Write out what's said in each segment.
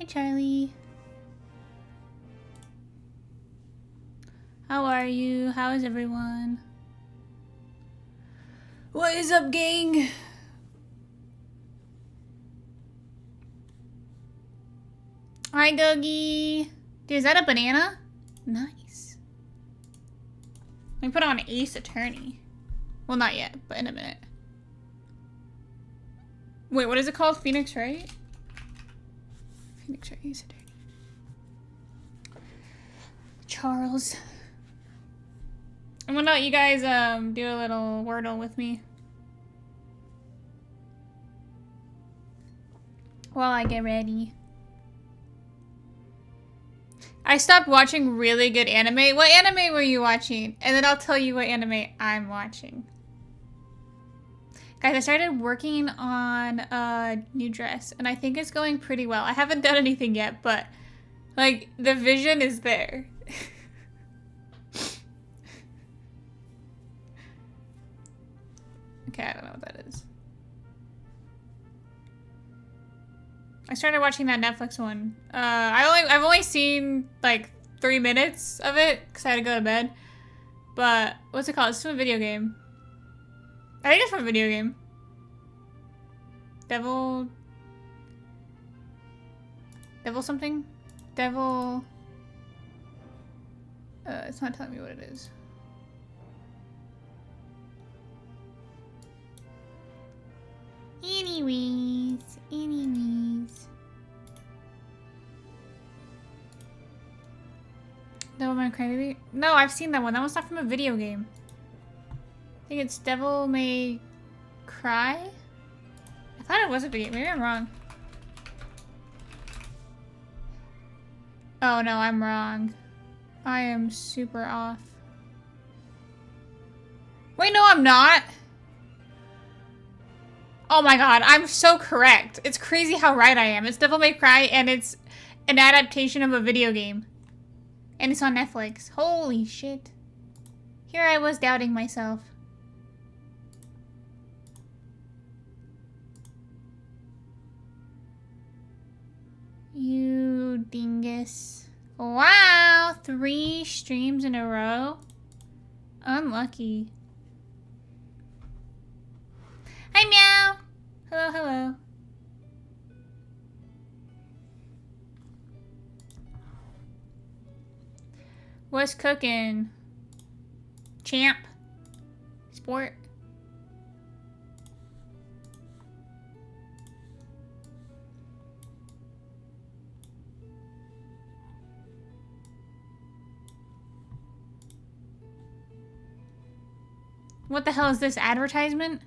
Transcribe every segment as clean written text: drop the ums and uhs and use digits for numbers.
Charlie. How are you? How is everyone? What is up, gang? Hi, Dougie. Dude, is that a banana? Nice. Let me put on Ace Attorney. Well, not yet, but in a minute. Wait, what is it called? Phoenix, right? Phoenix or Ace Attorney. Charles. I'm gonna let you guys do a little Wordle with me while I get ready. I stopped watching really good anime. What anime were you watching? And then I'll tell you what anime I'm watching. Guys, I started working on a new dress and I think it's going pretty well. I haven't done anything yet, but like the vision is there. Okay, I don't know what that is. I started watching that Netflix one. I've only seen like 3 minutes of it because I had to go to bed. But what's it called? It's from a video game. I think it's from a video game. Devil something? Devil. It's not telling me what it is. Anyways. Devil May Cry Baby? No, I've seen that one. That one's not from a video game. I think it's Devil May Cry? I thought it was a video game. Maybe I'm wrong. Oh no, I'm wrong. I am super off. Wait, no, I'm not. Oh my god, I'm so correct. It's crazy how right I am. It's Devil May Cry and it's an adaptation of a video game. And it's on Netflix. Holy shit. Here I was doubting myself. You dingus. Wow, 3 streams in a row. Unlucky. Hi, Meow. Hello, hello. What's cooking? Champ? Sport? What the hell is this advertisement?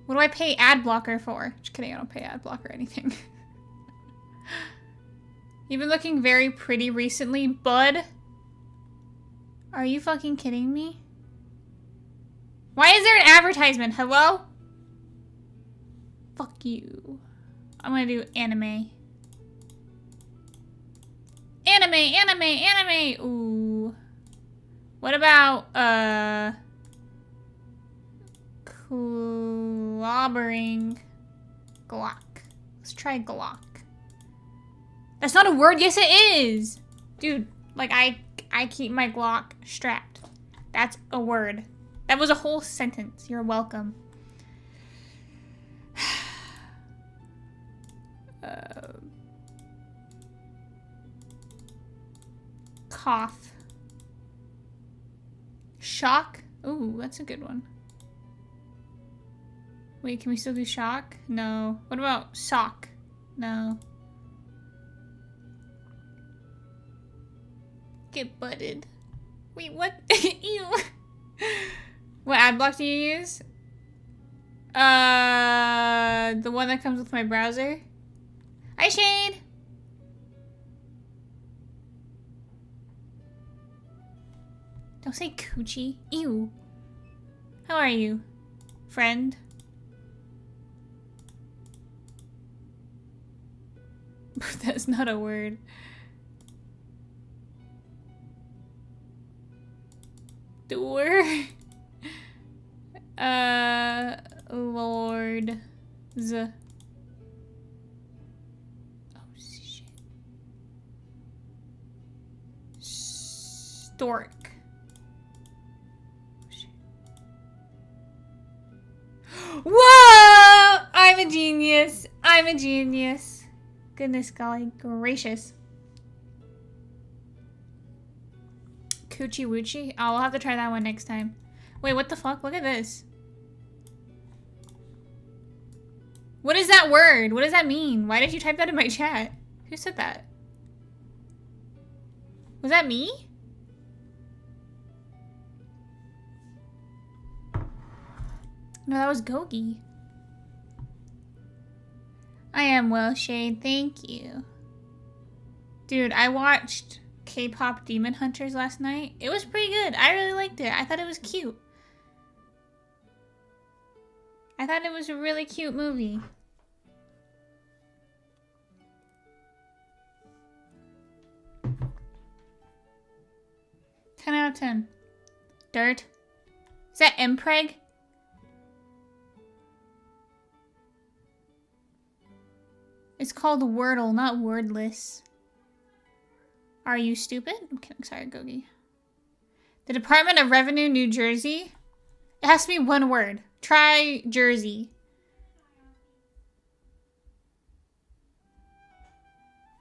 What do I pay ad blocker for? Just kidding, I don't pay ad blocker or anything. You've been looking very pretty recently, bud. Are you fucking kidding me? Why is there an advertisement? Hello? Fuck you. I'm gonna do anime. Anime! Ooh. What about, clobbering Glock. Let's try Glock. That's not a word. Yes, it is. Dude, like I keep my Glock strapped. That's a word. That was a whole sentence. You're welcome. Cough. Shock. Ooh, that's a good one. Wait, can we still do shock? No. What about sock? No. Get butted. Wait, what? Ew. What ad block do you use? The one that comes with my browser. Hi, Shade. Don't say coochie. Ew. How are you, friend? That's not a word. Door. Lord. Oh, stork. Whoa! I'm a genius. I'm a genius. Goodness golly gracious. Coochie Woochie? Oh, we'll have to try that one next time. Wait, what the fuck? Look at this. What is that word? What does that mean? Why did you type that in my chat? Who said that? Was that me? No, that was Gogi. I am well, Shade. Thank you. Dude, I watched K-pop Demon Hunters last night. It was pretty good. I really liked it. I thought it was cute. I thought it was a really cute movie. Ten out of 10. Dirt. Is that Mpreg? It's called Wordle, not wordless. Are you stupid? I'm kidding. Sorry, Gogi. The Department of Revenue, New Jersey. It has to be one word. Try Jersey.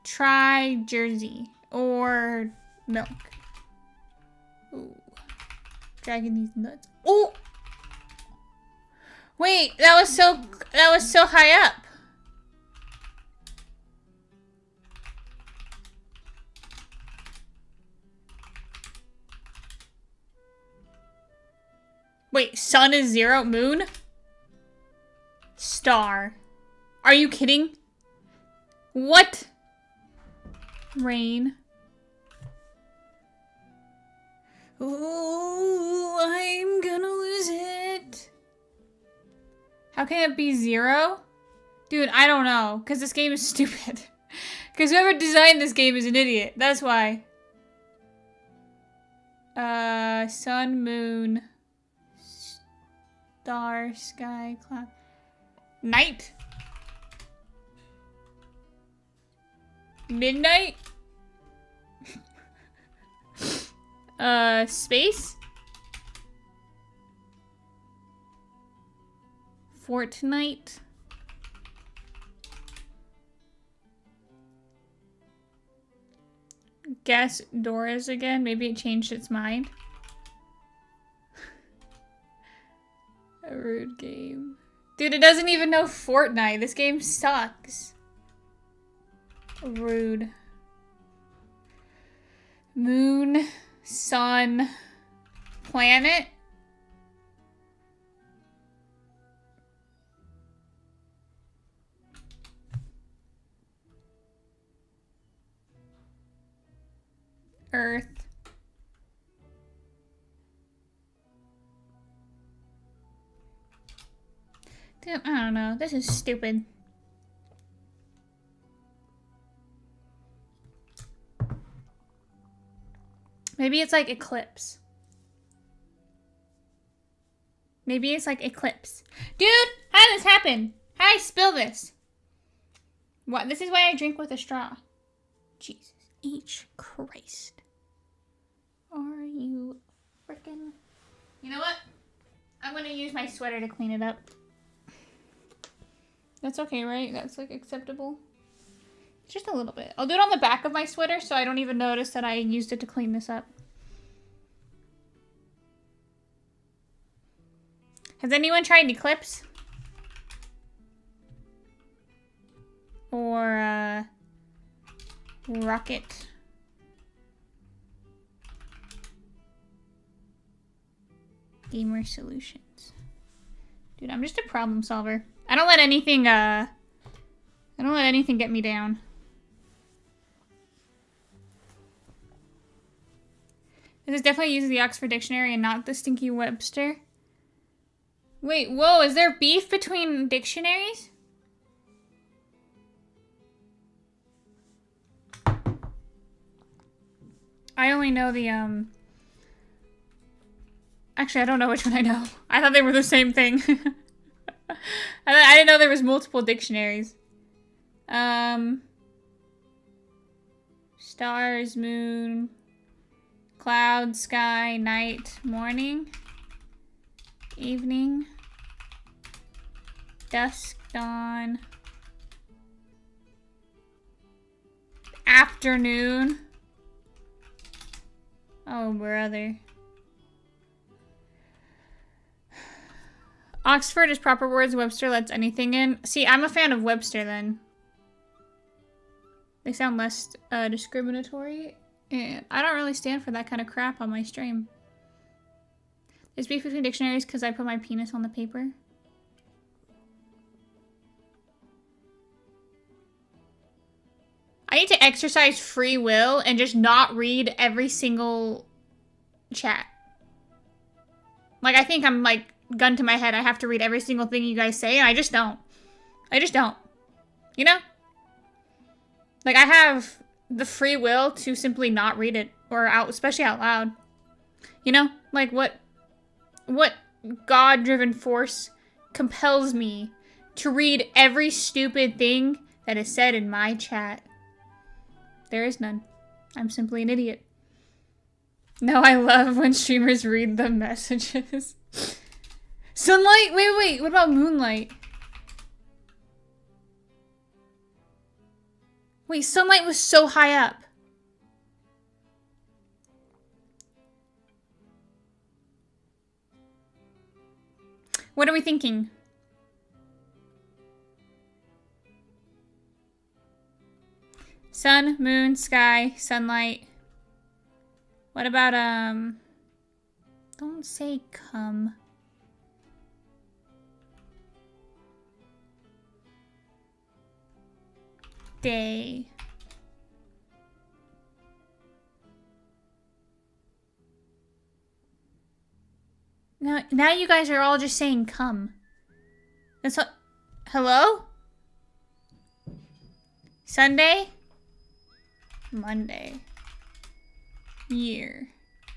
Try Jersey. Or milk. Ooh. Dragging these nuts. Oh! Wait, that was so high up. Wait, sun is 0, moon? Star. Are you kidding? What? Rain. Ooh, I'm gonna lose it. How can it be 0? Dude, I don't know, because this game is stupid. Because whoever designed this game is an idiot. That's why. Sun, moon... Star, sky, cloud. Night. Midnight. Space. Fortnite. Guess Dora's again. Maybe it changed its mind. A rude game. Dude, it doesn't even know Fortnite. This game sucks. Rude. Moon, sun, planet. Earth. Dude, I don't know. This is stupid. Maybe it's like eclipse. Maybe it's like eclipse. Dude, how did this happen? How did I spill this? What? This is why I drink with a straw. Jesus H. Christ. Are you freaking... You know what? I'm gonna use my sweater to clean it up. That's okay, right? That's like acceptable. Just a little bit. I'll do it on the back of my sweater so I don't even notice that I used it to clean this up. Has anyone tried Eclipse? Or, Rocket? Gamer Solutions. Dude, I'm just a problem solver. I don't let anything get me down. This is definitely uses the Oxford Dictionary and not the Stinky Webster. Wait, whoa, is there beef between dictionaries? I only know the, Actually, I don't know which one I know. I thought they were the same thing. I didn't know there was multiple dictionaries. Stars, moon, Cloud, sky, night, morning, evening, dusk, dawn, afternoon. Oh, brother. Oxford is proper words. Webster lets anything in. See, I'm a fan of Webster then. They sound less discriminatory. And I don't really stand for that kind of crap on my stream. There's beef between dictionaries because I put my penis on the paper. I need to exercise free will and just not read every single chat. Like, I think I'm like, gun to my head, I have to read every single thing you guys say, and I just don't. I just don't. You know? Like, I have the free will to simply not read it, or out, especially out loud. You know? Like, what God-driven force compels me to read every stupid thing that is said in my chat? There is none. I'm simply an idiot. No, I love when streamers read the messages. Sunlight? Wait. What about moonlight? Wait, sunlight was so high up. What are we thinking? Sun, moon, sky, sunlight. What about, don't say come. Day. Now you guys are all just saying come. That's what. Hello? Sunday? Monday. Year.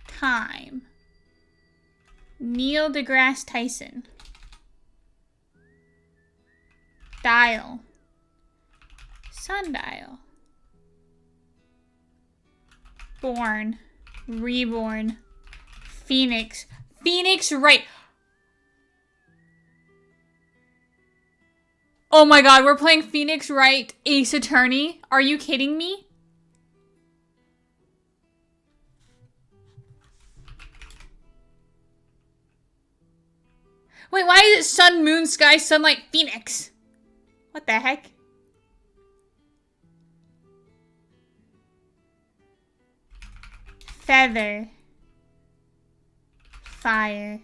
Time. Neil deGrasse Tyson. Dial. Sundial. Born. Reborn. Phoenix. Phoenix Wright. Oh my god, we're playing Phoenix Wright Ace Attorney? Are you kidding me? Wait, why is it sun, moon, sky, sunlight, Phoenix? What the heck? Feather. Fire.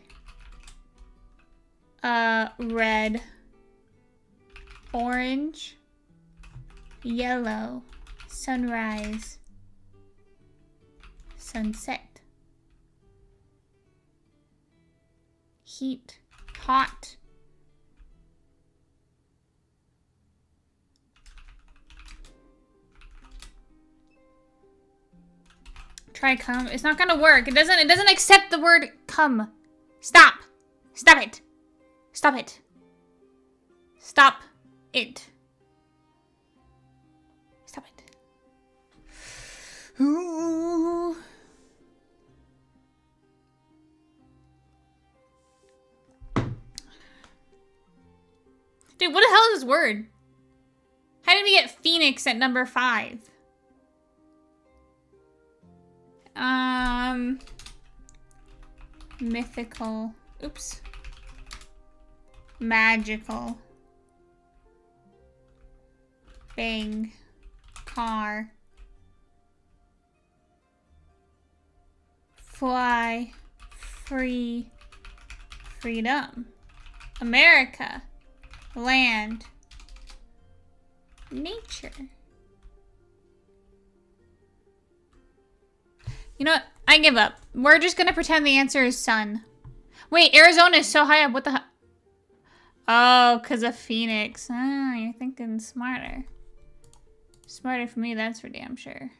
Red. Orange. Yellow. Sunrise. Sunset. Heat. Hot. Try come. It's not gonna work. It doesn't accept the word come. Stop. Stop it. Stop it. Stop it. Stop it. Ooh. Dude, what the hell is this word? How did we get Phoenix at number 5? Mythical. Oops. Magical. Bang. Car. Fly. Free. Freedom. America. Land. Nature. You know what? I give up. We're just gonna pretend the answer is sun. Wait, Arizona is so high up. What the hell? Oh, because of Phoenix. Ah, you're thinking smarter. Smarter for me, that's for damn sure.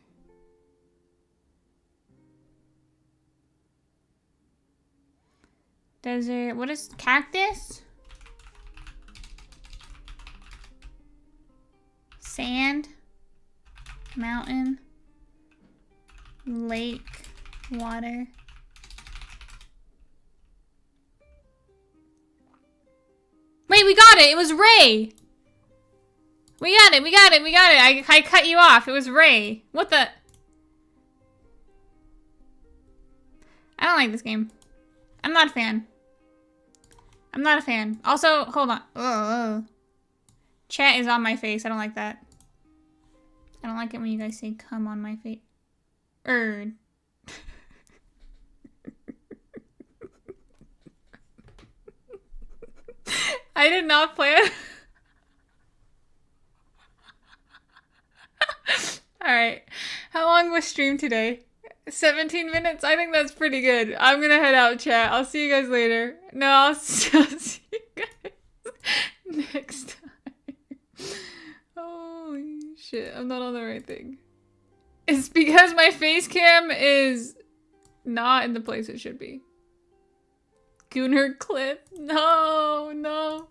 Desert. What is cactus? Sand. Mountain. Lake. Water. Wait, we got it! It was Ray! We got it, we got it, we got it! I cut you off. It was Ray. What the? I don't like this game. I'm not a fan. I'm not a fan. Also, hold on. Ugh. Chat is on my face. I don't like that. I don't like it when you guys say come on my face. I did not plan. Alright. How long was stream today? 17 minutes? I think that's pretty good. I'm gonna head out, chat. I'll see you guys later. No, I'll see you guys next time. Holy shit, I'm not on the right thing. It's because my face cam is not in the place it should be. Gooner clip. No, no.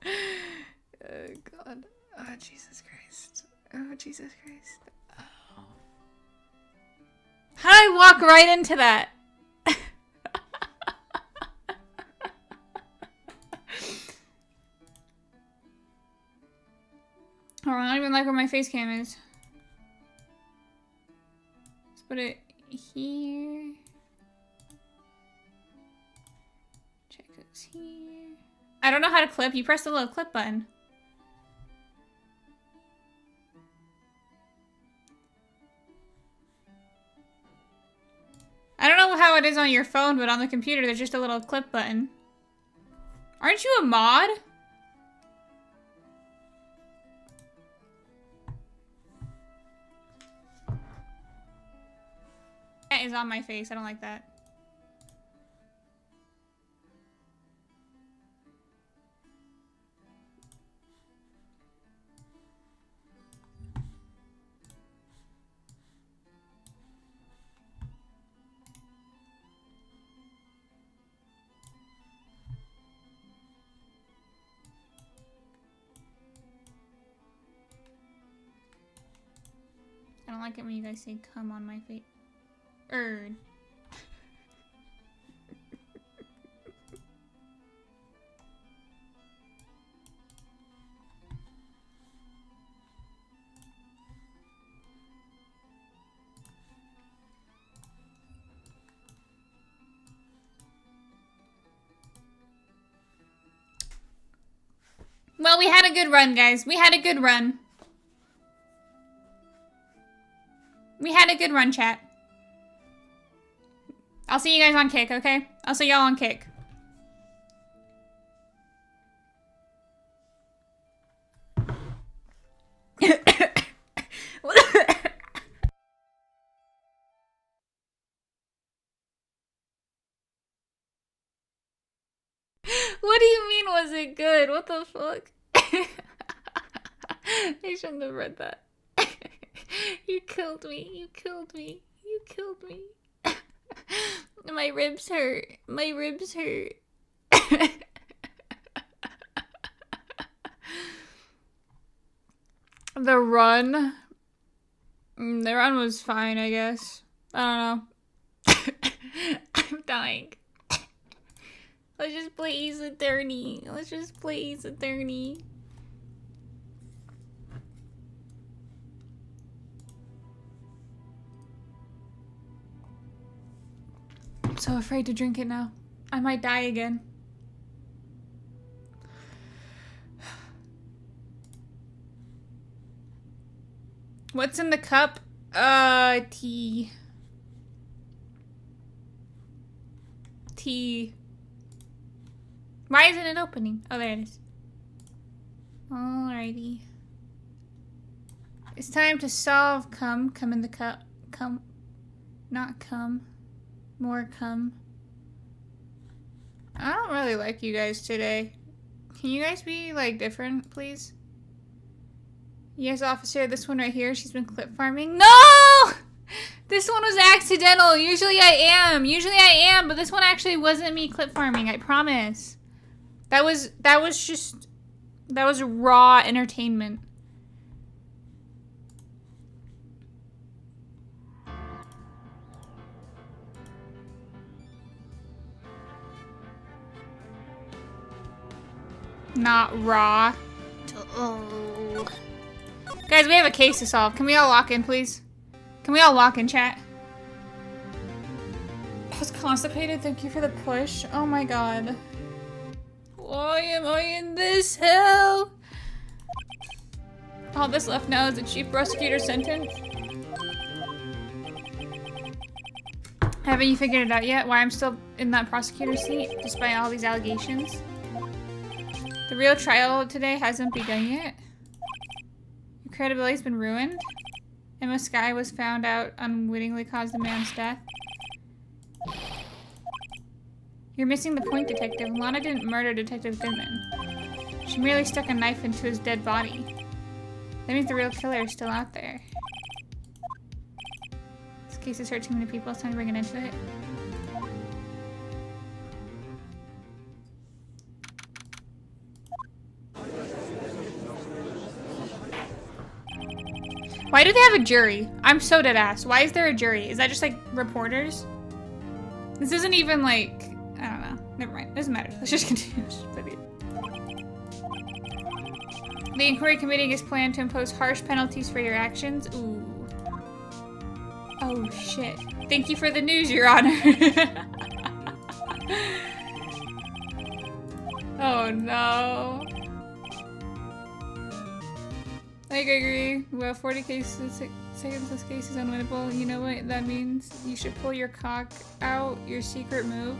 Oh, God. Oh, Jesus Christ. Oh, Jesus Christ. Oh. How did I walk right into that? Hold on, I don't even like where my face cam is. Let's put it here. Check this here. I don't know how to clip. You press the little clip button. I don't know how it is on your phone, but on the computer there's just a little clip button. Aren't you a mod? That is on my face. I don't like that. I don't like it when you guys say come on my face. Well, we had a good run, guys. We had a good run. We had a good run, chat. I'll see you guys on Kick, okay? I'll see y'all on Kick. What do you mean, was it good? What the fuck? I shouldn't have read that. You killed me. You killed me. You killed me. My ribs hurt. My ribs hurt. The run? The run was fine, I guess. I don't know. I'm dying. Let's just play Ace Attorney. Let's just play Ace Attorney. I'm so afraid to drink it now. I might die again. What's in the cup? Tea. Tea. Why isn't it opening? Oh, there it is. Alrighty. It's time to solve cum. Come in the cup. Come. Not cum. More cum. I don't really like you guys today. Can you guys be, like, different, please? Yes, officer, this one right here, she's been clip farming. No! This one was accidental. Usually I am, but this one actually wasn't me clip farming, I promise. That was raw entertainment. Not raw. Oh. Guys, we have a case to solve. Can we all lock in, please? Can we all lock in, chat? I was constipated. Thank you for the push. Oh my god. Why am I in this hell? All that's left now is the chief prosecutor's sentence. Haven't you figured it out yet? Why I'm still in that prosecutor's seat, despite all these allegations? The real trial today hasn't begun yet. Your credibility's been ruined. Emma Skye was found out unwittingly caused the man's death. You're missing the point, Detective. Lana didn't murder Detective Goodman. She merely stuck a knife into his dead body. That means the real killer is still out there. This case has hurt too many people. It's time to bring an end to it. Why do they have a jury? I'm so dead ass. Why is there a jury? Is that just like reporters? This isn't even like, I don't know. Never mind. Doesn't matter. Let's just continue. The inquiry committee is planned to impose harsh penalties for your actions. Ooh. Oh shit. Thank you for the news, Your Honor. Oh no. I agree. Well, 40 cases, seconds this case is unwinnable. You know what that means? You should pull your cock out, your secret move.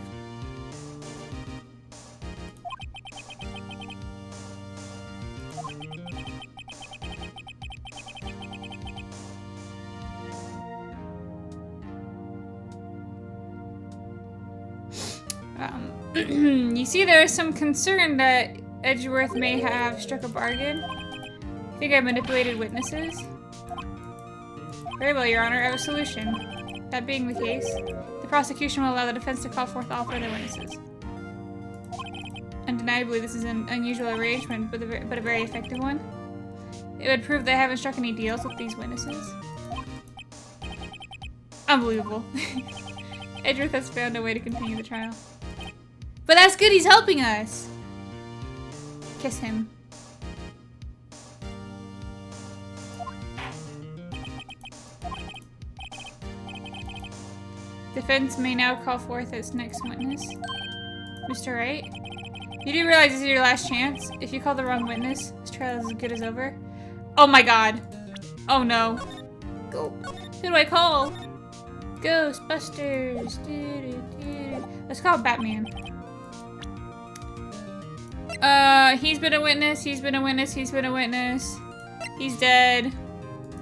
You see, there is some concern that Edgeworth may have struck a bargain. I think I manipulated witnesses. Very well, Your Honor. I have a solution. That being the case, the prosecution will allow the defense to call forth all further witnesses. Undeniably, this is an unusual arrangement, but a very effective one. It would prove they haven't struck any deals with these witnesses. Unbelievable. Edgeworth has found a way to continue the trial. But that's good, he's helping us! Kiss him. Defense may now call forth its next witness. Mr. Wright? You do realize this is your last chance? If you call the wrong witness, this trial is as good as over. Oh my god. Oh no. Go. Who do I call? Ghostbusters. Let's call Batman. He's been a witness, he's been a witness, he's been a witness. He's dead.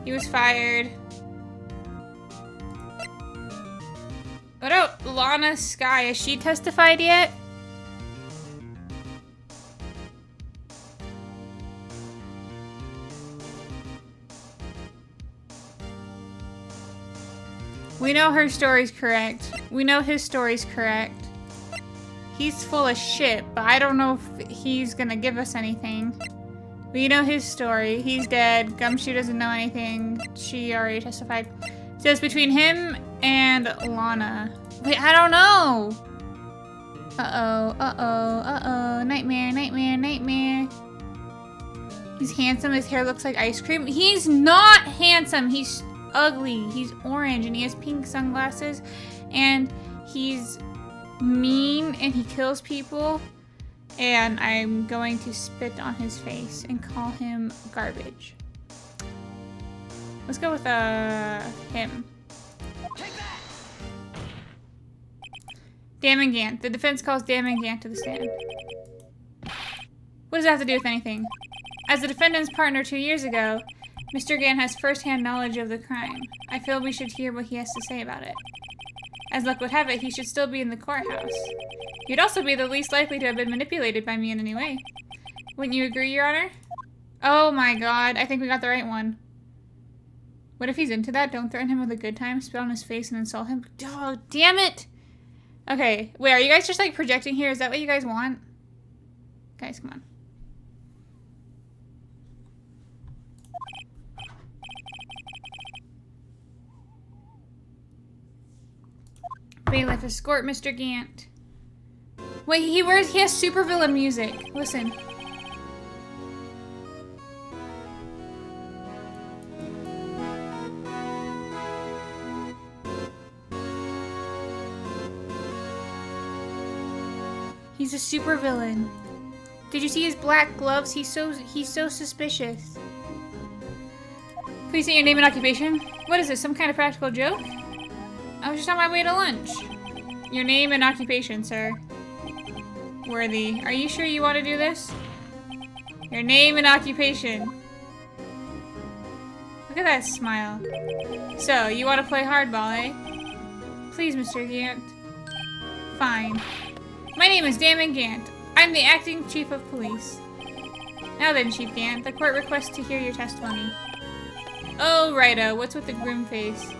He was fired. What about Lana Skye? Has she testified yet? We know her story's correct. We know his story's correct. He's full of shit, but I don't know if he's gonna give us anything. We know his story. He's dead. Gumshoe doesn't know anything. She already testified. So it's between him and Lana. Wait, I don't know. Uh-oh, uh-oh, uh-oh. Nightmare, nightmare, nightmare. He's handsome. His hair looks like ice cream. He's not handsome. He's ugly. He's orange and he has pink sunglasses. And he's mean and he kills people. And I'm going to spit on his face and call him garbage. Let's go with him. Damon Gant. The defense calls Damon Gant to the stand. What does that have to do with anything? As the defendant's partner 2 years ago, Mr. Gant has first-hand knowledge of the crime. I feel we should hear what he has to say about it. As luck would have it, he should still be in the courthouse. He'd also be the least likely to have been manipulated by me in any way. Wouldn't you agree, Your Honor? Oh my god, I think we got the right one. What if he's into that? Don't threaten him with a good time, spit on his face, and insult him? Oh, damn it! Okay, wait, are you guys just like projecting here? Is that what you guys want? Guys, come on. Bailiff, escort Mr. Gant. Wait, he has supervillain music. Listen. He's a super villain. Did you see his black gloves? He's so suspicious. Please say your name and occupation. What is this, some kind of practical joke? I was just on my way to lunch. Your name and occupation, sir. Worthy. Are you sure you want to do this? Your name and occupation. Look at that smile. So, you want to play hardball, eh? Please, Mr. Gant. Fine. My name is Damon Gant. I'm the acting chief of police. Now then, Chief Gant, the court requests to hear your testimony. Oh, righto. What's with the grim face?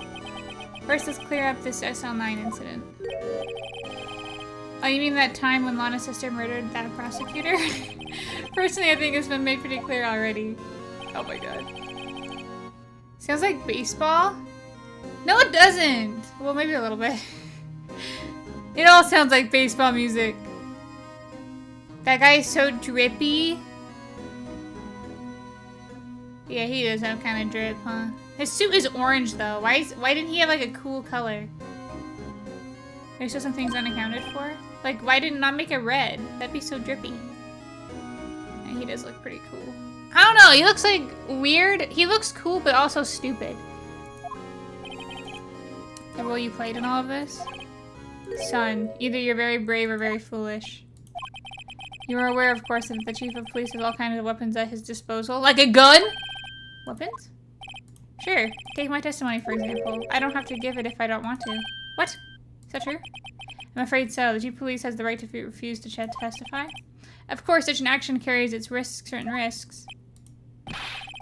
First, let's clear up this SL9 incident. Oh, you mean that time when Lana's sister murdered that prosecutor? Personally, I think it's been made pretty clear already. Oh my god. Sounds like baseball? No, it doesn't! Well, maybe a little bit. It all sounds like baseball music. That guy is so drippy. Yeah, he does have kind of drip, huh? His suit is orange, though. Why didn't he have, like, a cool color? There's still some things unaccounted for. Like, why did not make it red? That'd be so drippy. Yeah, he does look pretty cool. I don't know, he looks, like, weird. He looks cool, but also stupid. The role you played in all of this? Son, either you're very brave or very foolish. You are aware, of course, that the chief of police has all kinds of weapons at his disposal. Like a gun? Weapons? Sure. Take my testimony, for example. I don't have to give it if I don't want to. What? Is that true? I'm afraid so. The chief of police has the right to refuse to testify. Of course, such an action carries its certain risks.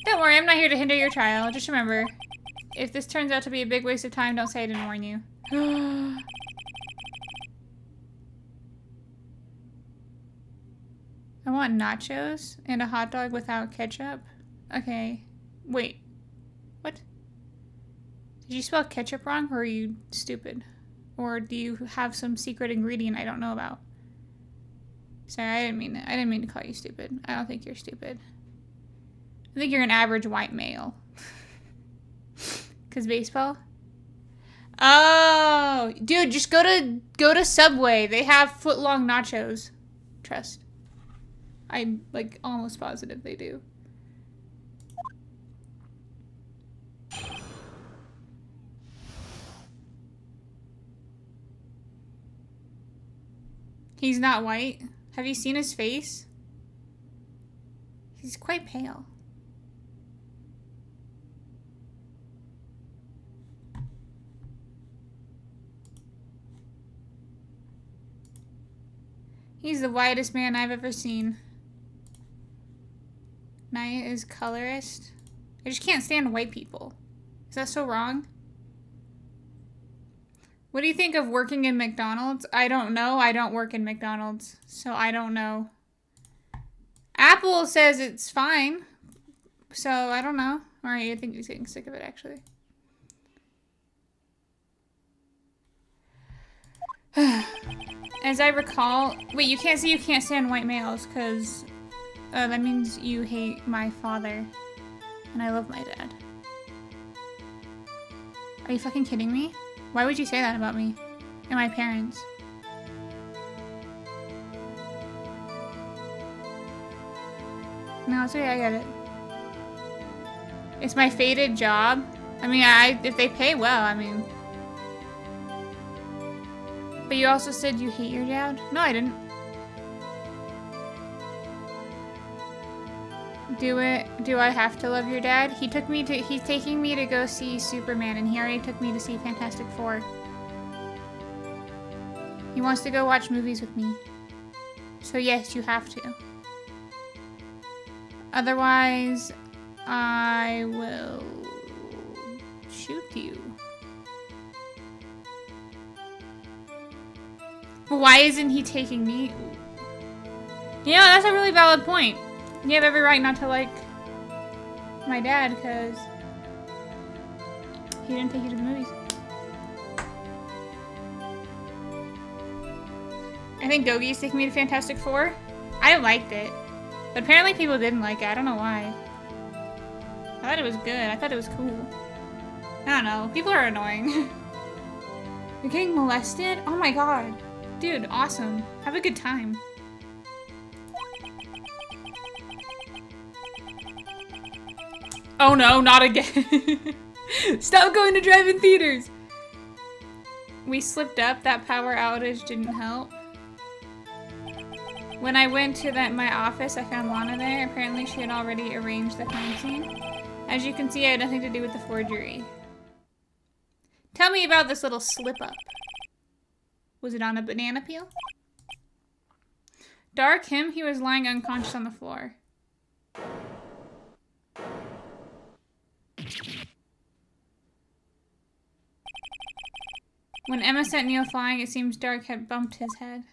Don't worry, I'm not here to hinder your trial. Just remember, if this turns out to be a big waste of time, don't say I didn't warn you. I want nachos and a hot dog without ketchup. Okay. Wait. What? Did you spell ketchup wrong, or are you stupid? Or do you have some secret ingredient I don't know about? Sorry, I didn't mean it. I didn't mean to call you stupid. I don't think you're stupid. I think you're an average white male. 'Cause baseball? Oh, dude, just go to Subway. They have foot-long nachos. Trust. I'm, like, almost positive they do. He's not white. Have you seen his face? He's quite pale. He's the whitest man I've ever seen. Naya is colorist. I just can't stand white people. Is that so wrong? What do you think of working in McDonald's? I don't know. I don't work in McDonald's, so I don't know. Apple says it's fine, so I don't know. Alright, I think he's getting sick of it, actually. As I recall... Wait, you can't say you can't stand white males, because that means you hate my father. And I love my dad. Are you fucking kidding me? Why would you say that about me? And my parents? No, it's okay, I get it. It's my fated job. I mean, if they pay well, I mean... But you also said you hate your dad? No, I didn't. Do I have to love your dad? He's taking me to go see Superman, and he already took me to see Fantastic Four. He wants to go watch movies with me. So yes, you have to. Otherwise, I will shoot you. But why isn't he taking me? Yeah, that's a really valid point. You have every right not to like my dad because he didn't take you to the movies. I think Dogi's taking me to Fantastic Four. I liked it. But apparently people didn't like it. I don't know why. I thought it was good. I thought it was cool. I don't know. People are annoying. You're getting molested? Oh my god. Dude, awesome. Have a good time. Oh no, not again. Stop going to drive-in theaters. We slipped up. That power outage didn't help. When I went to my office, I found Lana there. Apparently she had already arranged the crime scene. As you can see, I had nothing to do with the forgery. Tell me about this little slip-up. Was it on a banana peel? Dark him, he was lying unconscious on the floor. When Emma sent Neil flying, it seems Dark had bumped his head.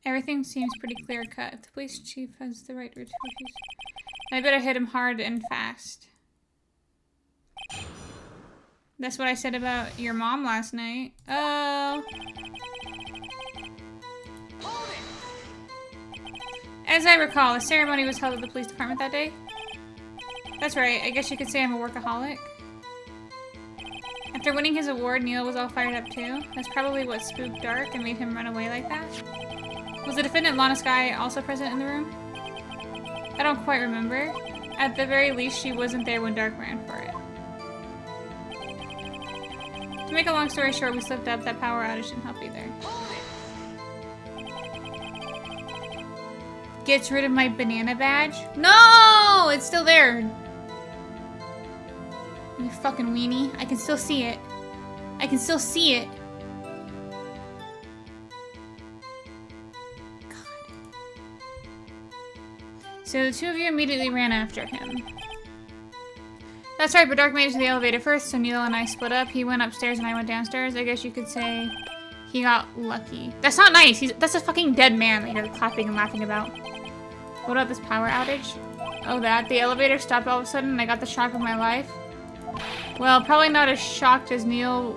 Everything seems pretty clear-cut. If the police chief has the right route, I better hit him hard and fast. That's what I said about your mom last night. Oh. As I recall, a ceremony was held at the police department that day. That's right. I guess you could say I'm a workaholic. After winning his award, Neil was all fired up too. That's probably what spooked Dark and made him run away like that. Was the defendant Lana Skye also present in the room? I don't quite remember. At the very least, she wasn't there when Dark ran for it. To make a long story short, we slipped up. That power outage didn't help either. Gets rid of my banana badge? No! It's still there. You fucking weenie. I can still see it. I can still see it. God. So the two of you immediately ran after him. That's right, but Dark made it to the elevator first, so Neil and I split up. He went upstairs and I went downstairs. I guess you could say he got lucky. That's not nice. That's a fucking dead man that you're clapping and laughing about. What about this power outage? Oh, that. The elevator stopped all of a sudden and I got the shock of my life. Well, probably not as shocked as Neil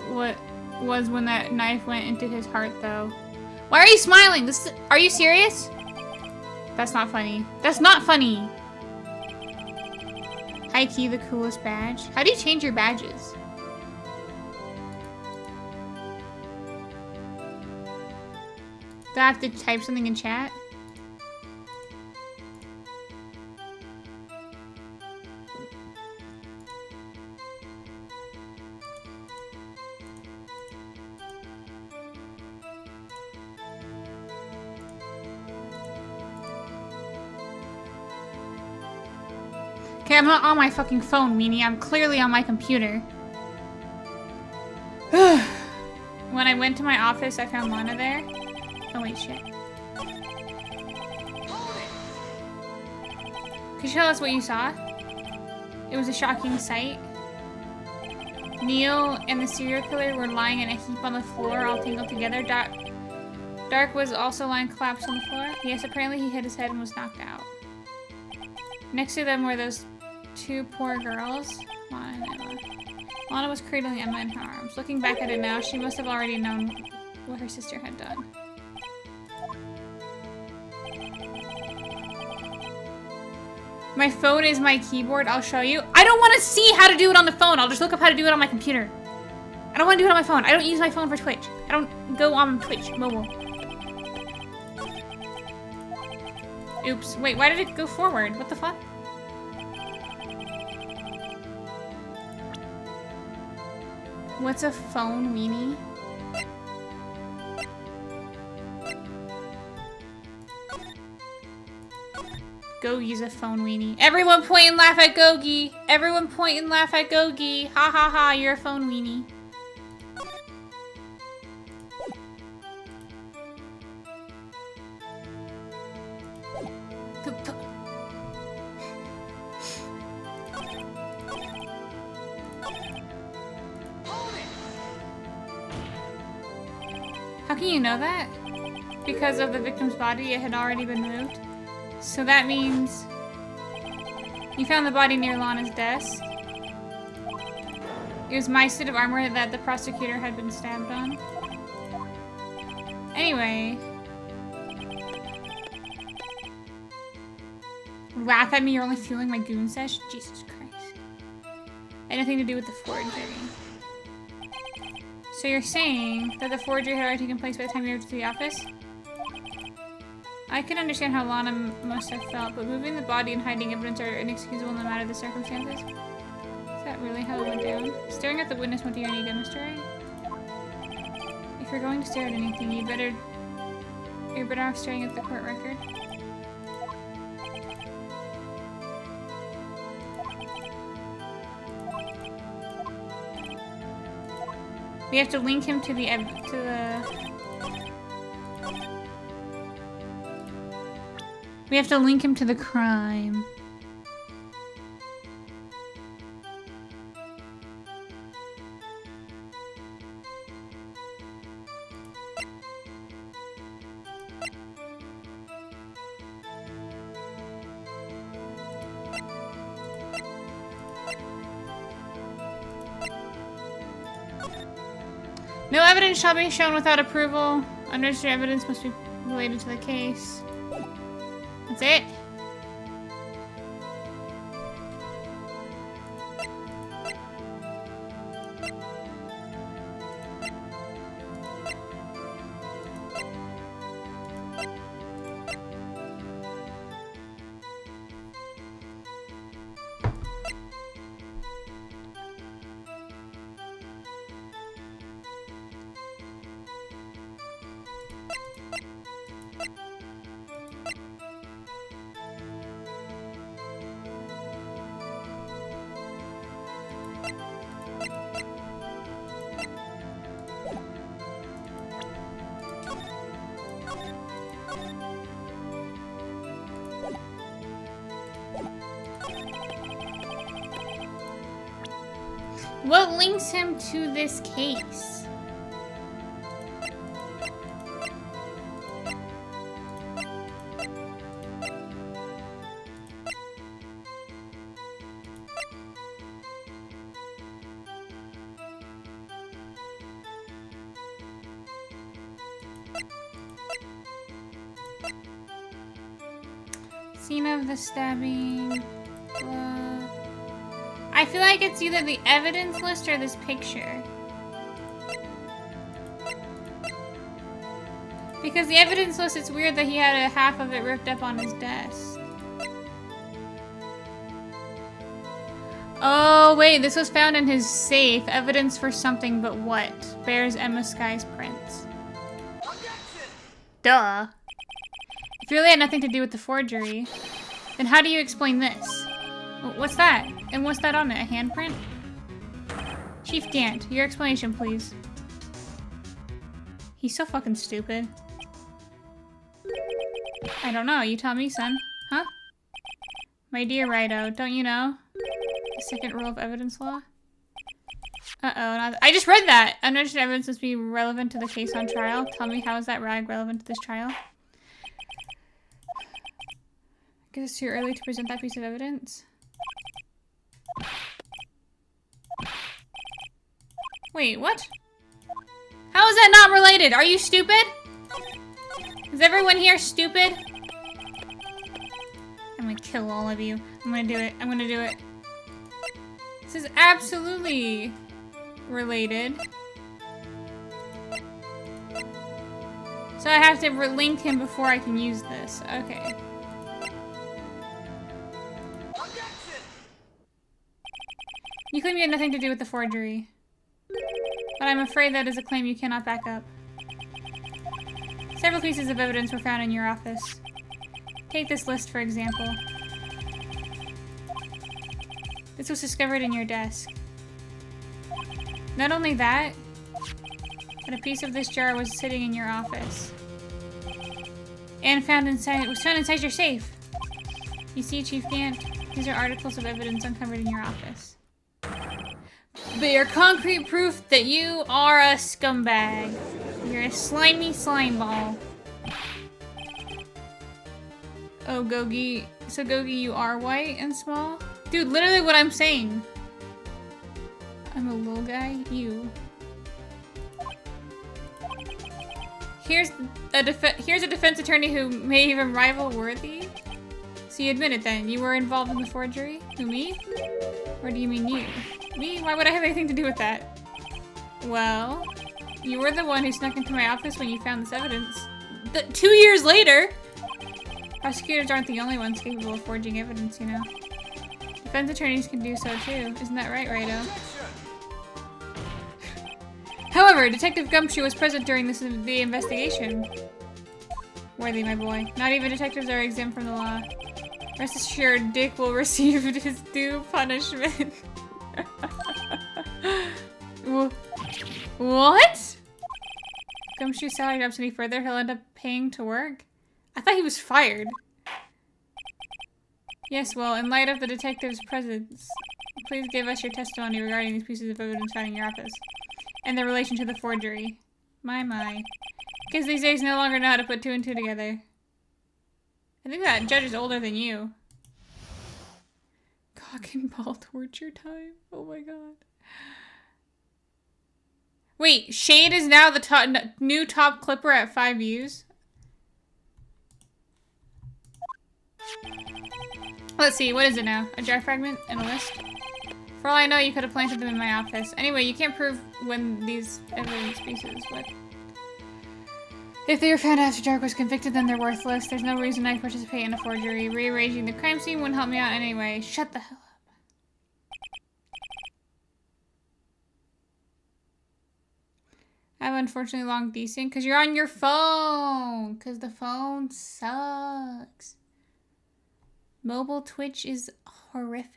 was when that knife went into his heart, though. Why are you smiling? Are you serious? That's not funny. That's not funny! High key, the coolest badge. How do you change your badges? Do I have to type something in chat? Okay, I'm not on my fucking phone, weenie. I'm clearly on my computer. When I went to my office, I found Lana there. Oh wait, shit. Could you tell us what you saw? It was a shocking sight. Neil and the serial killer were lying in a heap on the floor, all tangled together. Dark was also lying collapsed on the floor. Yes, apparently he hit his head and was knocked out. Next to them were those two poor girls, Lana and Emma. Lana was cradling Emma in her arms. Looking back at it now, she must have already known what her sister had done. My phone is my keyboard. I'll show you. I don't want to see how to do it on the phone. I'll just look up how to do it on my computer. I don't want to do it on my phone. I don't use my phone for Twitch. I don't go on Twitch mobile. Oops. Wait, why did it go forward? What the fuck? What's a phone, weenie? Gogi's a phone, weenie. Everyone point and laugh at Gogi! Everyone point and laugh at Gogi! Ha ha ha, you're a phone, weenie. How can you know that? Because of the victim's body, it had already been moved. So that means you found the body near Lana's desk. It was my suit of armor that the prosecutor had been stabbed on. Anyway. Laugh at me, you're only fueling my goon sesh? Jesus Christ. Had nothing to do with the forgery. So you're saying that the forgery had already taken place by the time you arrived to the office? I can understand how Lana must have felt, but moving the body and hiding evidence are inexcusable no matter the circumstances. Is that really how it went down? Staring at the witness won't do you any good, Mr. Ray. If you're going to stare at anything, you're better off staring at the court record. We have to link him to the we have to link him to the crime. No evidence shall be shown without approval. Unregistered evidence must be related to the case. That's it. What links him to this case? Scene of the stabbing. I feel like it's either the evidence list or this picture. Because the evidence list, it's weird that he had a half of it ripped up on his desk. Oh, wait, this was found in his safe. Evidence for something, but what? Bears Emma Sky's prints. Duh. If it really had nothing to do with the forgery, then how do you explain this? What's that? And what's that on it? A handprint? Chief Gant, your explanation, please. He's so fucking stupid. I don't know. You tell me, son. Huh? My dear Rido, don't you know? The second rule of evidence law? Uh-oh. I just read that! Unregistered evidence must be relevant to the case on trial. Tell me, how is that rag relevant to this trial? I guess it's too early to present that piece of evidence. Wait, what? How is that not related? Are you stupid? Is everyone here stupid? I'm gonna kill all of you. I'm gonna do it. I'm gonna do it. This is absolutely related. So I have to link him before I can use this. Okay. You claim you had nothing to do with the forgery. But I'm afraid that is a claim you cannot back up. Several pieces of evidence were found in your office. Take this list, for example. This was discovered in your desk. Not only that, but a piece of this jar was sitting in your office. And it was found inside your safe. You see, Chief Gant, these are articles of evidence uncovered in your office. They are concrete proof that you are a scumbag. You're a slimy slime ball. Oh, Gogi. So, Gogi, you are white and small? Dude, literally what I'm saying. I'm a little guy. You. Here's a defense attorney who may even rival Worthy. So you admit it then. You were involved in the forgery? Who, me? Or do you mean you? Me? Why would I have anything to do with that? Well, you were the one who snuck into my office when you found this evidence. 2 years later! Prosecutors aren't the only ones capable of forging evidence, you know. Defense attorneys can do so too. Isn't that right, Righto? However, Detective Gumshoe was present during the investigation. Worthy, my boy. Not even detectives are exempt from the law. Rest assured, Dick will receive his due punishment. What? Gumshoe's salary drops any further, he'll end up paying to work? I thought he was fired. Yes, well, in light of the detective's presence, please give us your testimony regarding these pieces of evidence found in your office and their relation to the forgery. My. Kids these days no longer know how to put two and two together. I think that judge is older than you. Cock and ball torture time? Oh my god. Wait, Shade is now the new top clipper at 5 views? Let's see, what is it now? A jar fragment and a list? For all I know, you could have planted them in my office. Anyway, you can't prove when these evidence pieces, but... If they were found after Dark was convicted, then they're worthless. There's no reason I'd participate in a forgery. Rearranging the crime scene wouldn't help me out anyway. Shut the hell up. I have unfortunately long decent because you're on your phone. Because the phone sucks. Mobile Twitch is horrific.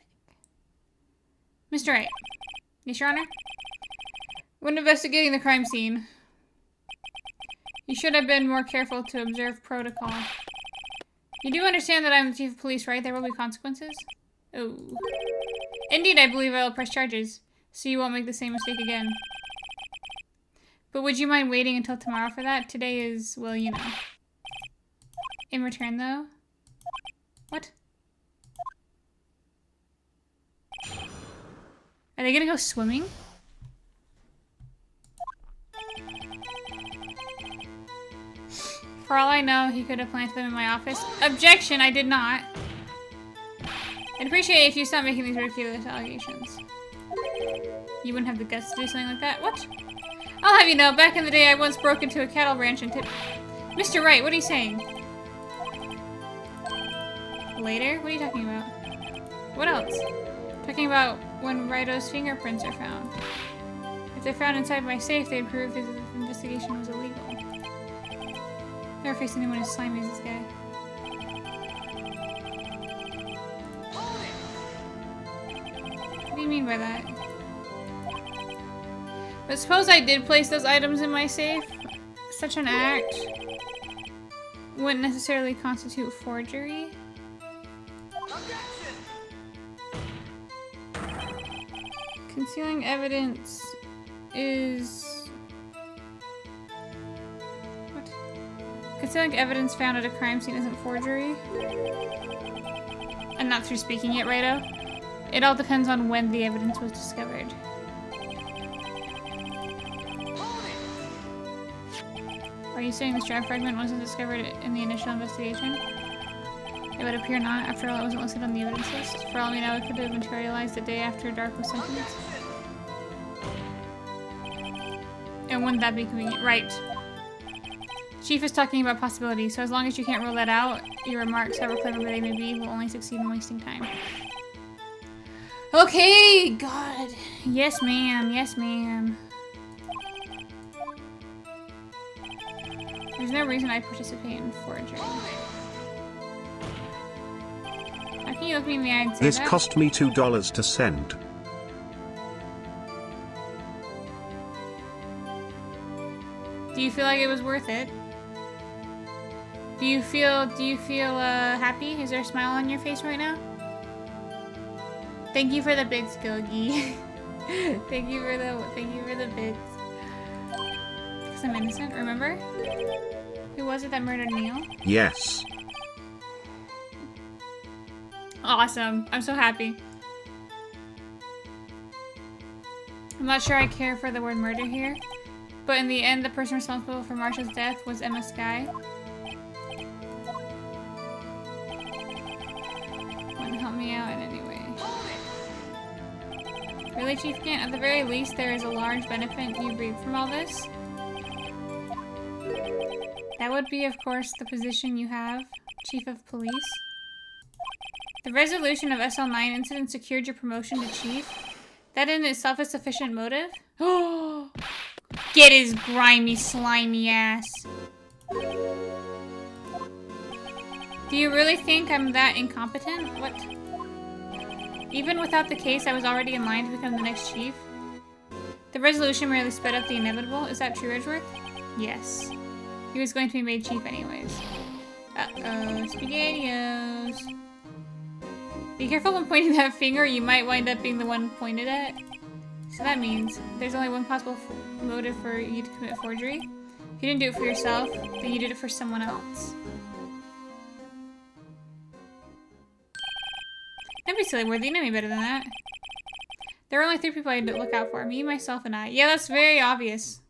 Mr. Wright. Yes, Your Honor? When investigating the crime scene, you should have been more careful to observe protocol. You do understand that I'm the chief of police, right? There will be consequences? Oh. Indeed, I believe I will press charges, so you won't make the same mistake again. But would you mind waiting until tomorrow for that? Today is, well, you know. In return, though? What? Are they gonna go swimming? For all I know, he could have planted them in my office. Objection, I did not. I'd appreciate it if you stopped making these ridiculous allegations. You wouldn't have the guts to do something like that? What? I'll have you know, back in the day I once broke into a cattle ranch and Mr. Wright, what are you saying? Later? What are you talking about? What else? Talking about when Righto's fingerprints are found. If they're found inside my safe, they'd prove his investigation was illegal. Never faced anyone as slimy as this guy. What do you mean by that? But suppose I did place those items in my safe? Such an act wouldn't necessarily constitute forgery. Concealing evidence is... What? Concealing evidence found at a crime scene isn't forgery? And not through speaking it, Righto? It all depends on when the evidence was discovered. Are you saying this jar fragment wasn't discovered in the initial investigation? It would appear not. After all, it wasn't listed on the evidence list. For all we know, it could have materialized the day after Dark was sentenced. And wouldn't that be convenient? Right. Chief is talking about possibilities, so as long as you can't rule that out, your remarks, however clever they may be, will only succeed in wasting time. Okay, God. Yes, ma'am. Yes, ma'am. There's no reason I participate in forgery. How can you look me in the eye and say this that? cost me $2 to send. Do you feel like it was worth it? Do you feel happy? Is there a smile on your face right now? Thank you for the bits, Gogi. thank you for the bits. Because I'm innocent, remember? Who was it that murdered Neil? Yes. Awesome. I'm so happy. I'm not sure I care for the word murder here, but in the end, the person responsible for Marsha's death was Emma Skye. Wouldn't help me out in any way. Really, Chief Gant? At the very least, there is a large benefit you reap from all this. That would be, of course, the position you have. Chief of Police. The resolution of SL9 incident secured your promotion to Chief. That in itself is sufficient motive? Oh, get his grimy, slimy ass. Do you really think I'm that incompetent? What? Even without the case, I was already in line to become the next chief. The resolution merely sped up the inevitable. Is that true, Edgeworth? Yes. He was going to be made chief anyways. Uh-oh, SpaghettiOs. Be careful when pointing that finger, you might wind up being the one pointed at. So that means there's only one possible motive for you to commit forgery. If you didn't do it for yourself, then you did it for someone else. Don't be silly, Worthy. You know me better than that. There are only 3 people I had to look out for. Me, myself, and I. Yeah, that's very obvious.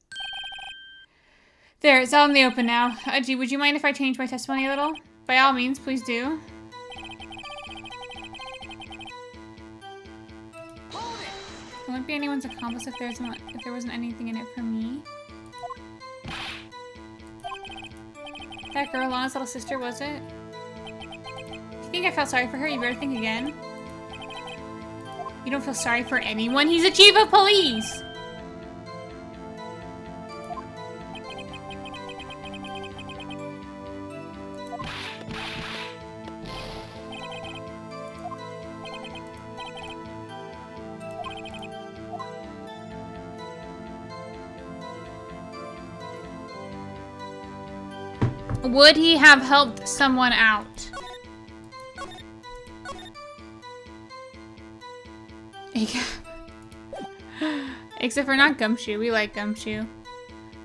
There, it's all in the open now. Gee, would you mind if I change my testimony a little? By all means, please do. It wouldn't be anyone's accomplice if there wasn't anything in it for me. That girl, Lana's little sister, was it? If you think I felt sorry for her, you better think again. You don't feel sorry for anyone? He's a chief of police! Would he have helped someone out? Except for not Gumshoe. We like Gumshoe.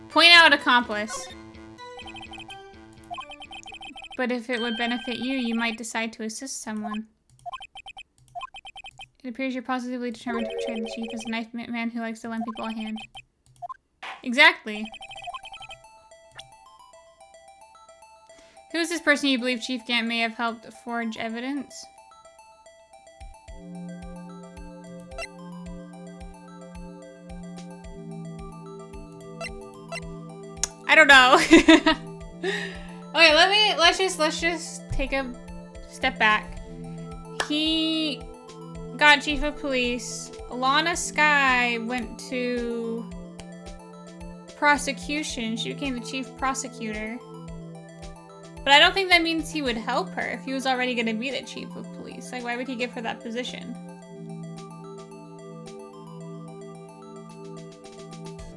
Point out accomplice. But if it would benefit you, you might decide to assist someone. It appears you're positively determined to portray the chief as a knife man who likes to lend people a hand. Exactly. Who is this person you believe Chief Gant may have helped forge evidence? I don't know. Okay, let's just take a step back. He got Chief of Police. Lana Skye went to prosecution. She became the chief prosecutor. But I don't think that means he would help her if he was already going to be the chief of police. Like, why would he give her that position?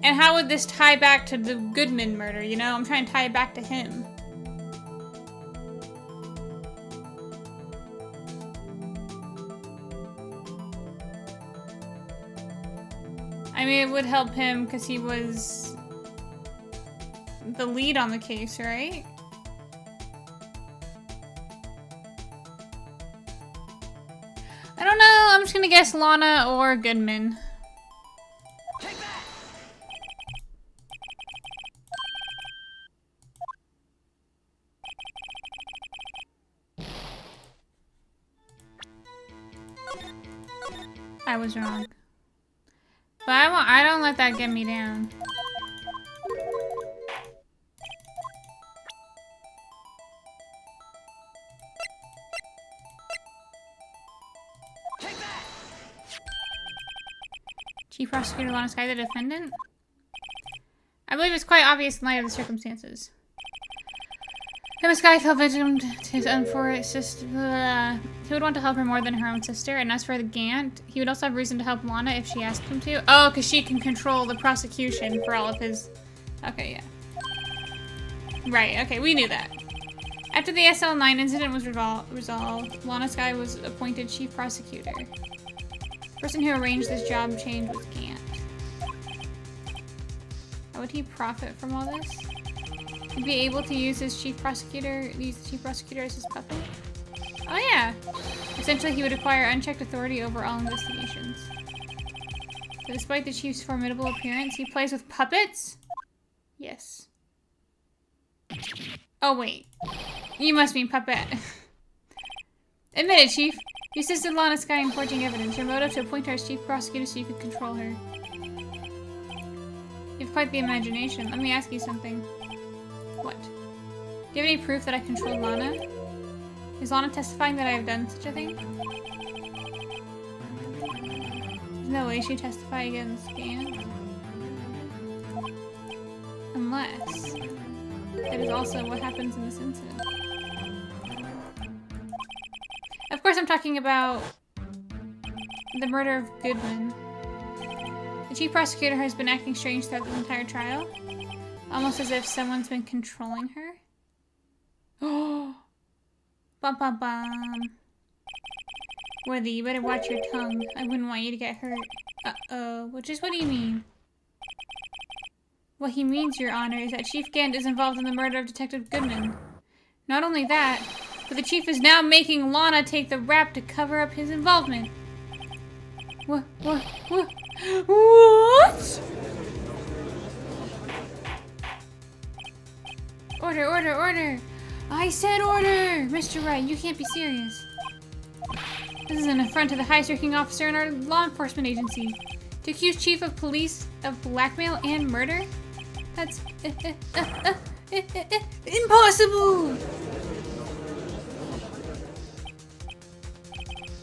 And how would this tie back to the Goodman murder, you know? I'm trying to tie it back to him. I mean, it would help him because he was the lead on the case, right? I don't know. I'm just gonna guess Lana or Goodman. Take that. I was wrong. But I don't let that get me down. Chief Prosecutor Lana Skye, the defendant? I believe it's quite obvious in light of the circumstances. If Skye fell victim to his unfortunate sister, he would want to help her more than her own sister. And as for the Gant, he would also have reason to help Lana if she asked him to. Oh, because she can control the prosecution for all of his... Okay, yeah. Right, okay, we knew that. After the SL9 incident was resolved, Lana Skye was appointed chief prosecutor. The person who arranged this job change was Gant. How would he profit from all this? He'd be able to use his chief prosecutor, use the chief prosecutor as his puppet? Oh yeah! Essentially, he would acquire unchecked authority over all investigations. But despite the chief's formidable appearance, he plays with puppets? Yes. Oh wait. You must mean puppet. Admit it, Chief. You assisted Lana Skye in forging evidence. Your motive to appoint her as chief prosecutor so you could control her. You have quite the imagination. Let me ask you something. What? Do you have any proof that I controlled Lana? Is Lana testifying that I have done such a thing? There's no way she'd testify against Gant. Unless it is also what happens in this incident. Of course I'm talking about the murder of Goodman. The chief prosecutor has been acting strange throughout the entire trial. Almost as if someone's been controlling her. Oh! Bum bum bum. Worthy, you better watch your tongue. I wouldn't want you to get hurt. Uh-oh. What do you mean? What he means, Your Honor, is that Chief Gant is involved in the murder of Detective Goodman. Not only that, but the chief is now making Lana take the rap to cover up his involvement. What? Order! I said order! Mr. Wright, you can't be serious. This is an affront to the highest ranking officer in our law enforcement agency. To accuse chief of police of blackmail and murder? That's impossible!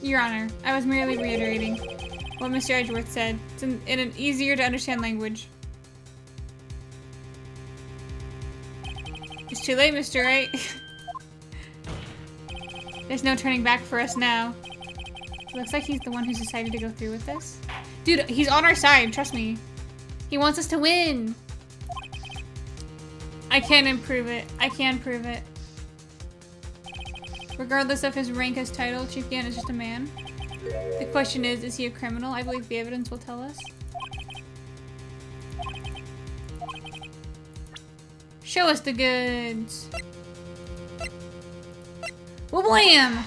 Your Honor, I was merely reiterating what Mr. Edgeworth said. It's in an easier to understand language. It's too late, Mr. Wright. There's no turning back for us now. Looks like he's the one who's decided to go through with this. Dude, he's on our side, trust me. He wants us to win. I can improve it. I can prove it. Regardless of his rank as title, Chief Gant is just a man. The question is he a criminal? I believe the evidence will tell us. Show us the goods. Wha-blam!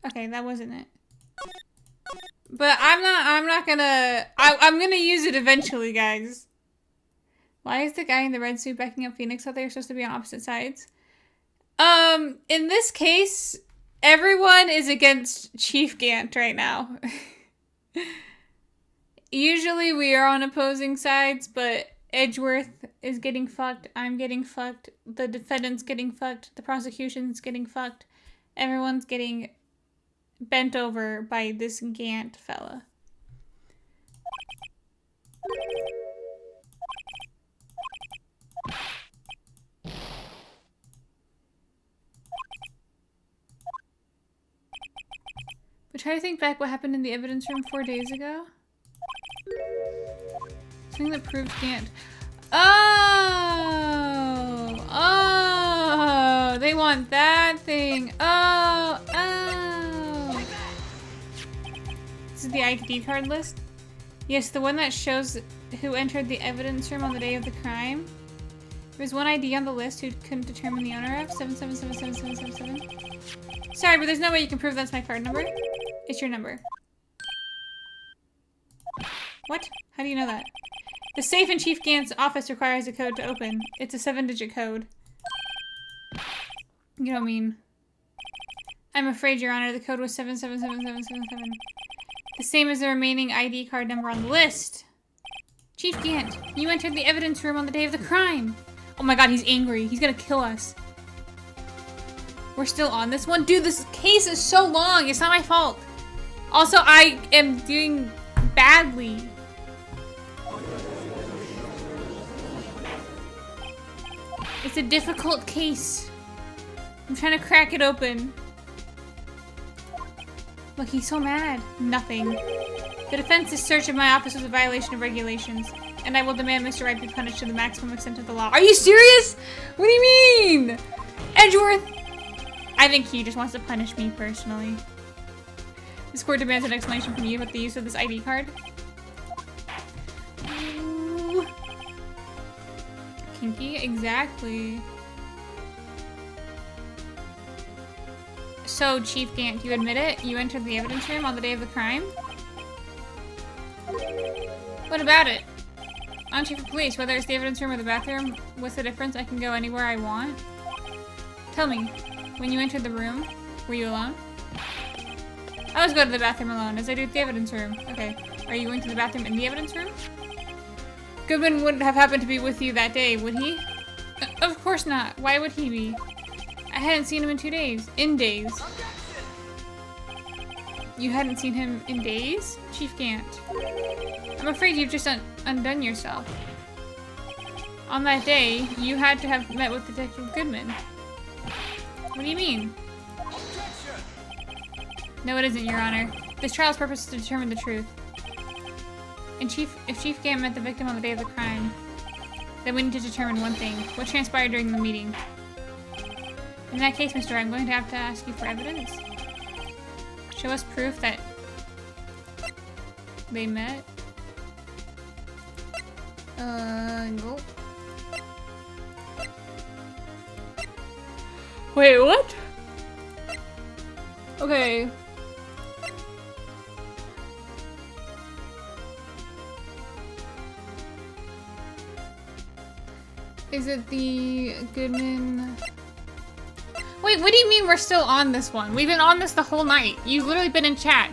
Okay, that wasn't it. But I'm not gonna... I'm gonna use it eventually, guys. Why is the guy in the red suit backing up Phoenix? I thought they were supposed to be on opposite sides. In this case, everyone is against Chief Gant right now. Usually we are on opposing sides, but Edgeworth is getting fucked, I'm getting fucked, the defendant's getting fucked, the prosecution's getting fucked. Everyone's getting bent over by this Gant fella. But try to think back what happened in the evidence room 4 days ago. Something that proves Gant. Oh, they want that thing. Oh. This is the ID card list. Yes, the one that shows who entered the evidence room on the day of the crime. There was one ID on the list who couldn't determine the owner of 7777777. Sorry, but there's no way you can prove that's my card number. It's your number. What? How do you know that? The safe in Chief Gant's office requires a code to open. It's a 7-digit code. You don't mean... I'm afraid, Your Honor, the code was 777777. The same as the remaining ID card number on the list. Chief Gant, you entered the evidence room on the day of the crime. Oh my god, he's angry. He's gonna kill us. We're still on this one? Dude, this case is so long. It's not my fault. Also, I am doing badly. It's a difficult case. I'm trying to crack it open. Look, he's so mad. Nothing. The defense's search of my office was a violation of regulations, and I will demand Mr. Wright be punished to the maximum extent of the law. Are you serious? What do you mean? Edgeworth! I think he just wants to punish me personally. This court demands an explanation from you about the use of this ID card. Ooh. Kinky? Exactly. So, Chief Gant, you admit it? You entered the evidence room on the day of the crime? What about it? I'm chief of police. Whether it's the evidence room or the bathroom, what's the difference? I can go anywhere I want. Tell me, when you entered the room, were you alone? I always go to the bathroom alone, as I do at the evidence room. Okay, are you going to the bathroom in the evidence room? Goodman wouldn't have happened to be with you that day, would he? Of course not. Why would he be? I hadn't seen him in 2 days. In days. You hadn't seen him in days? Chief Gant. I'm afraid you've just undone yourself. On that day, you had to have met with Detective Goodman. What do you mean? No, it isn't, Your Honor. This trial's purpose is to determine the truth. And if Chief Gant met the victim on the day of the crime, then we need to determine one thing. What transpired during the meeting? In that case, mister, I'm going to have to ask you for evidence. Show us proof that they met. Nope. Wait, what? Okay. Is it the Goodman? Wait, what do you mean we're still on this one? We've been on this the whole night. You've literally been in chat.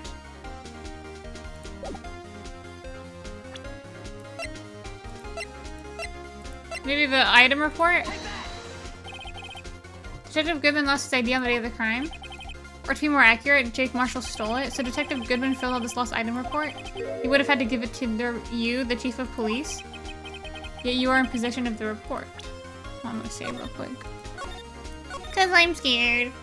Maybe the item report? Detective Goodman lost his ID on the day of the crime. Or to be more accurate, Jake Marshall stole it. So Detective Goodman filled out this lost item report. He would have had to give it to you, the chief of police. Yet you are in possession of the report. I'm gonna save real quick. Cause I'm scared.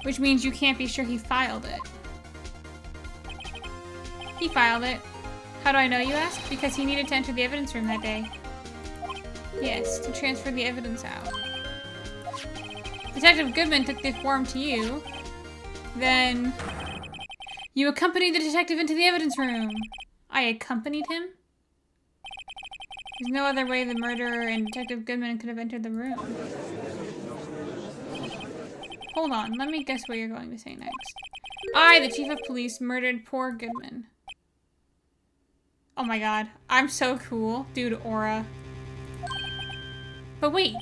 Which means you can't be sure he filed it. He filed it. How do I know, you ask? Because he needed to enter the evidence room that day. Yes, to transfer the evidence out. Detective Goodman took the form to you. Then you accompanied the detective into the evidence room. I accompanied him? There's no other way the murderer and Detective Goodman could have entered the room. Hold on, let me guess what you're going to say next. I, the chief of police, murdered poor Goodman. Oh my god, I'm so cool. Dude, aura. But wait,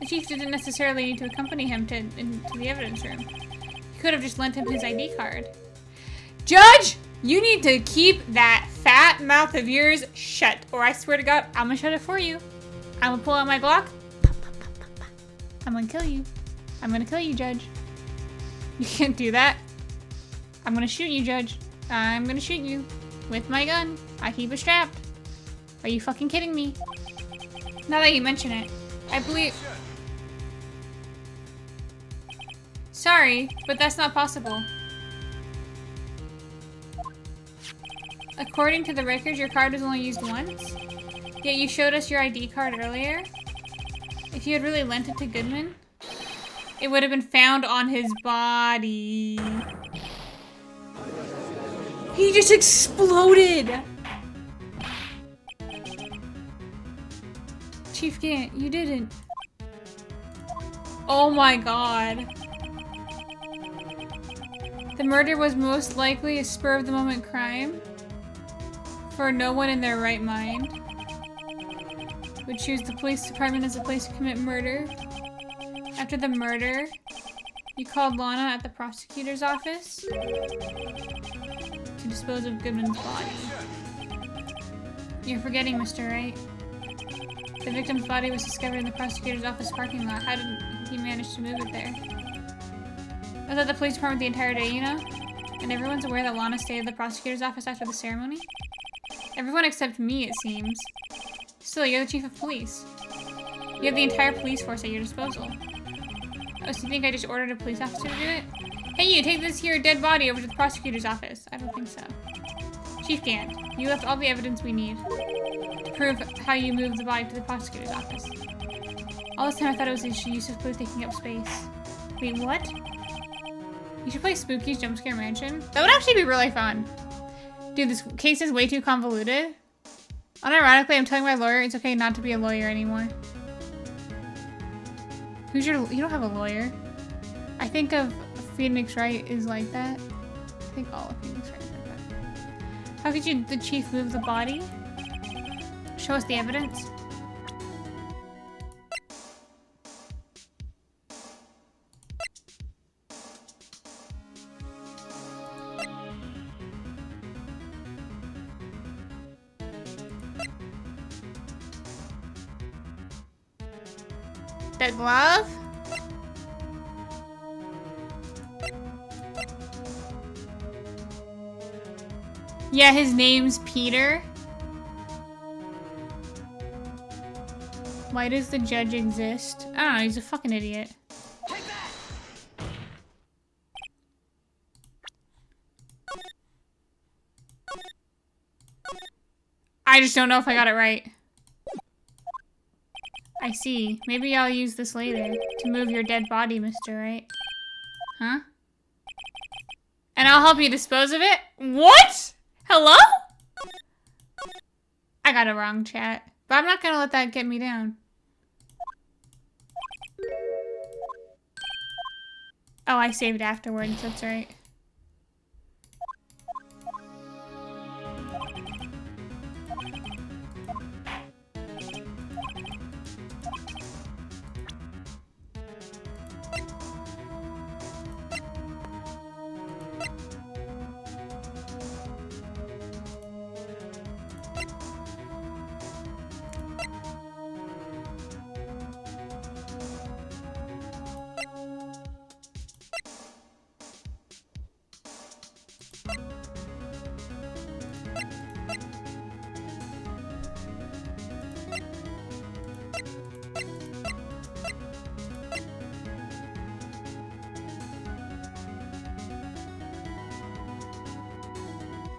the chief didn't necessarily need to accompany him into the evidence room. He could have just lent him his ID card. Judge! You need to keep that fat mouth of yours shut, or I swear to God, I'm gonna shut it for you. I'm gonna pull out my Glock. I'm gonna kill you. I'm gonna kill you, Judge. You can't do that. I'm gonna shoot you, Judge. I'm gonna shoot you. With my gun. I keep it strapped. Are you fucking kidding me? Now that you mention it, I believe... Sorry, but that's not possible. According to the records, your card was only used once. Yet you showed us your ID card earlier. If you had really lent it to Goodman, it would have been found on his body. He just exploded! Chief Gant, you didn't. Oh my god. The murder was most likely a spur-of-the-moment crime. For no one in their right mind would choose the police department as a place to commit murder. After the murder, you called Lana at the prosecutor's office to dispose of Goodman's body. You're forgetting, Mr. Wright. The victim's body was discovered in the prosecutor's office parking lot. How did he manage to move it there? I was at the police department the entire day, you know? And everyone's aware that Lana stayed at the prosecutor's office after the ceremony? Everyone except me, it seems. Still, you're the chief of police. You have the entire police force at your disposal. Oh, so you think I just ordered a police officer to do it? Hey, you, take this here dead body over to the prosecutor's office. I don't think so. Chief Gant, you left all the evidence we need to prove how you moved the body to the prosecutor's office. All this time I thought it was the use of clue taking up space. Wait, what? You should play Spooky's Jumpscare Mansion. That would actually be really fun. Dude, this case is way too convoluted. Unironically, I'm telling my lawyer it's okay not to be a lawyer anymore. Who's your... You don't have a lawyer. I think of Phoenix Wright is like that. I think all of Phoenix Wright is like that. How could you, the chief, move the body? Show us the evidence. The glove? Yeah, his name's Peter. Why does the judge exist? I don't know, he's a fucking idiot. Take that! I just don't know if I got it right. I see. Maybe I'll use this later to move your dead body, mister, right? Huh? And I'll help you dispose of it? What? Hello? I got it wrong, chat. But I'm not gonna let that get me down. Oh, I saved afterwards, that's right.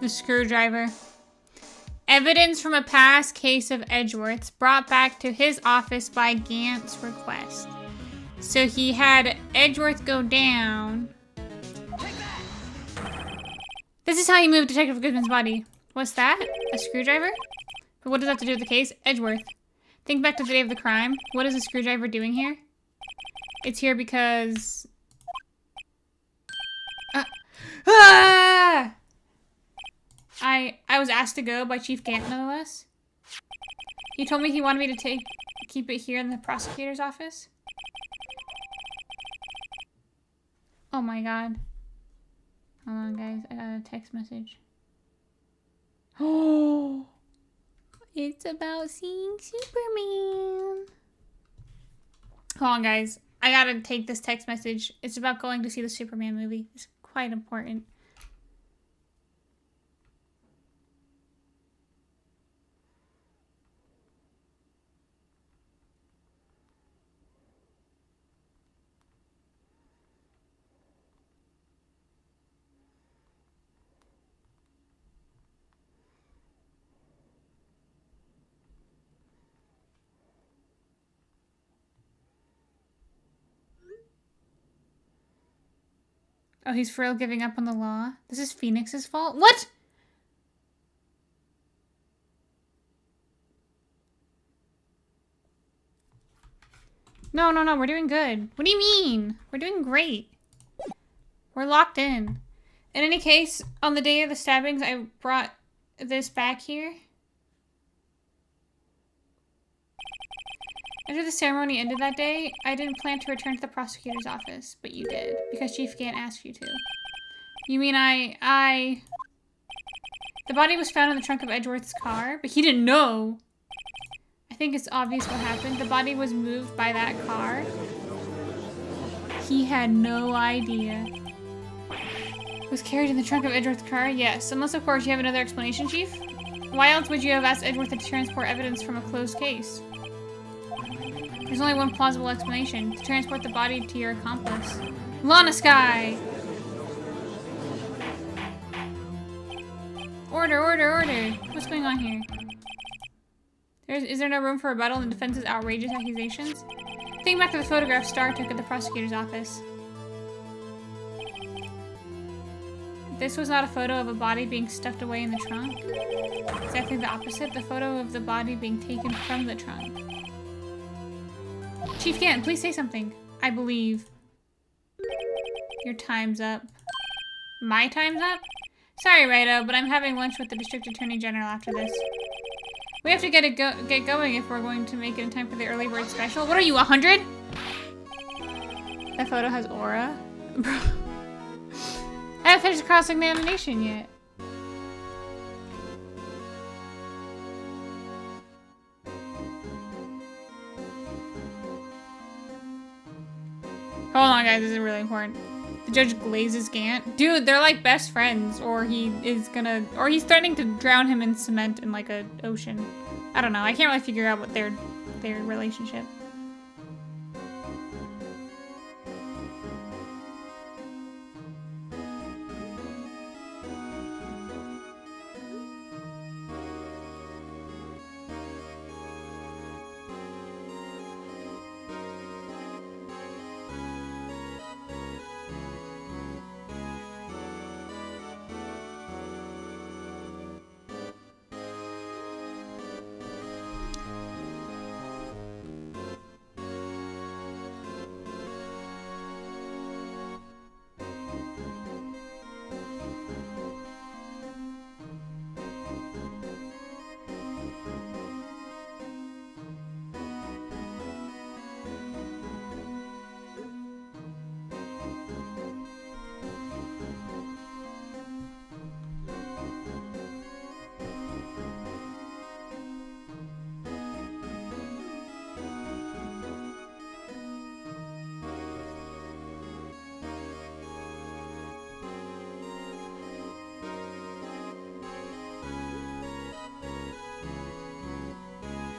The screwdriver. Evidence from a past case of Edgeworth's brought back to his office by Gant's request. So he had Edgeworth go down. This is how he moved Detective Goodman's body. What's that? A screwdriver? But what does that have to do with the case? Edgeworth. Think back to the day of the crime. What is the screwdriver doing here? It's here because... Ah! I was asked to go by Chief Gant, nonetheless. He told me he wanted me to keep it here in the prosecutor's office. Oh my god. Hold on, guys. I got a text message. Oh! It's about seeing Superman. Hold on, guys. I gotta take this text message. It's about going to see the Superman movie. It's quite important. Oh, he's for real giving up on the law? This is Phoenix's fault? What? No, no, no, we're doing good. What do you mean? We're doing great. We're locked in. In any case, on the day of the stabbings, I brought this back here. After the ceremony ended that day, I didn't plan to return to the prosecutor's office, but you did, because Chief Gant asked you to. You mean The body was found in the trunk of Edgeworth's car, but he didn't know. I think it's obvious what happened. The body was moved by that car. He had no idea. It was carried in the trunk of Edgeworth's car? Yes, unless of course you have another explanation, Chief? Why else would you have asked Edgeworth to transport evidence from a closed case? There's only one plausible explanation. To transport the body to your accomplice. Lana Sky! Order, order, order! What's going on here? Is there no room for rebuttal in the defense's outrageous accusations? Think back to the photograph Starr took at the prosecutor's office. This was not a photo of a body being stuffed away in the trunk. Exactly the opposite. The photo of the body being taken from the trunk. Chief Gant, please say something. I believe. Your time's up. My time's up? Sorry, Rado, but I'm having lunch with the District Attorney General after this. We have to get going if we're going to make it in time for the early bird special. What are you, 100? That photo has aura. Bro. I haven't finished cross-examination yet. Hold on, guys. This is really important. The judge glazes Gant. Dude, they're like best friends, or he's threatening to drown him in cement in like a ocean. I don't know. I can't really figure out what their relationship.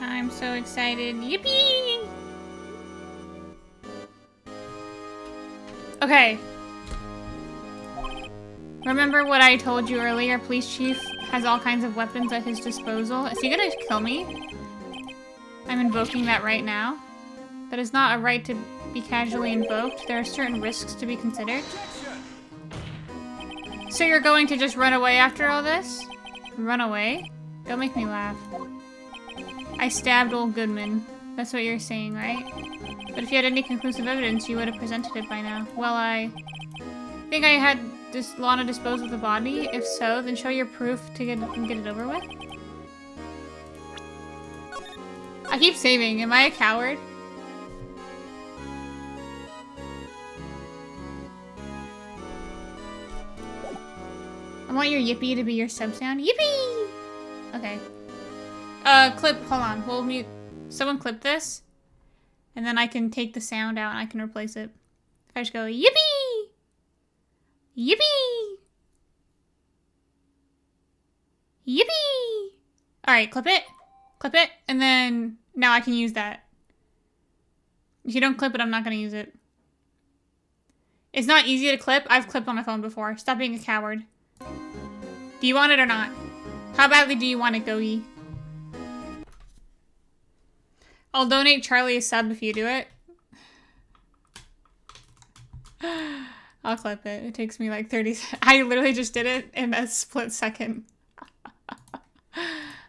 I'm so excited. Yippee! Okay. Remember what I told you earlier? Police chief has all kinds of weapons at his disposal. Is he gonna kill me? I'm invoking that right now. That is not a right to be casually invoked. There are certain risks to be considered. So you're going to just run away after all this? Run away? Don't make me laugh. I stabbed old Goodman. That's what you're saying, right? But if you had any conclusive evidence, you would have presented it by now. Well, I think I had Lana dispose of the body. If so, then show your proof to get it over with. I keep saving. Am I a coward? I want your yippee to be your sub sound. Yippee! Okay. Clip, hold on. We'll mute. Someone clip this. And then I can take the sound out and I can replace it. If I just go, yippee! Yippee! Yippee! Alright, clip it. Clip it. And then now I can use that. If you don't clip it, I'm not going to use it. It's not easy to clip. I've clipped on my phone before. Stop being a coward. Do you want it or not? How badly do you want it, Gogi? I'll donate Charlie a sub if you do it. I'll clip it. It takes me like 30 seconds. I literally just did it in a split second.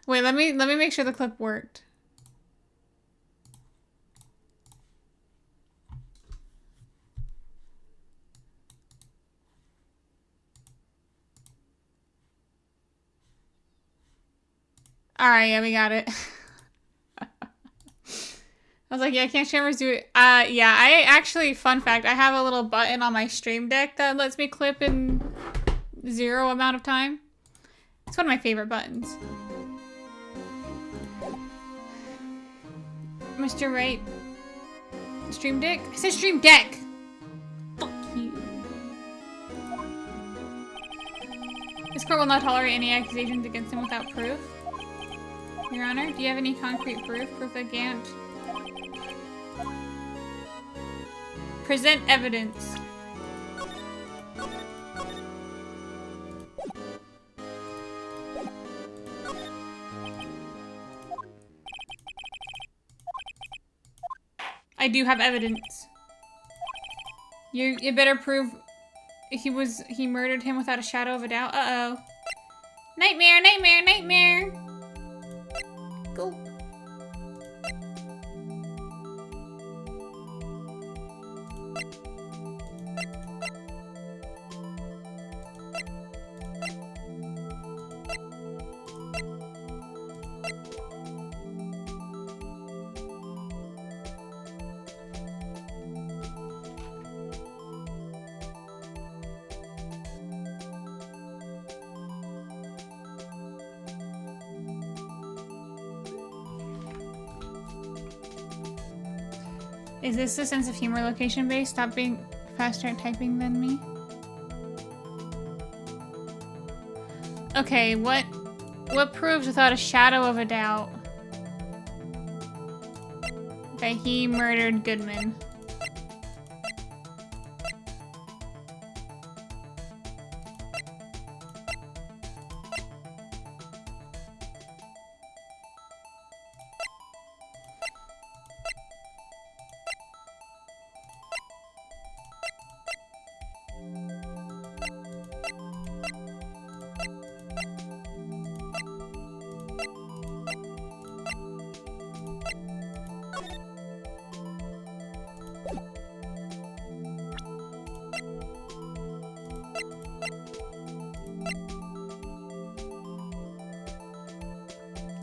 Wait, let me make sure the clip worked. Alright, yeah, we got it. I was like, yeah, can't streamers do it? Yeah, I actually, fun fact, I have a little button on my stream deck that lets me clip in 0 amount of time. It's one of my favorite buttons. Mr. Right. Stream deck? I said stream deck! Fuck you. This court will not tolerate any accusations against him without proof. Your Honor, do you have any concrete proof? Proof that Gant... Present evidence. I do have evidence. You better prove he murdered him without a shadow of a doubt. Uh-oh. Nightmare, nightmare, nightmare. Go. Is this the sense of humor location based? Stop being faster at typing than me. Okay, what proves without a shadow of a doubt that he murdered Goodman?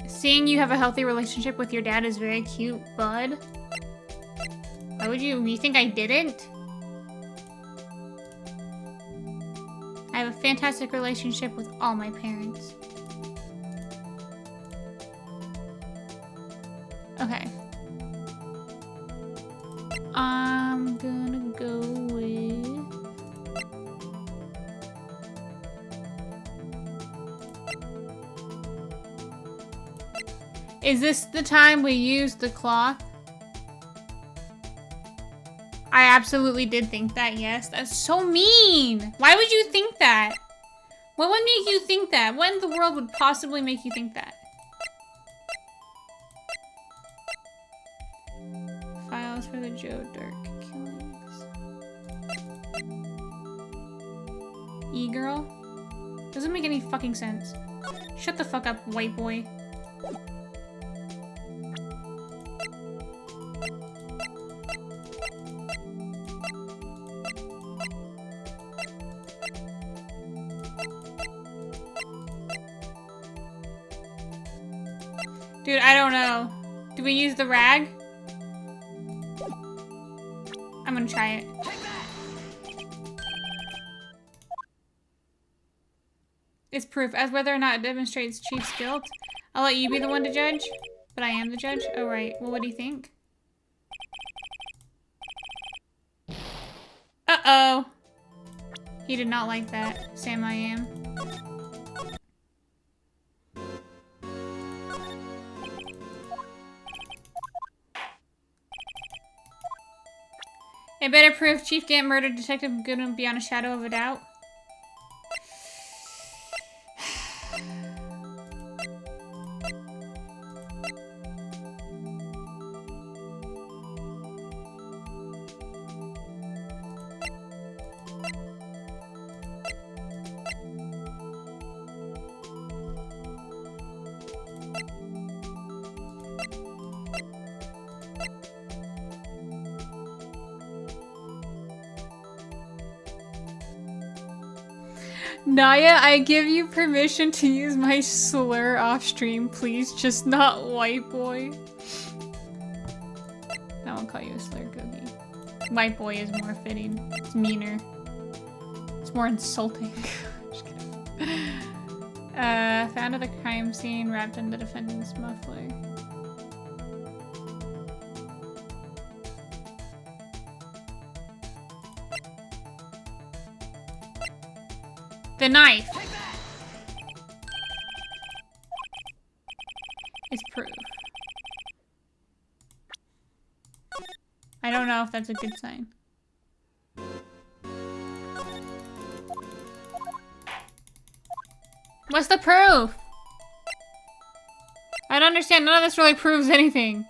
Seeing you have a healthy relationship with your dad is very cute, bud. Why would you think I didn't? I have a fantastic relationship with all my parents. Okay. I'm gonna go with... Is this the time we used the cloth? I absolutely did think that, yes. That's so mean! Why would you think that? What would make you think that? What in the world would possibly make you think that? Files for the Joe Dirk killings. E-girl? Doesn't make any fucking sense. Shut the fuck up, white boy. Dude, I don't know. Do we use the rag? I'm gonna try it. It's proof. As whether or not it demonstrates Chief's guilt. I'll let you be the one to judge. But I am the judge? Oh, right. Well, what do you think? Uh-oh. He did not like that. Sam, I am. It better prove Chief Gant murdered Detective Goodman beyond a shadow of a doubt. Naya, I give you permission to use my slur off stream, please. Just not white boy. I won't call you a slur, Googie. White boy is more fitting. It's meaner. It's more insulting. Just kidding. Found at the crime scene, wrapped in the defendant's muffler. The knife is proof. I don't know if that's a good sign. What's the proof? I don't understand. None of this really proves anything.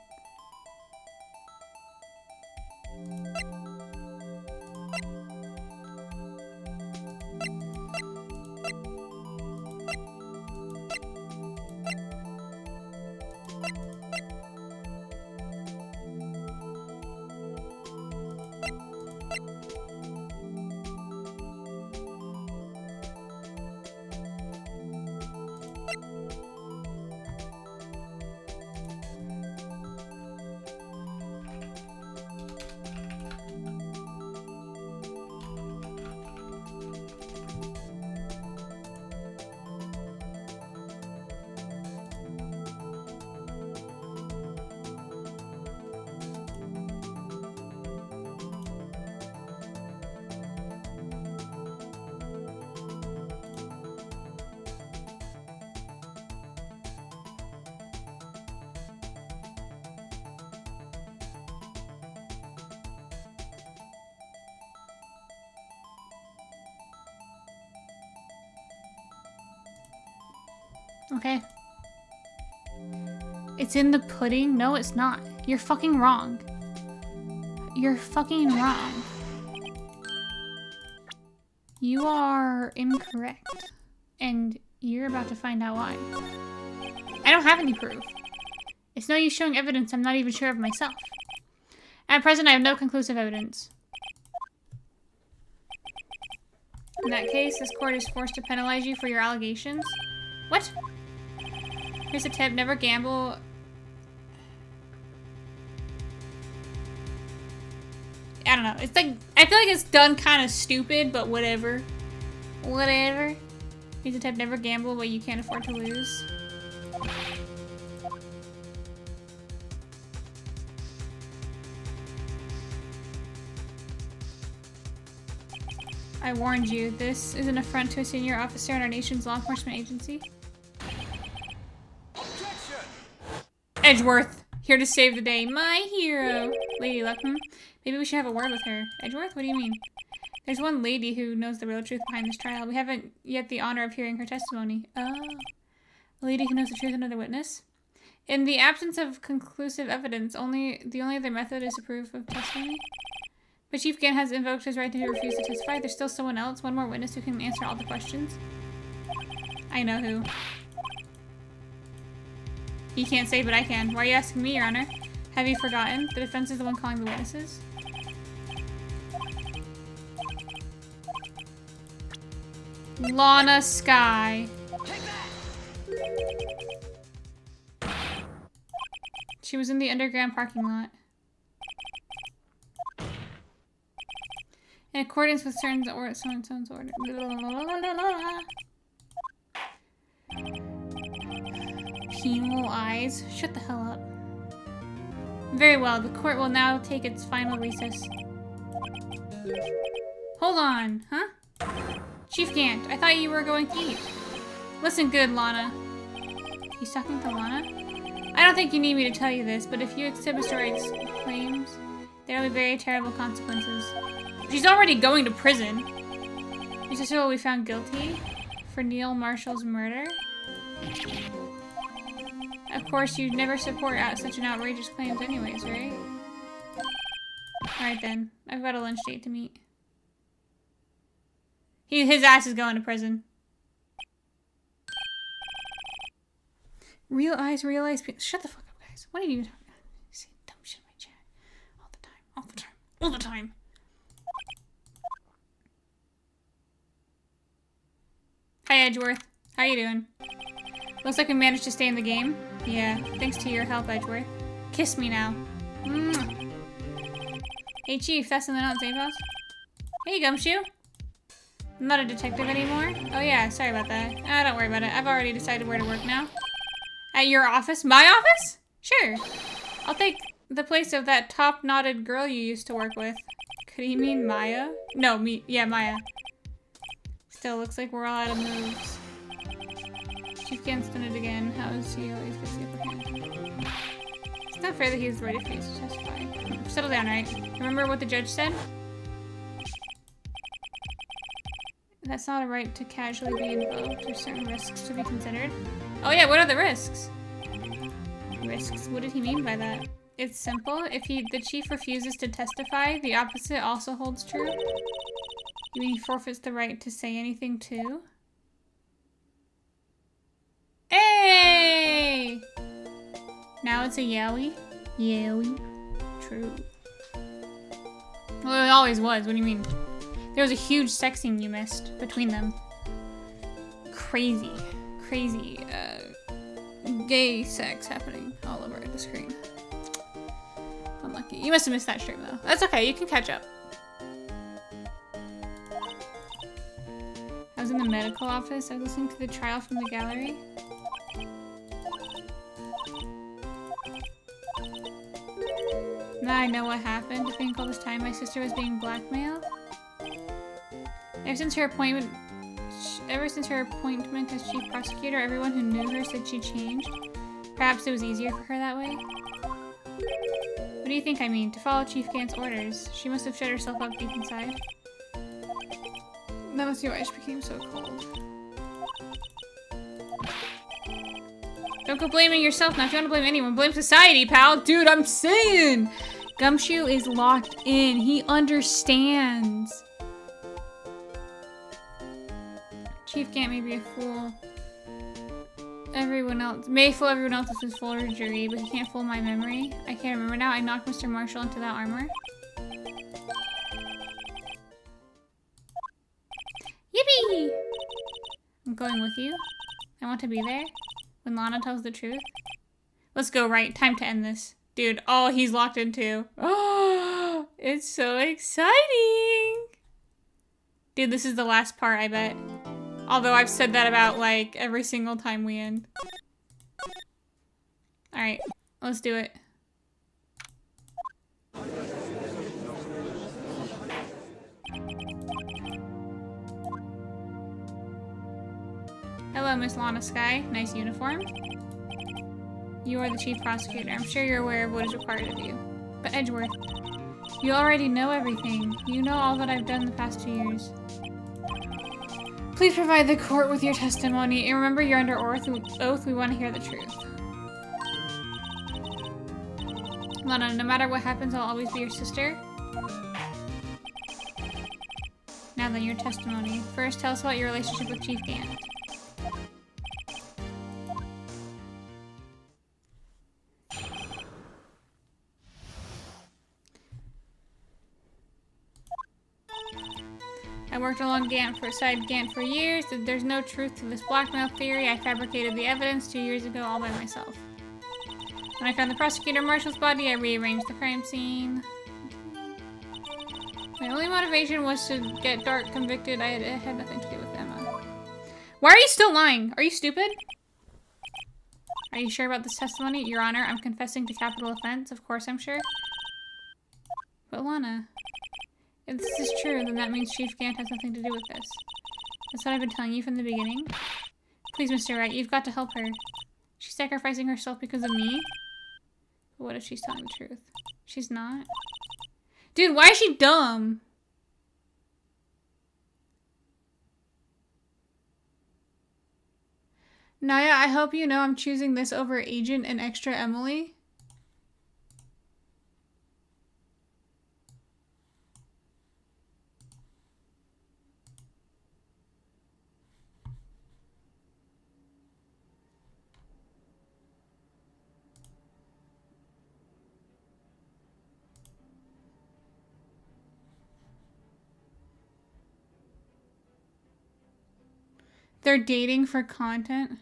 Okay. It's in the pudding? No, it's not. You're fucking wrong. You're fucking wrong. You are incorrect. And you're about to find out why. I don't have any proof. It's no use showing evidence I'm not even sure of myself. At present, I have no conclusive evidence. In that case, this court is forced to penalize you for your allegations. What? Here's a tip, never gamble. I don't know. It's like, I feel like it's done kind of stupid, but whatever. Whatever. Here's a tip, never gamble what you can't afford to lose. I warned you, this is an affront to a senior officer in our nation's law enforcement agency. Objection! Edgeworth, here to save the day. My hero. Lady Luck, Maybe we should have a word with her. Edgeworth, what do you mean? There's one lady who knows the real truth behind this trial. We haven't yet the honor of hearing her testimony. Oh. A lady who knows the truth, another witness? In the absence of conclusive evidence, the only other method is a proof of testimony. But Chief Gant has invoked his right to refuse to testify. There's still someone else, one more witness who can answer all the questions. I know who. He can't say, but I can. Why are you asking me, Your Honor? Have you forgotten? The defense is the one calling the witnesses. Lana Sky. Take that! She was in the underground parking lot. In accordance with certain someone's order. Penal eyes. Shut the hell up. Very well, the court will now take its final recess. Hold on, huh? Chief Gant, I thought you were going to eat. Listen good, Lana. He's talking to Lana? I don't think you need me to tell you this, but if you accept Mr. Wright's claims, there will be very terrible consequences. She's already going to prison. Your sister will be found guilty for Neil Marshall's murder. Of course, you'd never support such an outrageous claims anyways, right? Alright then. I've got a lunch date to meet. His ass is going to prison. Real eyes, shut the fuck up, guys. What are you talking about? You say dumb shit in my chat. All the time. All the time. All the time. Hi, Edgeworth. How you doing? Looks like we managed to stay in the game. Yeah, thanks to your help, Edgeworth. Kiss me now. Mwah. Hey, Chief, that's something else, eh, boss? Hey, Gumshoe. I'm not a detective anymore. Oh, yeah, sorry about that. Ah, don't worry about it. I've already decided where to work now. At your office? My office? Sure. I'll take the place of that top-knotted girl you used to work with. Could he mean Maya? No, me. Yeah, Maya. Still, looks like we're all out of moves. Chief Gant's done it again. How is he always gets the upper hand? It's not fair that he's ready for you to testify. Settle down, right? Remember what the judge said? That's not a right to casually be invoked. There's certain risks to be considered. Oh yeah, what are the risks? Risks? What did he mean by that? It's simple. If the chief refuses to testify, the opposite also holds true. You mean he forfeits the right to say anything too? Hey! Now it's a yowie? Yowie. True. Well, it always was. What do you mean? There was a huge sex scene you missed between them. Crazy. Crazy, gay sex happening all over the screen. Unlucky. You must have missed that stream, though. That's okay. You can catch up. I was in the medical office. I was listening to the trial from the gallery. Now I know what happened. I think all this time my sister was being blackmailed. Ever since her appointment as chief prosecutor, everyone who knew her said she changed. Perhaps it was easier for her that way. What do you think I mean? To follow Chief Gant's orders. She must have shut herself up deep inside. That must be why she became so cold. Don't go blaming yourself now. If you want to blame anyone, blame society, pal. Dude, I'm saying. Gumshoe is locked in. He understands. Chief Gant may be a fool. Everyone else may fool everyone else with his forgery, but he can't fool my memory. I can't remember now. I knocked Mr. Marshall into that armor. Yippee! I'm going with you. I want to be there when Lana tells the truth. Let's go, right? Time to end this. Dude, oh, he's locked in too. Oh, it's so exciting. Dude, this is the last part, I bet. Although I've said that about, like, every single time we end. Alright, let's do it. Hello, Miss Lana Sky. Nice uniform. You are the chief prosecutor. I'm sure you're aware of what is required of you. But Edgeworth, you already know everything. You know all that I've done the past 2 years. Please provide the court with your testimony. And remember, you're under oath. We want to hear the truth. Lana, no matter what happens, I'll always be your sister. Now then, your testimony. First, tell us about your relationship with Chief Gant. I worked alongside Gant for years. There's no truth to this blackmail theory. I fabricated the evidence 2 years ago all by myself. When I found the prosecutor Marshall's body, I rearranged the crime scene. My only motivation was to get Dark convicted. It had nothing to do with Emma. Why are you still lying? Are you stupid? Are you sure about this testimony? Your Honor, I'm confessing to capital offense. Of course I'm sure. But Lana, if this is true, then that means Chief Gant has nothing to do with this. That's what I've been telling you from the beginning. Please, Mr. Wright, you've got to help her. She's sacrificing herself because of me? But what if she's telling the truth? She's not? Dude, why is she dumb? Naya, I hope you know I'm choosing this over Agent and Extra Emily. They're dating for content.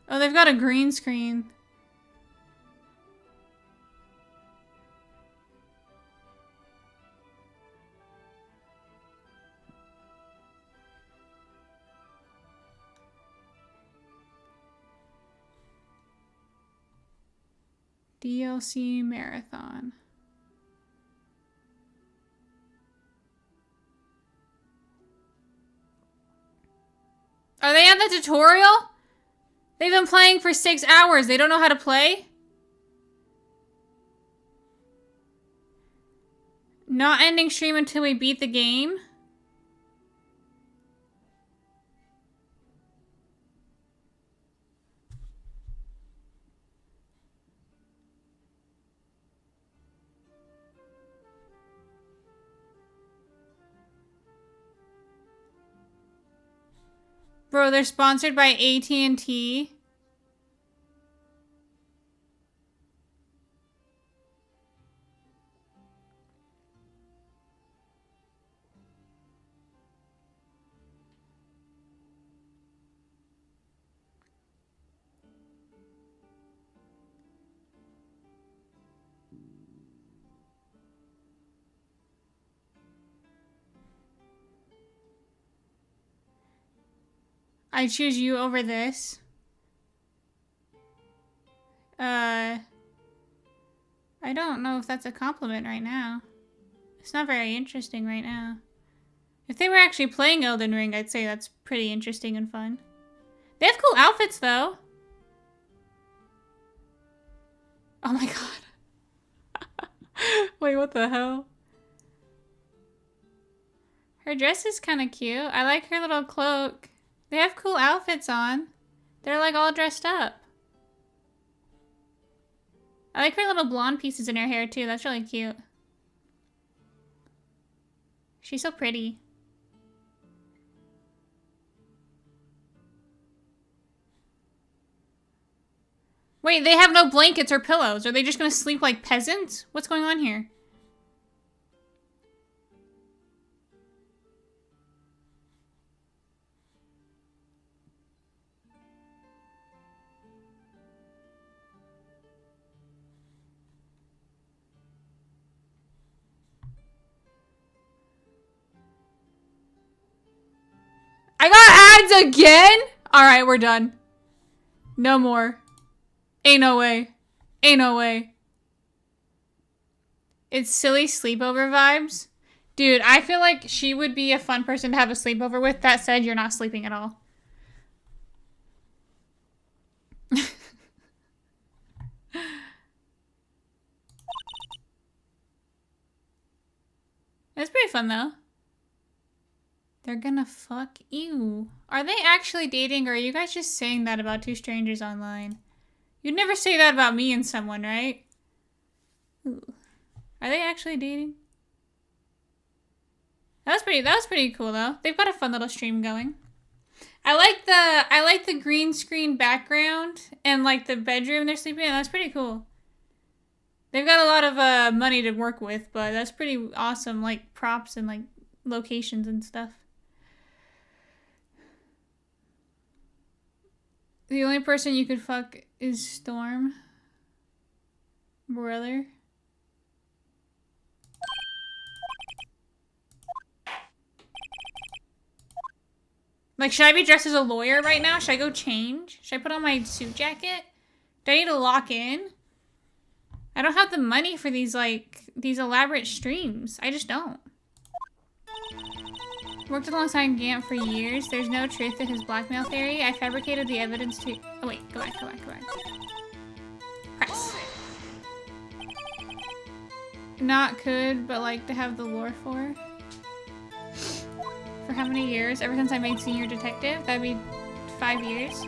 Oh, they've got a green screen. DLC Marathon. Are they at the tutorial? They've been playing for 6 hours. They don't know how to play? Not ending stream until we beat the game? Bro, they're sponsored by AT&T. I choose you over this. I don't know if that's a compliment right now. It's not very interesting right now. If they were actually playing Elden Ring, I'd say that's pretty interesting and fun. They have cool outfits, though. Oh my god. Wait, what the hell? Her dress is kind of cute. I like her little cloak. They have cool outfits on. They're like all dressed up. I like her little blonde pieces in her hair too. That's really cute. She's so pretty. Wait, they have no blankets or pillows. Are they just gonna sleep like peasants? What's going on here? I got ads again? Alright, we're done. No more. Ain't no way. Ain't no way. It's silly sleepover vibes. Dude, I feel like she would be a fun person to have a sleepover with. That said, you're not sleeping at all. It's pretty fun though. They're gonna fuck you. Are they actually dating, or are you guys just saying that about two strangers online? You'd never say that about me and someone, right? Ooh. Are they actually dating? That was pretty cool though. They've got a fun little stream going. I like the green screen background and like the bedroom they're sleeping in. That's pretty cool. They've got a lot of money to work with, but that's pretty awesome, like props and like locations and stuff. The only person you could fuck is Storm. Brother. Like, should I be dressed as a lawyer right now? Should I go change? Should I put on my suit jacket? Do I need to lock in? I don't have the money for these, like, these elaborate streams. I just don't. Worked alongside Gant for years. There's no truth to his blackmail theory. I fabricated the evidence to... Oh, wait. Go back. Press. Not could, but like to have the lore for. For how many years? Ever since I made senior detective? That'd be 5 years.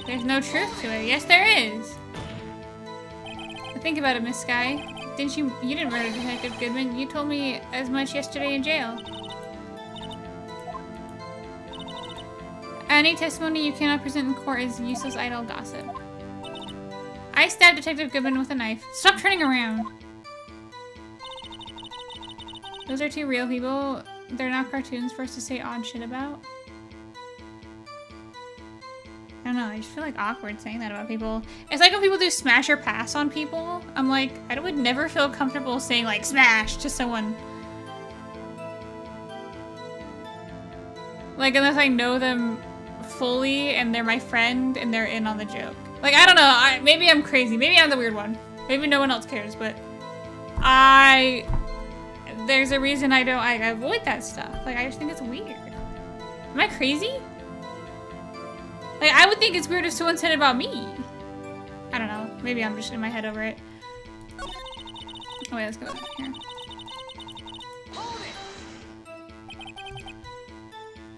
There's no truth to it. Yes, there is. Think about it, Miss Sky. You didn't murder Detective Goodman. You told me as much yesterday in jail. Any testimony you cannot present in court is useless idle gossip. I stabbed Detective Goodman with a knife. Stop turning around! Those are two real people. They're not cartoons for us to say odd shit about. I don't know, I just feel like awkward saying that about people. It's like when people do smash or pass on people. I'm like, I would never feel comfortable saying like smash to someone. Like unless I know them fully and they're my friend and they're in on the joke. Like, I don't know, maybe I'm crazy. Maybe I'm the weird one. Maybe no one else cares, but there's a reason I avoid that stuff. Like, I just think it's weird. Am I crazy? Like, I would think it's weird if someone said it about me. I don't know. Maybe I'm just in my head over it. Oh, wait, let's go over here.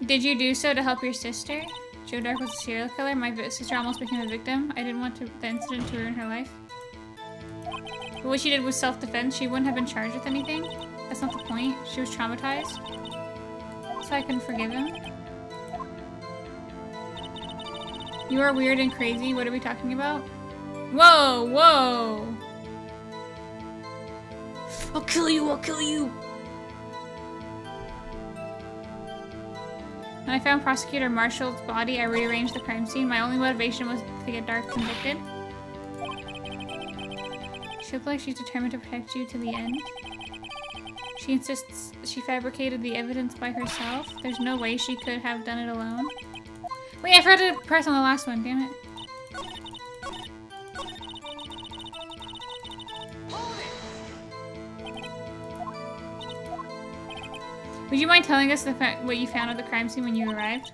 Did you do so to help your sister? Joe Dark was a serial killer. My sister almost became a victim. I didn't want the incident to ruin her life. But what she did was self-defense. She wouldn't have been charged with anything. That's not the point. She was traumatized. So I couldn't forgive him. You are weird and crazy. What are we talking about? Whoa, whoa. I'll kill you, I'll kill you. When I found Prosecutor Marshall's body, I rearranged the crime scene. My only motivation was to get Dark convicted. She looked like she's determined to protect you to the end. She insists she fabricated the evidence by herself. There's no way she could have done it alone. Wait, I forgot to press on the last one, damn it. Would you mind telling us what you found at the crime scene when you arrived?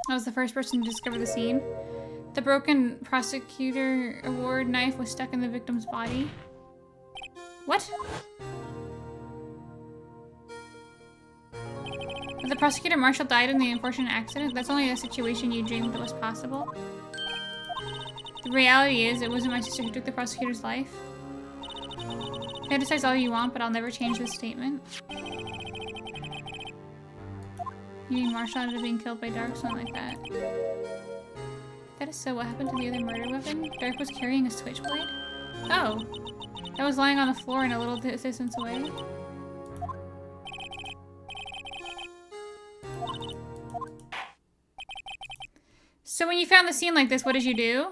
I was the first person to discover the scene. The broken prosecutor award knife was stuck in the victim's body. What? The prosecutor marshal died in the unfortunate accident. That's only a situation you dreamed that was possible. The reality is, it wasn't my sister who took the prosecutor's life. Fantasize all you want, but I'll never change this statement. You mean Marshall ended up being killed by Dark, something like that. That is so. What happened to the other murder weapon? Dark was carrying a switchblade? Oh. That was lying on the floor and a little distance away. So when you found the scene like this, what did you do?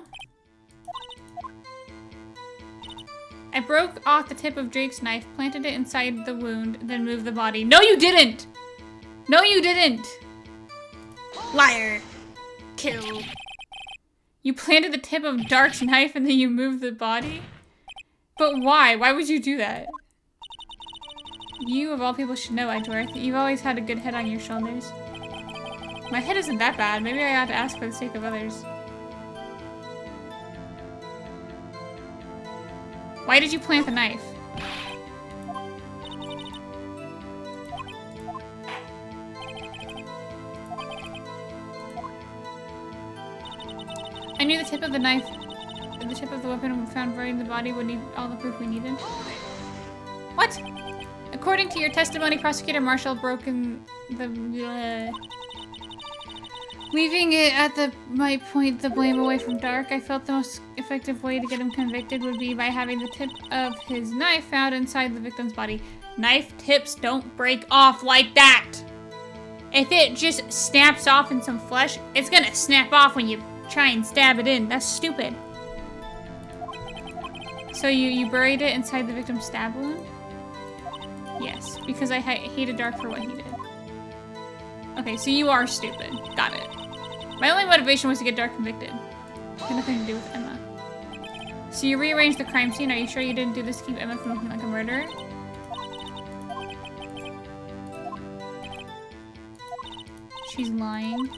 I broke off the tip of Drake's knife, planted it inside the wound, then moved the body. No, you didn't! No, you didn't! Liar. Kill. You planted the tip of Dark's knife and then you moved the body? But why? Why would you do that? You, of all people, should know, Edgeworth. You've always had a good head on your shoulders. My head isn't that bad. Maybe I ought to ask for the sake of others. Why did you plant the knife? I knew the tip of the knife, the tip of the weapon we found buried in the body would need all the proof we needed. What? According to your testimony, Prosecutor Marshall broken the... Leaving it at my point the blame away from Dark, I felt the most effective way to get him convicted would be by having the tip of his knife found inside the victim's body. Knife tips don't break off like that! If it just snaps off in some flesh, it's gonna snap off when you try and stab it in. That's stupid. So you buried it inside the victim's stab wound? Yes, because I hated Dark for what he did. Okay, so you are stupid. Got it. My only motivation was to get Dark convicted. Had nothing to do with Emma. So you rearranged the crime scene. Are you sure you didn't do this to keep Emma from looking like a murderer? She's lying.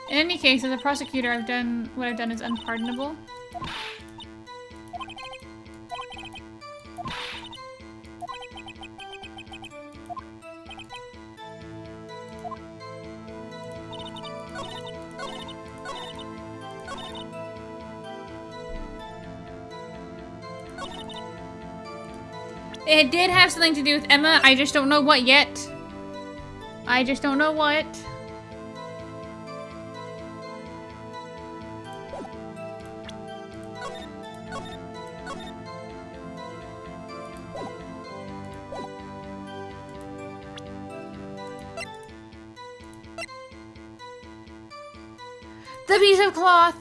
In any case, as a prosecutor, what I've done is unpardonable. It did have something to do with Emma. I just don't know what yet. I just don't know what. The piece of cloth.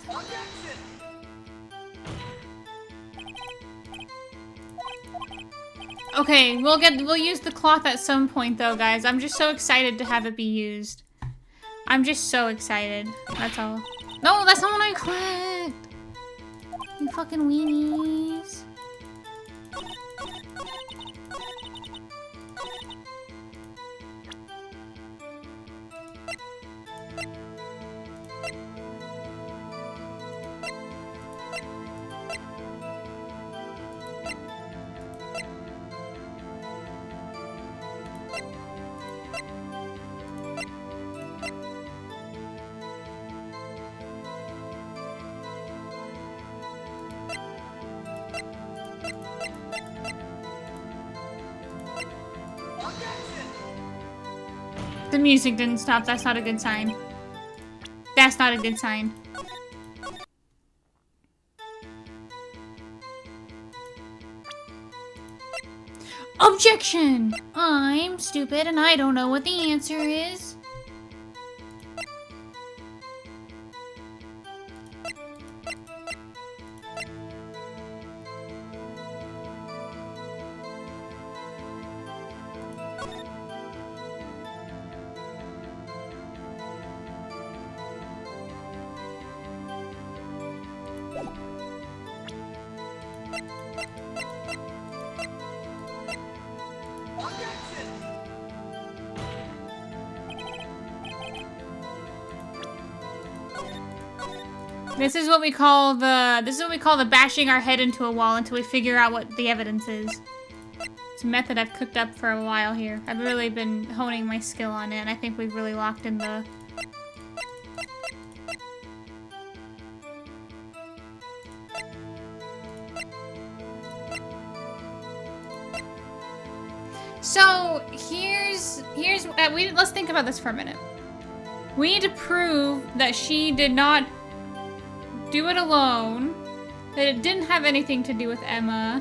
Okay, we'll use the cloth at some point though, guys. I'm just so excited to have it be used. I'm just so excited. That's all. No, that's not what I clicked. You fucking weenies. The music didn't stop. That's not a good sign. That's not a good sign. Objection! I'm stupid and I don't know what the answer is. This is what we call the bashing our head into a wall until we figure out what the evidence is. It's a method I've cooked up for a while here. I've really been honing my skill on it, and I think we've really locked in the... So, let's think about this for a minute. We need to prove that she did not do it alone, that it didn't have anything to do with Emma.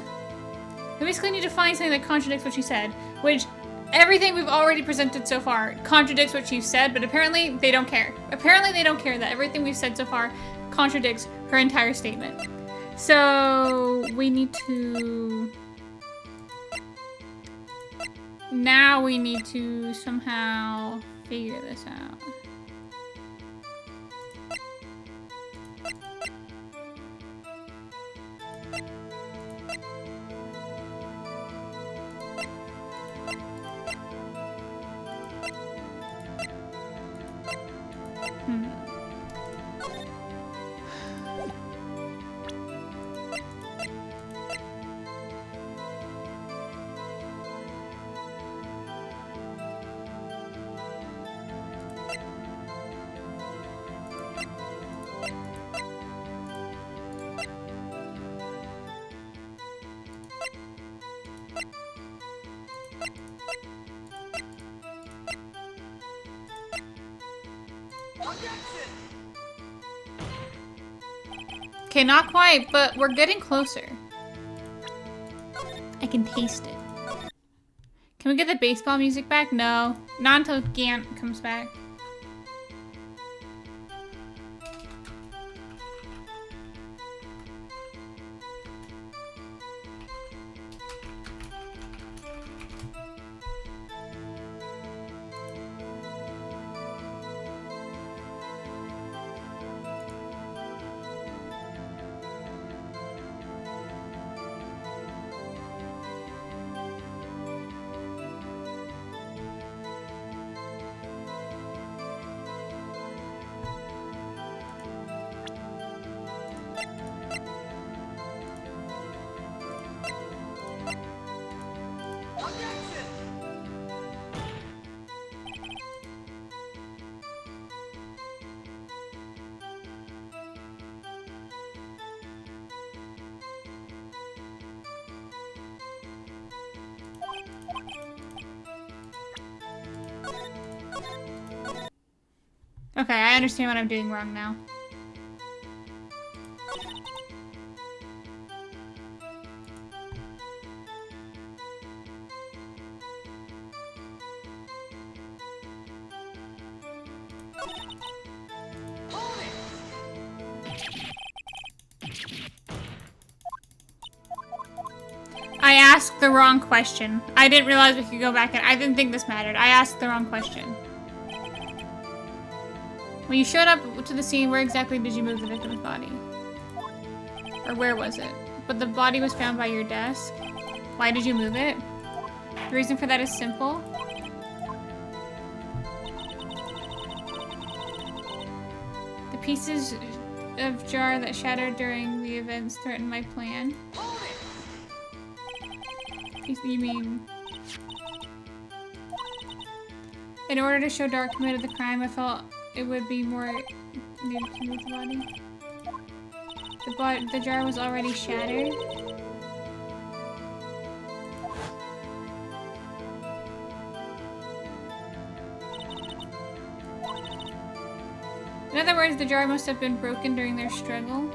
We basically need to find something that contradicts what she said, which everything we've already presented so far contradicts what she said, but apparently they don't care. Apparently they don't care that everything we've said so far contradicts her entire statement. So we need to... Now we need to somehow figure this out. Okay, not quite, but we're getting closer. I can taste it. Can we get the baseball music back? No. Not until Gant comes back. Okay, I understand what I'm doing wrong now. I asked the wrong question. I didn't realize we could go back and I didn't think this mattered. I asked the wrong question. When you showed up to the scene, where exactly did you move the victim's body? Or where was it? But the body was found by your desk. Why did you move it? The reason for that is simple. The pieces of jar that shattered during the events threatened my plan. You mean... In order to show Dark committed the crime, I felt it would be more needed to move the body. The jar was already shattered. In other words, the jar must have been broken during their struggle.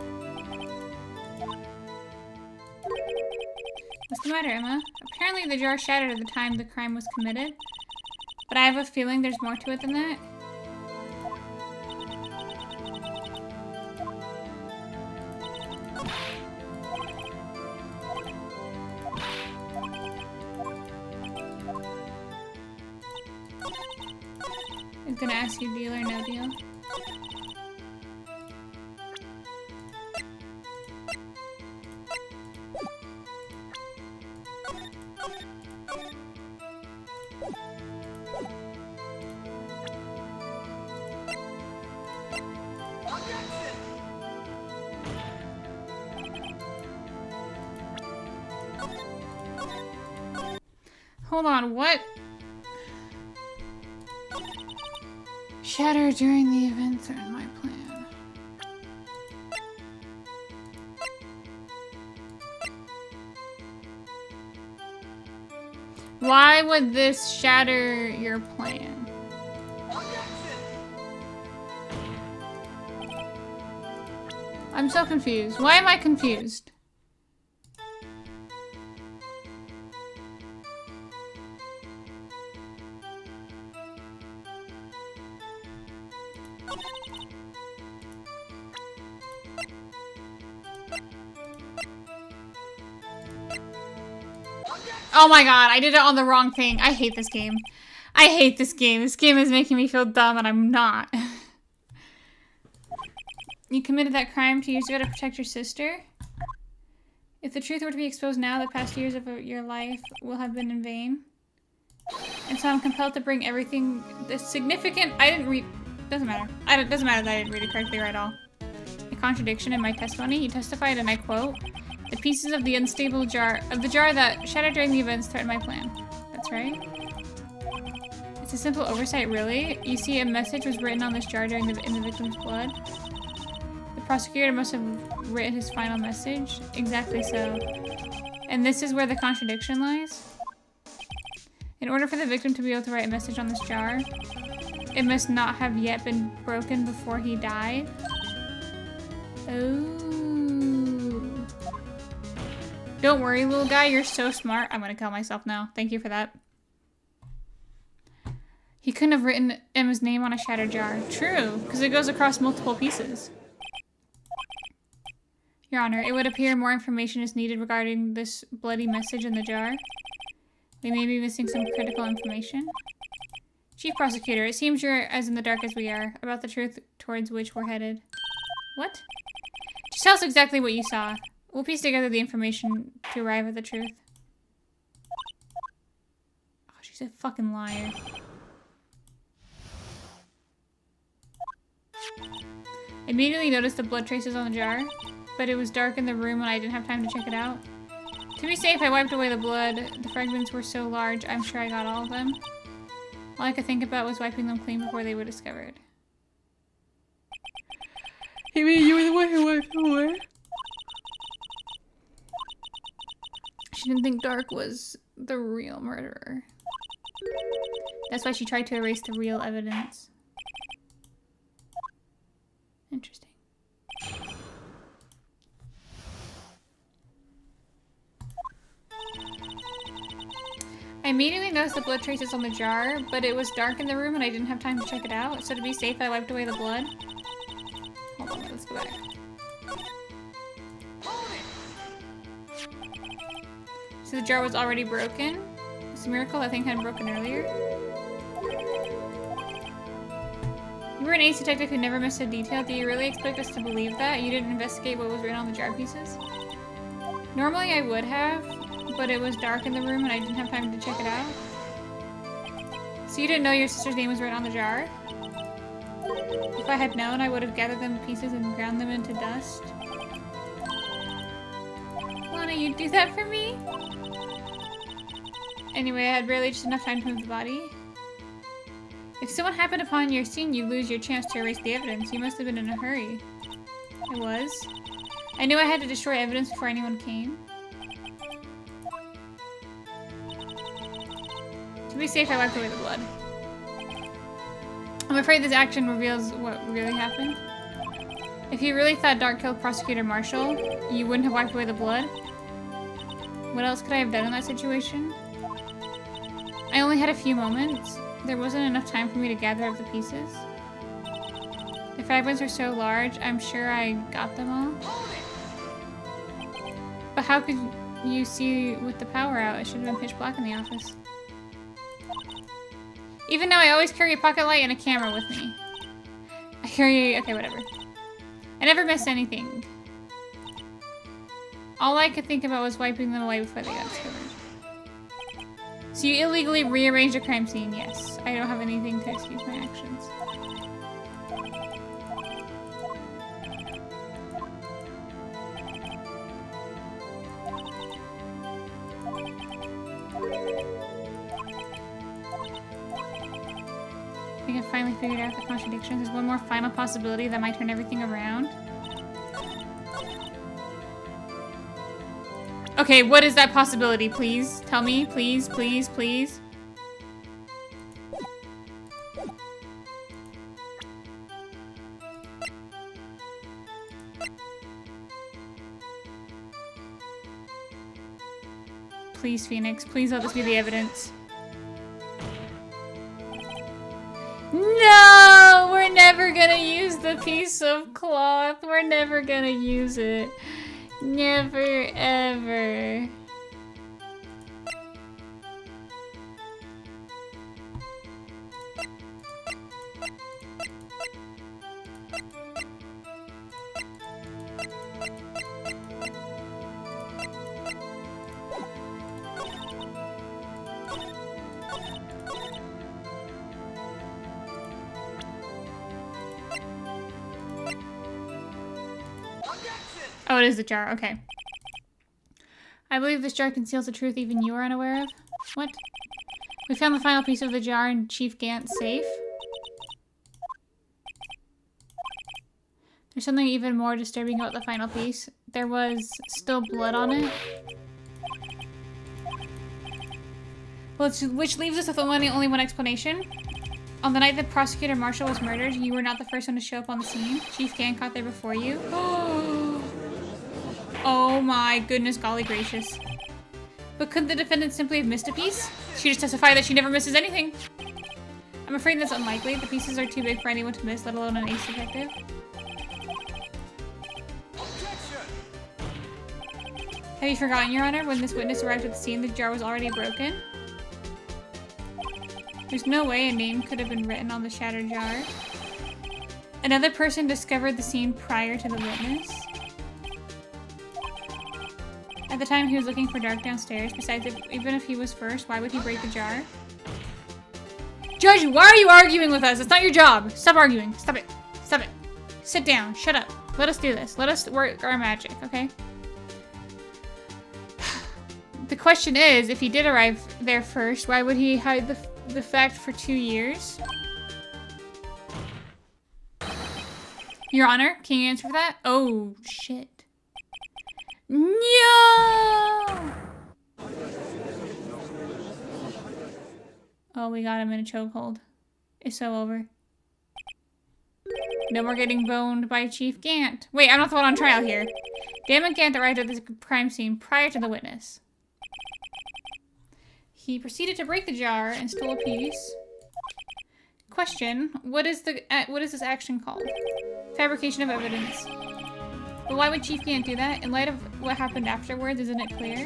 What's the matter, Emma? Apparently the jar shattered at the time the crime was committed. But I have a feeling there's more to it than that. I was gonna ask you deal or no deal. Hold on, what? Shatter during the events are in my plan. Why would this shatter your plan? I'm so confused. Why am I confused? Oh my god, I did it on the wrong thing. I hate this game. I hate this game. This game is making me feel dumb and I'm not. You committed that crime 2 years ago to protect your sister? If the truth were to be exposed now, the past years of your life will have been in vain. And so I'm compelled to bring everything that's significant. I didn't read. Doesn't matter. It doesn't matter that I didn't read it correctly or at all. A contradiction in my testimony. He testified, and I quote, "The pieces of the unstable jar that shattered during the events threatened my plan." That's right. It's a simple oversight, really. You see, a message was written on this jar in the victim's blood. The prosecutor must have written his final message. Exactly so. And this is where the contradiction lies. In order for the victim to be able to write a message on this jar, it must not have yet been broken before he died. Oh. Don't worry, little guy, you're so smart. I'm gonna kill myself now. Thank you for that. He couldn't have written Emma's name on a shattered jar. True, because it goes across multiple pieces. Your Honor, it would appear more information is needed regarding this bloody message in the jar. We may be missing some critical information. Chief Prosecutor, it seems you're as in the dark as we are about the truth towards which we're headed. What? Just tell us exactly what you saw. We'll piece together the information to arrive at the truth. Oh, she's a fucking liar. I immediately noticed the blood traces on the jar, but it was dark in the room and I didn't have time to check it out. To be safe, I wiped away the blood. The fragments were so large, I'm sure I got all of them. All I could think about was wiping them clean before they were discovered. Hey, wait, you were the one who wiped away? She didn't think Dark was the real murderer. That's why she tried to erase the real evidence. Interesting. I immediately noticed the blood traces on the jar, but it was dark in the room and I didn't have time to check it out, so to be safe I wiped away the blood. Hold on, let's go back. So the jar was already broken? It's a miracle that thing hadn't broken earlier. You were an ace detective who never missed a detail. Do you really expect us to believe that? You didn't investigate what was written on the jar pieces? Normally I would have, but it was dark in the room and I didn't have time to check it out. So you didn't know your sister's name was written on the jar? If I had known, I would have gathered them to pieces and ground them into dust. Lana, you'd do that for me? Anyway, I had barely just enough time to move the body. If someone happened upon your scene, you lose your chance to erase the evidence. You must have been in a hurry. I was. I knew I had to destroy evidence before anyone came. To be safe, I wiped away the blood. I'm afraid this action reveals what really happened. If you really thought Dark killed Prosecutor Marshall, you wouldn't have wiped away the blood. What else could I have done in that situation? I only had a few moments. There wasn't enough time for me to gather up the pieces. The fragments are so large, I'm sure I got them all. But how could you see with the power out? It should have been pitch black in the office. Even now, I always carry a pocket light and a camera with me. I carry... okay, whatever. I never missed anything. All I could think about was wiping them away before they got discovered. So you illegally rearranged a crime scene? Yes. I don't have anything to excuse my actions. I think I finally figured out the contradictions. There's one more final possibility that might turn everything around. Okay, what is that possibility? Please tell me. Please, please, please. Please, Phoenix. Please let this be the evidence. No! We're never gonna use the piece of cloth. We're never gonna use it. Never, ever. Oh, it is the jar. Okay. I believe this jar conceals the truth even you are unaware of. What? We found the final piece of the jar in Chief Gant's safe. There's something even more disturbing about the final piece. There was still blood on it. Well, which leaves us with only one explanation. On the night that Prosecutor Marshall was murdered, you were not the first one to show up on the scene. Chief Gant got there before you. Oh my goodness, golly gracious. But couldn't the defendant simply have missed a piece? She just testified that she never misses anything. I'm afraid that's unlikely. The pieces are too big for anyone to miss, let alone an ace detective. Have you forgotten, Your Honor? When this witness arrived at the scene, the jar was already broken. There's no way a name could have been written on the shattered jar. Another person discovered the scene prior to the witness. At the time, he was looking for Dark downstairs. Besides, even if he was first, why would he break the jar? Judge, why are you arguing with us? It's not your job. Stop arguing. Stop it. Stop it. Sit down. Shut up. Let us do this. Let us work our magic, okay? The question is, if he did arrive there first, why would he hide the fact for 2 years? Your Honor, can you answer for that? Oh, shit. No! Oh, we got him in a chokehold. It's so over. No more getting boned by Chief Gant. Wait, I'm not the one on trial here. Damon Gant arrived at the crime scene prior to the witness. He proceeded to break the jar and stole a piece. Question: what is this action called? Fabrication of evidence. But why would Chief Gant do that? In light of what happened afterwards, isn't it clear?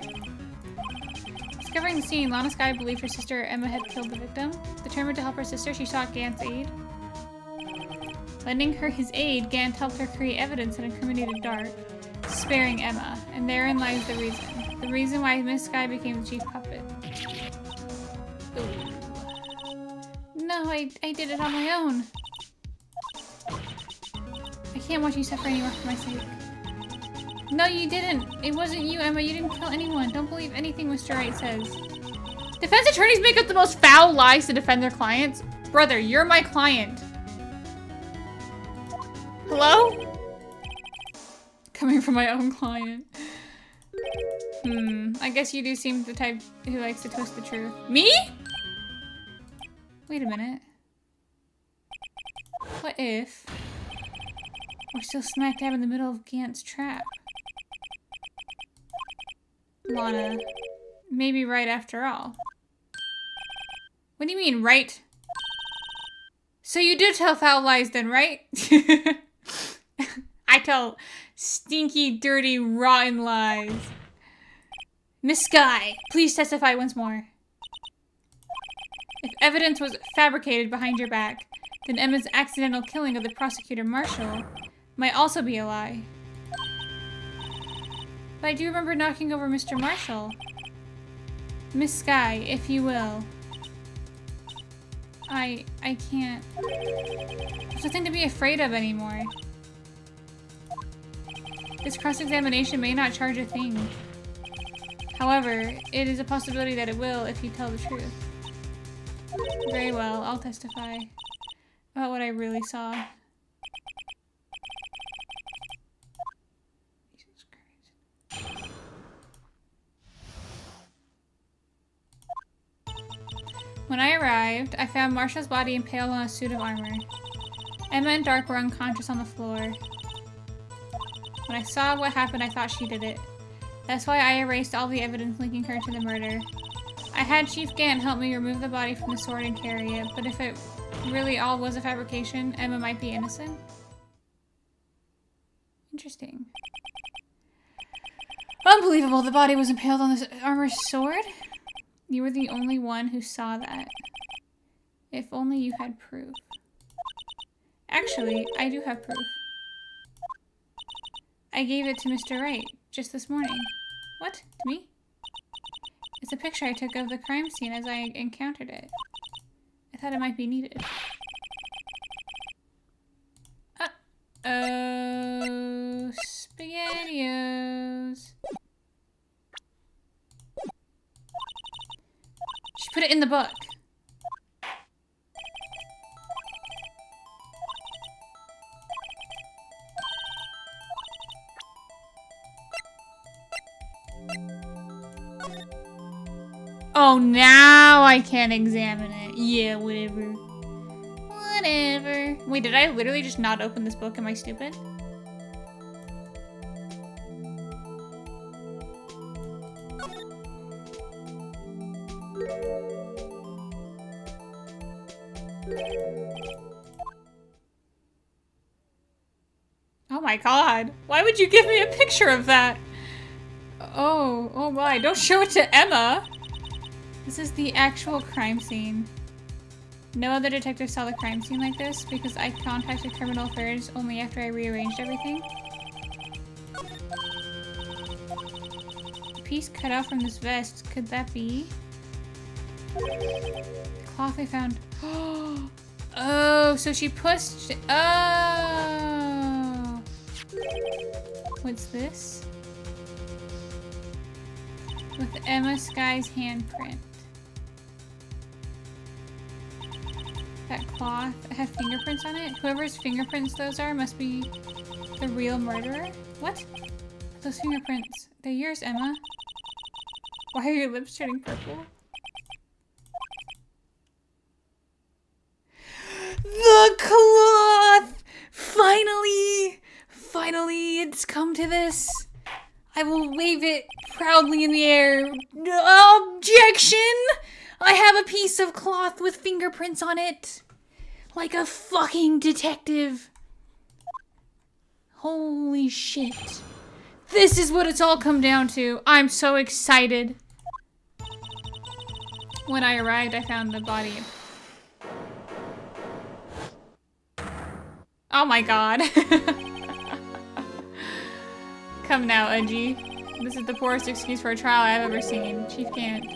Discovering the scene, Lana Skye believed her sister Emma had killed the victim. Determined to help her sister, she sought Gant's aid. Lending her his aid, Gant helped her create evidence that incriminated Dark, sparing Emma. And therein lies the reason. The reason why Miss Skye became the chief puppet. Ooh. No, I did it on my own. I can't watch you suffer anymore for my sake. No, you didn't. It wasn't you, Emma. You didn't kill anyone. Don't believe anything Mr. Wright says. Defense attorneys make up the most foul lies to defend their clients. Brother, you're my client. Hello? Coming from my own client. I guess you do seem the type who likes to twist the truth. Me? Wait a minute. What if we're still smack dab in the middle of Gant's trap? Lana, maybe right after all. What do you mean, right? So you do tell foul lies then, right? I tell stinky, dirty, rotten lies. Miss Skye, please testify once more. If evidence was fabricated behind your back, then Emma's accidental killing of the prosecutor Marshall might also be a lie. But I do remember knocking over Mr. Marshall. Miss Skye, if you will. I can't. There's nothing to be afraid of anymore. This cross-examination may not charge a thing. However, it is a possibility that it will if you tell the truth. Very well, I'll testify. about what I really saw. Jesus Christ. When I arrived, I found Marsha's body impaled on a suit of armor. Emma and Dark were unconscious on the floor. When I saw what happened, I thought she did it. That's why I erased all the evidence linking her to the murder. I had Chief Gant help me remove the body from the sword and carry it, but if it really all was a fabrication, Emma might be innocent. Interesting. Unbelievable, the body was impaled on this armored sword? You were the only one who saw that. If only you had proof. Actually, I do have proof. I gave it to Mr. Wright just this morning. What? To me? It's a picture I took of the crime scene as I encountered it. I thought it might be needed. Uh-oh. SpaghettiOs. She put it in the book. Oh, now I can examine it. Yeah, whatever. Whatever. Wait, did I literally just not open this book? Am I stupid? Oh my god. Why would you give me a picture of that? Oh my. Don't show it to Emma. This is the actual crime scene. No other detective saw the crime scene like this because I contacted Criminal Affairs only after I rearranged everything. The piece cut out from this vest, could that be? The cloth I found. Oh, so she pushed. Oh. What's this? With Emma Sky's handprint. That cloth had fingerprints on it. Whoever's fingerprints those are must be the real murderer. What? Those fingerprints. They're yours, Emma. Why are your lips turning purple? The cloth! Finally! Finally, it's come to this. I will wave it proudly in the air. Objection! I have a piece of cloth with fingerprints on it. Like a fucking detective. Holy shit. This is what it's all come down to. I'm so excited. When I arrived, I found the body. Oh my god. Come now, Edgy. This is the poorest excuse for a trial I've ever seen. Chief can't.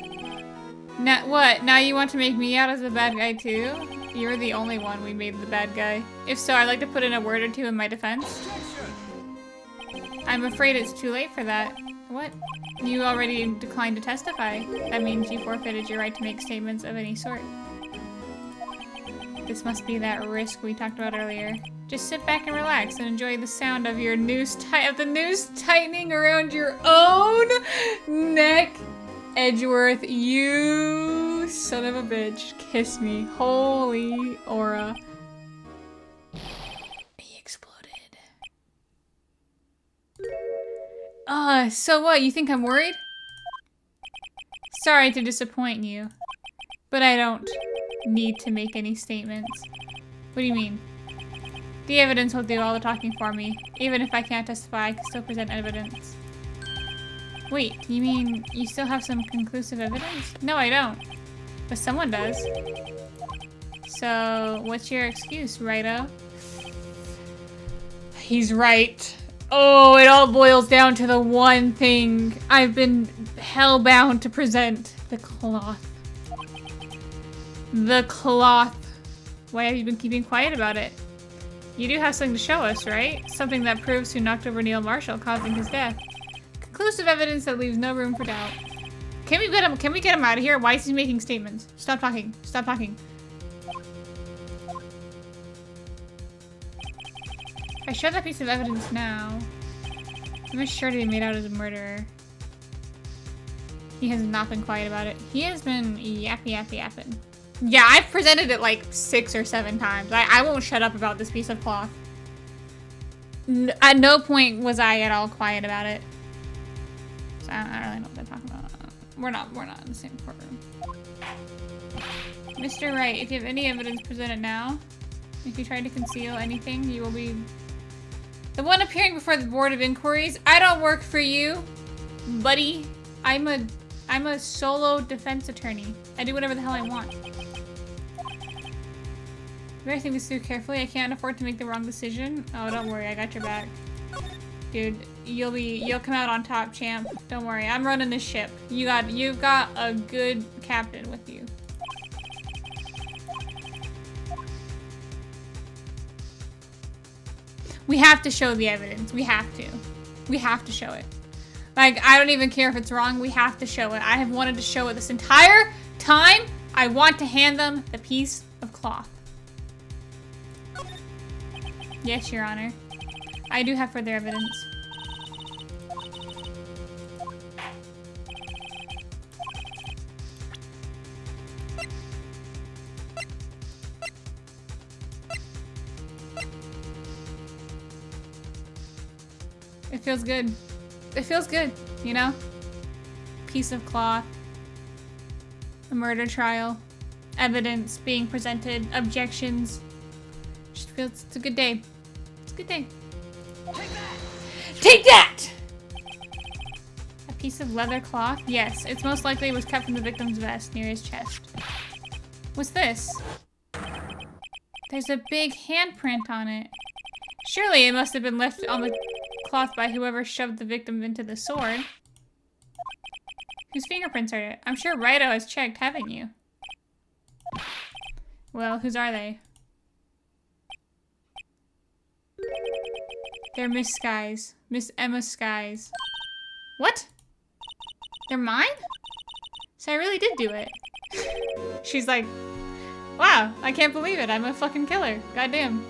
Now, what? Now you want to make me out as the bad guy too? You're the only one we made the bad guy. If so, I'd like to put in a word or two in my defense. I'm afraid it's too late for that. What? You already declined to testify. That means you forfeited your right to make statements of any sort. This must be that risk we talked about earlier. Just sit back and relax and enjoy the sound of your noose tightening around your own neck. Edgeworth, you son of a bitch. Kiss me. Holy aura. He exploded. So what? You think I'm worried? Sorry to disappoint you, but I don't need to make any statements. What do you mean? The evidence will do all the talking for me. Even if I can't testify, I can still present evidence. Wait, you mean you still have some conclusive evidence? No, I don't. But someone does. So, what's your excuse, righto? He's right. Oh, it all boils down to the one thing I've been hellbound to present. The cloth. The cloth. Why have you been keeping quiet about it? You do have something to show us, right? Something that proves who knocked over Neil Marshall, causing his death. Conclusive evidence that leaves no room for doubt. Can we get him out of here? Why is he making statements? Stop talking. Stop talking. If I show that piece of evidence now, I'm sure to be made out as a murderer. He has not been quiet about it. He has been yapping. Yeah, I've presented it like 6 or 7 times. I won't shut up about this piece of cloth. At no point was I at all quiet about it. So I don't really know what they're talking about. We're not in the same courtroom. Mr. Wright, if you have any evidence, present it now. If you try to conceal anything, you will be the one appearing before the Board of Inquiries. I don't work for you, buddy. I'm a solo defense attorney. I do whatever the hell I want. You better think this through carefully. I can't afford to make the wrong decision. Oh, don't worry, I got your back. Dude, you'll come out on top, champ. Don't worry, I'm running this ship. You've got a good captain with you. We have to show the evidence. We have to. We have to show it. Like, I don't even care if it's wrong. We have to show it. I have wanted to show it this entire time. I want to hand them the piece of cloth. Yes, Your Honor. I do have further evidence. It feels good. It feels good, you know? Piece of cloth. A murder trial. Evidence being presented. Objections. Just feels, it's a good day. It's a good day. Take that! Take that! A piece of leather cloth? Yes, it's most likely was cut from the victim's vest near his chest. What's this? There's a big handprint on it. Surely it must have been left on the cloth by whoever shoved the victim into the sword. Whose fingerprints are it? I'm sure Rido has checked, haven't you? Well, whose are they? They're Miss Sky's. Miss Emma Sky's. What? They're mine? So I really did do it. She's like, wow, I can't believe it. I'm a fucking killer. Goddamn.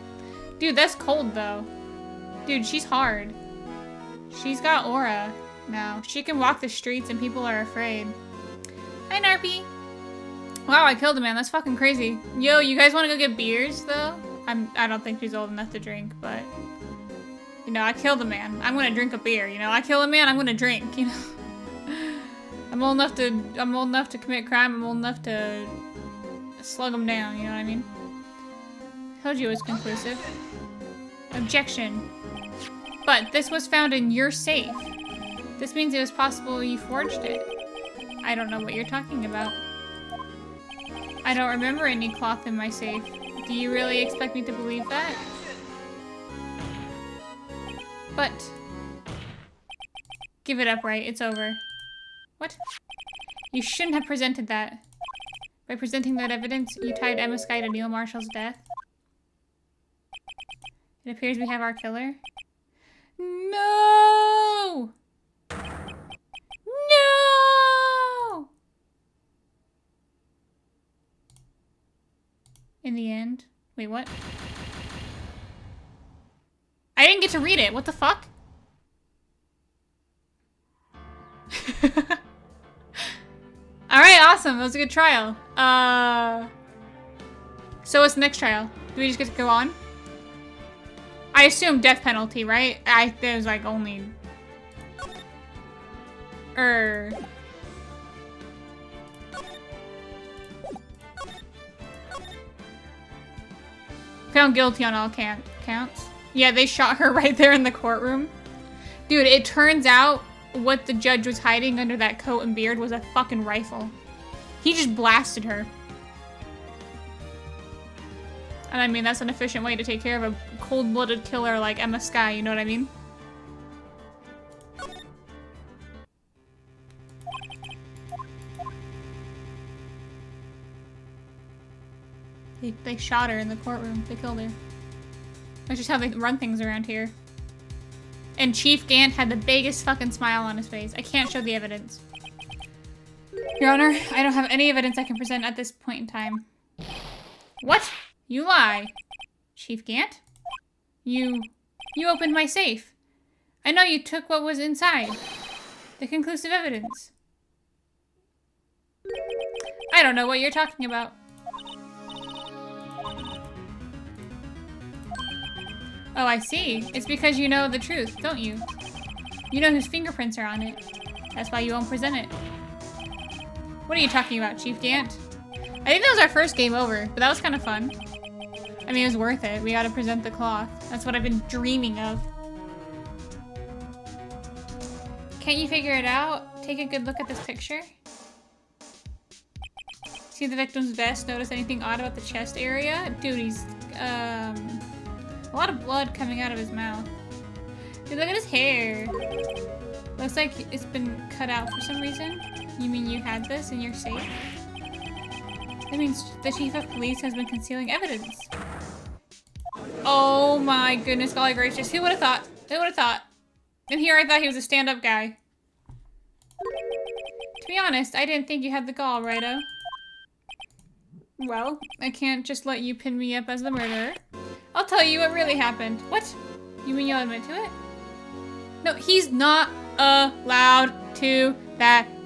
Dude, that's cold though. Dude, she's hard. She's got aura now. She can walk the streets and people are afraid. Hi, Narpy. Wow, I killed a man. That's fucking crazy. Yo, you guys want to go get beers though? I don't think she's old enough to drink, but you know, I killed a man. I'm gonna drink a beer. You know, I kill a man. I'm gonna drink. You know, I'm old enough to commit crime. I'm old enough to slug him down. You know what I mean? Told you it was conclusive. Objection. But this was found in your safe. This means it was possible you forged it. I don't know what you're talking about. I don't remember any cloth in my safe. Do you really expect me to believe that? But give it up, right? It's over. What? You shouldn't have presented that. By presenting that evidence, you tied Emma Sky to Neil Marshall's death. It appears we have our killer. No! No! In the end. Wait, what? I didn't get to read it. What the fuck? Alright, awesome. That was a good trial. So what's the next trial? Do we just get to go on? I assume death penalty, right? There's like only... Found guilty on all counts. Yeah, they shot her right there in the courtroom. Dude, it turns out what the judge was hiding under that coat and beard was a fucking rifle. He just blasted her. And I mean, that's an efficient way to take care of a cold-blooded killer like Emma Sky, you know what I mean? They shot her in the courtroom. They killed her. That's just how they run things around here. And Chief Gant had the biggest fucking smile on his face. I can't show the evidence. Your Honor, I don't have any evidence I can present at this point in time. What? You lie. Chief Gant? You You opened my safe. I know you took what was inside. The conclusive evidence. I don't know what you're talking about. Oh, I see. It's because you know the truth, don't you? You know whose fingerprints are on it. That's why you won't present it. What are you talking about, Chief Gant? I think that was our first game over, but that was kind of fun. I mean, it was worth it. We gotta present the cloth. That's what I've been dreaming of. Can't you figure it out? Take a good look at this picture. See the victim's vest? Notice anything odd about the chest area? Dude, he's, a lot of blood coming out of his mouth. Dude, look at his hair. Looks like it's been cut out for some reason. You mean you had this in your safe? That means the chief of police has been concealing evidence. Oh my goodness, golly gracious. Who would have thought? Who would have thought? And here I thought he was a stand-up guy. To be honest, I didn't think you had the gall, righto? Well, I can't just let you pin me up as the murderer. I'll tell you what really happened. What? You mean you'll admit to it? No, he's not allowed to.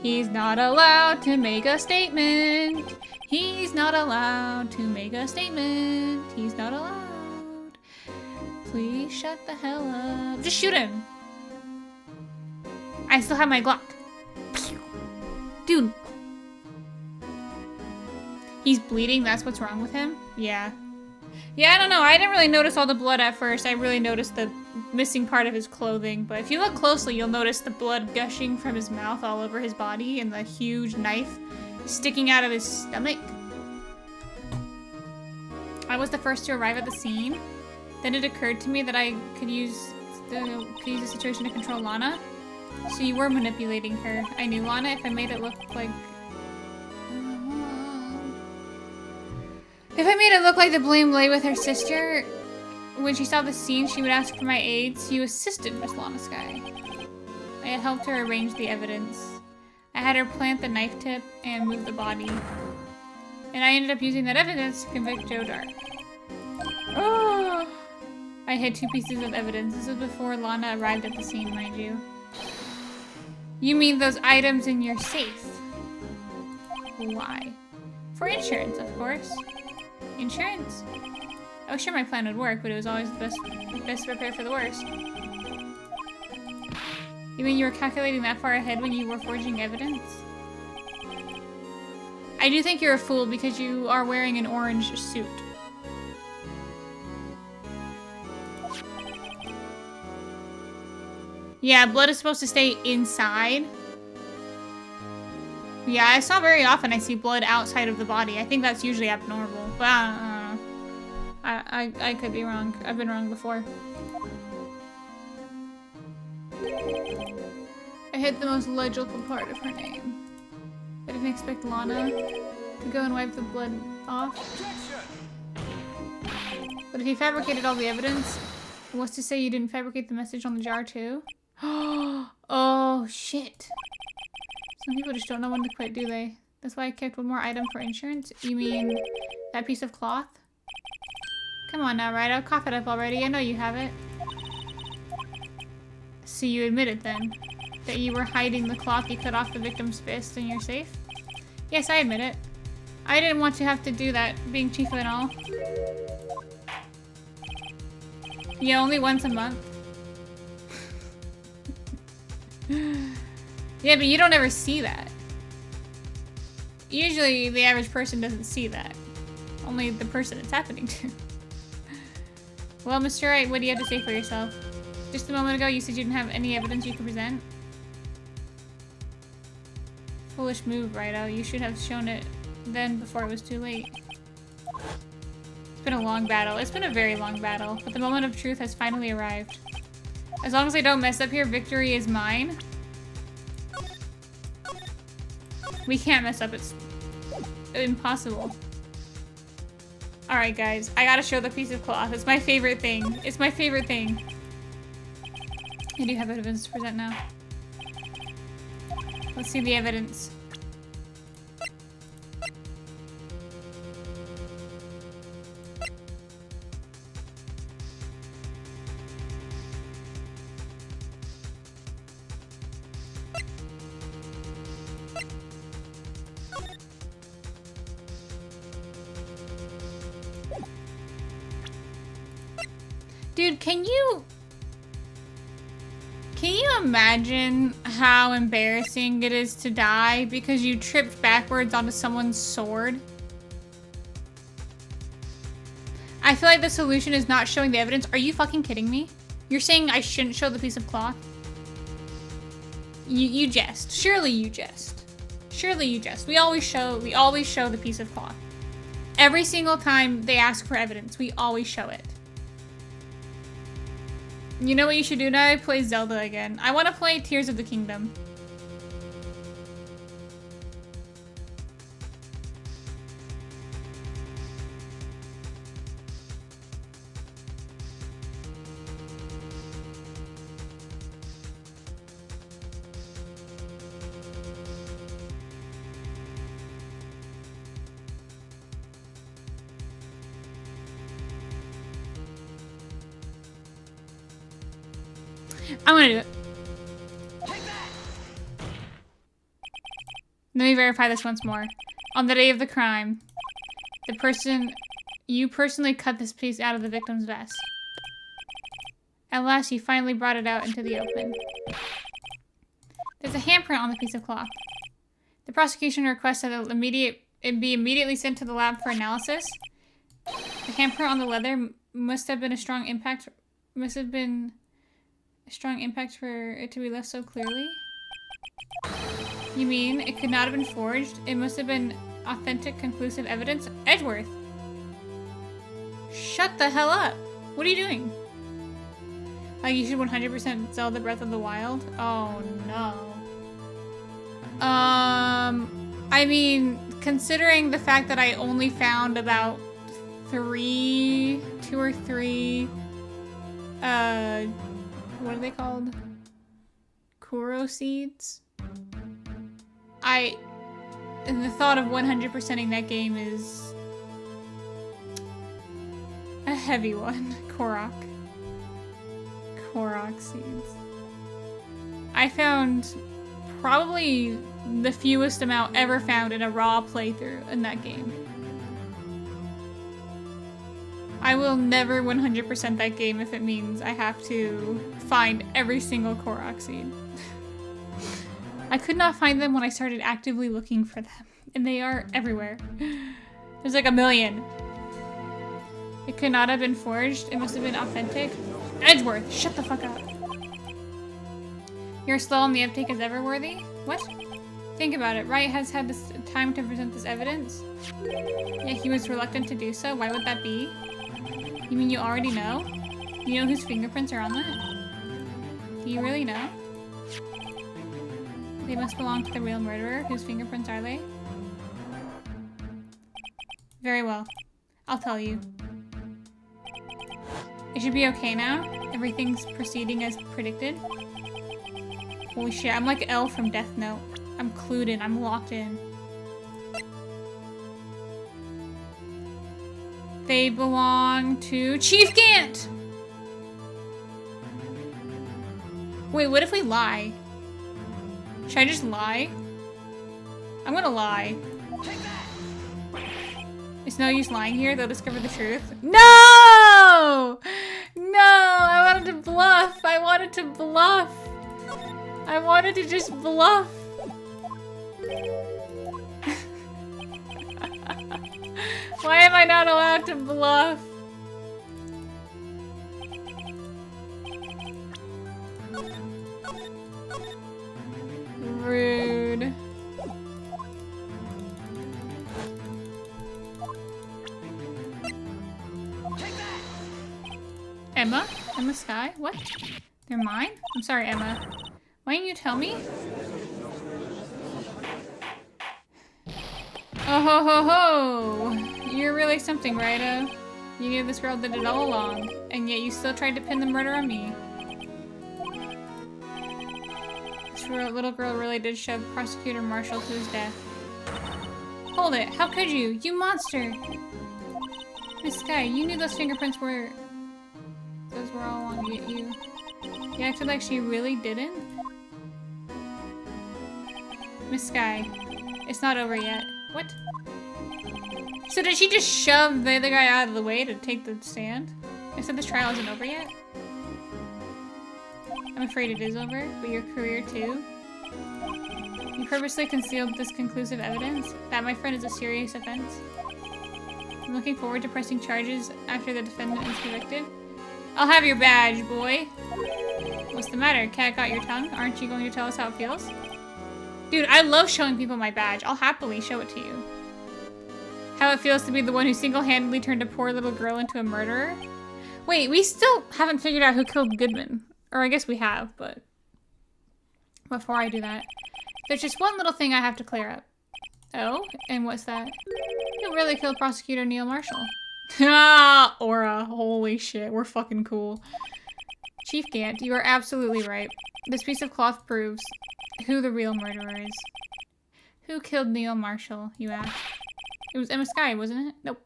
He's not allowed to make a statement. He's not allowed to make a statement. He's not allowed. Please shut the hell up. Just shoot him. I still have my Glock. Dude. He's bleeding, that's what's wrong with him? Yeah. Yeah, I don't know. I didn't really notice all the blood at first. I really noticed the missing part of his clothing. But if you look closely, you'll notice the blood gushing from his mouth all over his body and the huge knife sticking out of his stomach. I was the first to arrive at the scene. Then it occurred to me that I could use the situation to control Lana. So you were manipulating her. I knew Lana if I made it look like... If I made it look like the blame lay with her sister, when she saw the scene, she would ask for my aid, so you assisted Miss Lana Sky. I had helped her arrange the evidence. I had her plant the knife tip and move the body. And I ended up using that evidence to convict Joe Dark. Oh! I had 2 pieces of evidence. This was before Lana arrived at the scene, mind you. You mean those items in your safe? Why? For insurance, of course. Insurance? I was sure my plan would work, but it was always the best prepared for the worst. You mean you were calculating that far ahead when you were forging evidence? I do think you're a fool because you are wearing an orange suit. Yeah, blood is supposed to stay inside. Yeah, I saw very often I see blood outside of the body. I think that's usually abnormal, but I don't know. I could be wrong. I've been wrong before. I hit the most legible part of her name. I didn't expect Lana to go and wipe the blood off. But if you fabricated all the evidence, what's to say you didn't fabricate the message on the jar too? Oh, shit. Some people just don't know when to quit, do they? That's why I kept one more item for insurance? You mean that piece of cloth? Come on now, right? I'll cough it up already. I know you have it. So you admit it then? That you were hiding the cloth you cut off the victim's fist in your safe? Yes, I admit it. I didn't want to have to do that, being chief and all. Yeah, only once a month. Yeah, but you don't ever see that. Usually, the average person doesn't see that. Only the person it's happening to. Well, Mr. Wright, what do you have to say for yourself? Just a moment ago, you said you didn't have any evidence you could present. Foolish move, Righto. You should have shown it then before it was too late. It's been a long battle. It's been a very long battle, but the moment of truth has finally arrived. As long as I don't mess up here, victory is mine. We can't mess up. It's impossible. Alright, guys. I gotta show the piece of cloth. It's my favorite thing. It's my favorite thing. I do have evidence to present now. Let's see the evidence. Dude, can you imagine how embarrassing it is to die because you tripped backwards onto someone's sword? I feel like the solution is not showing the evidence. Are you fucking kidding me? You're saying I shouldn't show the piece of cloth? You jest. Surely you jest. Surely you jest. We always show the piece of cloth. Every single time they ask for evidence, we always show it. You know what you should do now? Play Zelda again. I want to play Tears of the Kingdom. I'm gonna do it. Let me verify this once more. On the day of the crime, you personally cut this piece out of the victim's vest. At last, you finally brought it out into the open. There's a handprint on the piece of cloth. The prosecution requests that it be immediately sent to the lab for analysis. The handprint on the leather must have been a strong impact for it to be left so clearly? You mean it could not have been forged? It must have been authentic, conclusive evidence? Edgeworth! Shut the hell up! What are you doing? Like, you should 100% Zelda Breath of the Wild? Oh, no. I mean, considering the fact that I only found about 2 or 3, what are they called? Kuro seeds? The thought of 100%ing that game is a heavy one. Korok seeds. I found probably the fewest amount ever found in a raw playthrough in that game. I will never 100% that game if it means I have to find every single Korok seed. I could not find them when I started actively looking for them, and they are everywhere. There's like 1 million. It could not have been forged. It must have been authentic. Edgeworth, shut the fuck up. You're slow on the uptake as Everworthy? What? Think about it. Wright has had this time to present this evidence. Yet he was reluctant to do so. Why would that be? You mean you already know? You know whose fingerprints are on that? Do you really know? They must belong to the real murderer. Whose fingerprints are they? Very well. I'll tell you. It should be okay now. Everything's proceeding as predicted. Holy shit, I'm like Elle from Death Note. I'm clued in. I'm locked in. They belong to Chief Gant! Wait, what if we lie? Should I just lie? I'm gonna lie. It's no use lying here. They'll discover the truth. No! No! I wanted to bluff. I wanted to bluff. I wanted to just bluff. Why am I not allowed to bluff? Rude. Emma? Emma Sky? What? They're mine? I'm sorry, Emma. Why didn't you tell me? Oh ho ho ho! You're really something, Righto. You knew this girl did it all along, and yet you still tried to pin the murder on me. This little girl really did shove Prosecutor Marshall to his death. Hold it! How could you? You monster! Miss Sky, you knew those fingerprints were... Those were all along, yet you acted like she really didn't? Miss Sky, it's not over yet. What? So did she just shove the other guy out of the way to take the stand? I said this trial isn't over yet? I'm afraid it is over, but your career too. You purposely concealed this conclusive evidence? That, my friend, is a serious offense. I'm looking forward to pressing charges after the defendant is convicted. I'll have your badge, boy. What's the matter? Cat got your tongue? Aren't you going to tell us how it feels? Dude, I love showing people my badge. I'll happily show it to you. How it feels to be the one who single-handedly turned a poor little girl into a murderer? Wait, we still haven't figured out who killed Goodman. Or I guess we have, but... Before I do that, there's just one little thing I have to clear up. Oh? And what's that? Who really killed Prosecutor Neil Marshall? Ah, Aura. Holy shit, we're fucking cool. Chief Gant, you are absolutely right. This piece of cloth proves who the real murderer is. Who killed Neil Marshall, you ask? It was Emma Skye, wasn't it? Nope.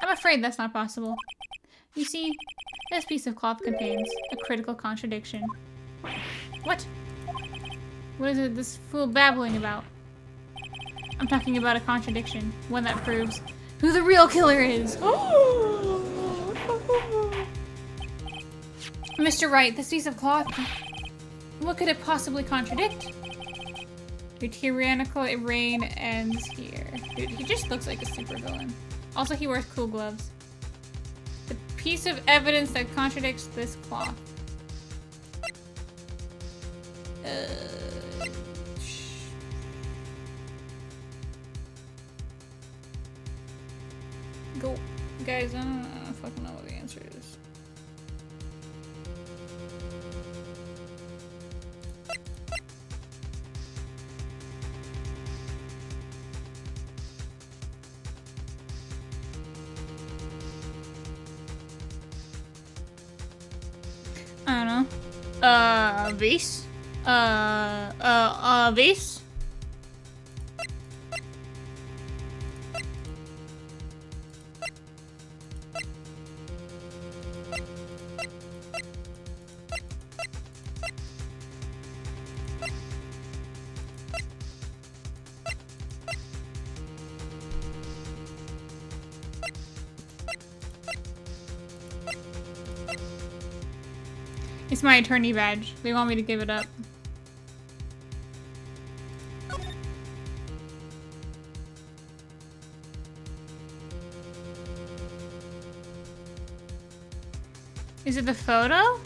I'm afraid that's not possible. You see, this piece of cloth contains a critical contradiction. What? What is it this fool babbling about? I'm talking about a contradiction. One that proves who the real killer is. Mr. Wright, this piece of cloth, what could it possibly contradict? Your tyrannical reign ends here. Dude, he just looks like a supervillain. Also, he wears cool gloves. The piece of evidence that contradicts this cloth. Go. Guys, I don't fucking know what the answer is. I don't know. Vase? Vase? It's my attorney badge. They want me to give it up. Is it the photo?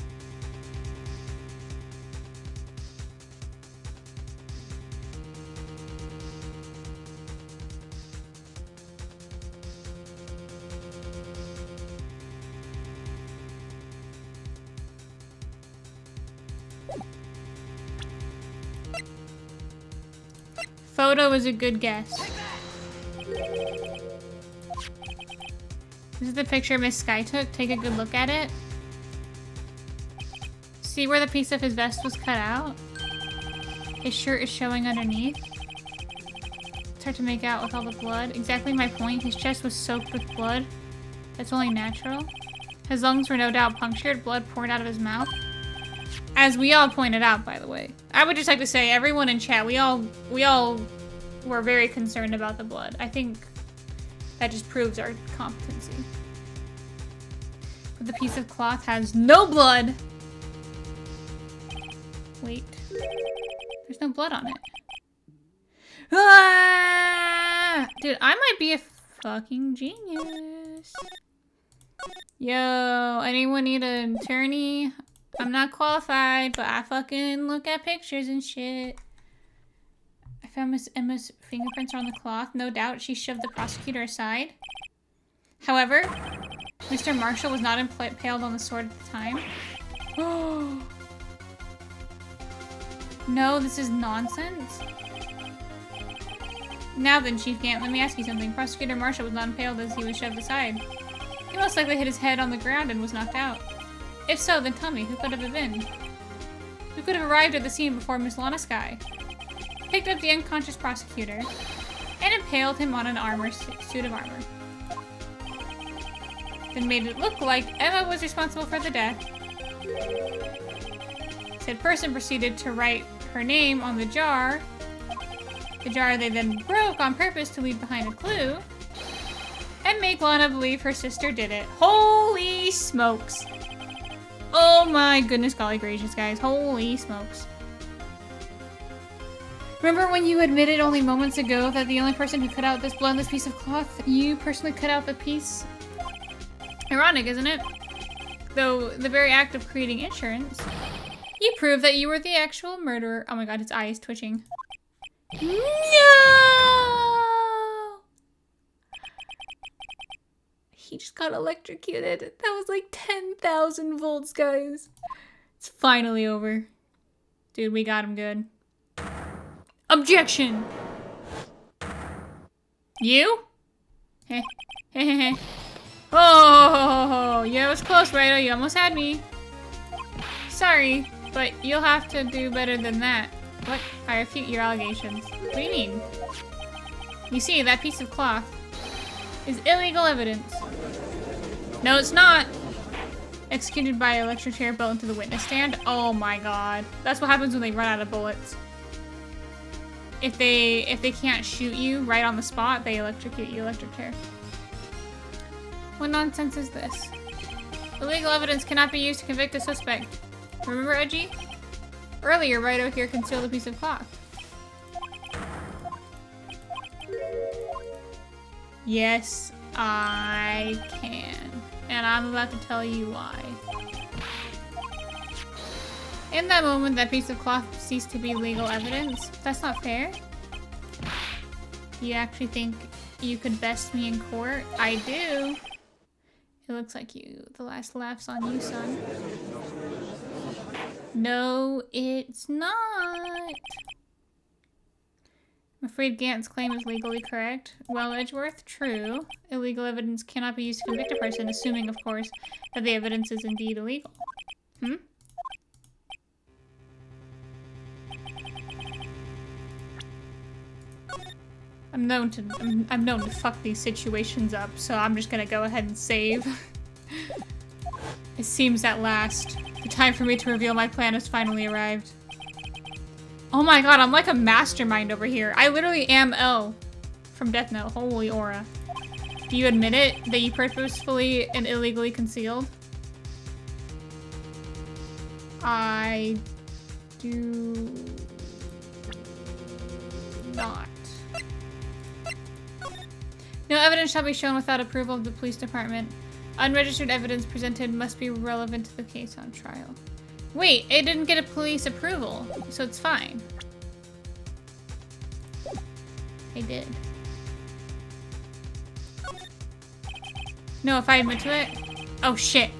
Photo is a good guess. This is the picture Miss Skye took. Take a good look at it. See where the piece of his vest was cut out? His shirt is showing underneath. It's hard to make out with all the blood. Exactly my point. His chest was soaked with blood. That's only natural. His lungs were no doubt punctured. Blood poured out of his mouth. As we all pointed out, by the way. I would just like to say, everyone in chat, we all were very concerned about the blood. I think that just proves our competency. But the piece of cloth has no blood. Wait. There's no blood on it. Ah! Dude, I might be a fucking genius. Yo, anyone need an attorney? I'm not qualified, but I fucking look at pictures and shit. I found Miss Emma's fingerprints are on the cloth. No doubt she shoved the prosecutor aside. However, Mr. Marshall was not impaled on the sword at the time. No, this is nonsense. Now then, Chief Gant, let me ask you something. Prosecutor Marshall was not impaled as he was shoved aside. He most likely hit his head on the ground and was knocked out. If so, then tell me, who could have it been? Who could have arrived at the scene before Miss Lana Skye? Picked up the unconscious prosecutor and impaled him on an suit of armor. Then made it look like Emma was responsible for the death. Said person proceeded to write her name on the jar. The jar they then broke on purpose to leave behind a clue. And and make Lana believe her sister did it. Holy smokes. Oh my goodness, golly gracious, guys. Holy smokes. Remember when you admitted only moments ago that the only person who cut out this bloodless piece of cloth, you personally cut out the piece? Ironic, isn't it? Though the very act of creating insurance, you prove that you were the actual murderer. Oh my god, his eye is twitching. No! He just got electrocuted. That was like 10,000 volts, guys. It's finally over. Dude, we got him good. Objection! You? Heh. Heh heh heh. Oh, yeah, it was close, right? You almost had me. Sorry, but you'll have to do better than that. What? I refute your allegations. What do you mean? You see, that piece of cloth is illegal evidence. No, it's not. Executed by an electric chair built into the witness stand. Oh my god. That's what happens when they run out of bullets. If they can't shoot you right on the spot, they electrocute you, electric chair. What nonsense is this? Illegal evidence cannot be used to convict a suspect. Remember, Edgy? Earlier, right over here concealed a piece of cloth. Yes, I can. And I'm about to tell you why. In that moment, that piece of cloth ceased to be legal evidence. That's not fair. Do you actually think you could best me in court? I do. It looks like the last laugh's on you, son. No, it's not. I'm afraid Gant's claim is legally correct. Well, Edgeworth, true. Illegal evidence cannot be used to convict a person, assuming, of course, that the evidence is indeed illegal. Hmm? I'm known to fuck these situations up, so I'm just gonna go ahead and save. It seems at last, the time for me to reveal my plan has finally arrived. Oh my god, I'm like a mastermind over here. I literally am L from Death Note. Holy aura. Do you admit it? That you purposefully and illegally concealed? I do not. No evidence shall be shown without approval of the police department. Unregistered evidence presented must be relevant to the case on trial. Wait, it didn't get a police approval, so it's fine. It did. No, if I admit to it? Oh shit.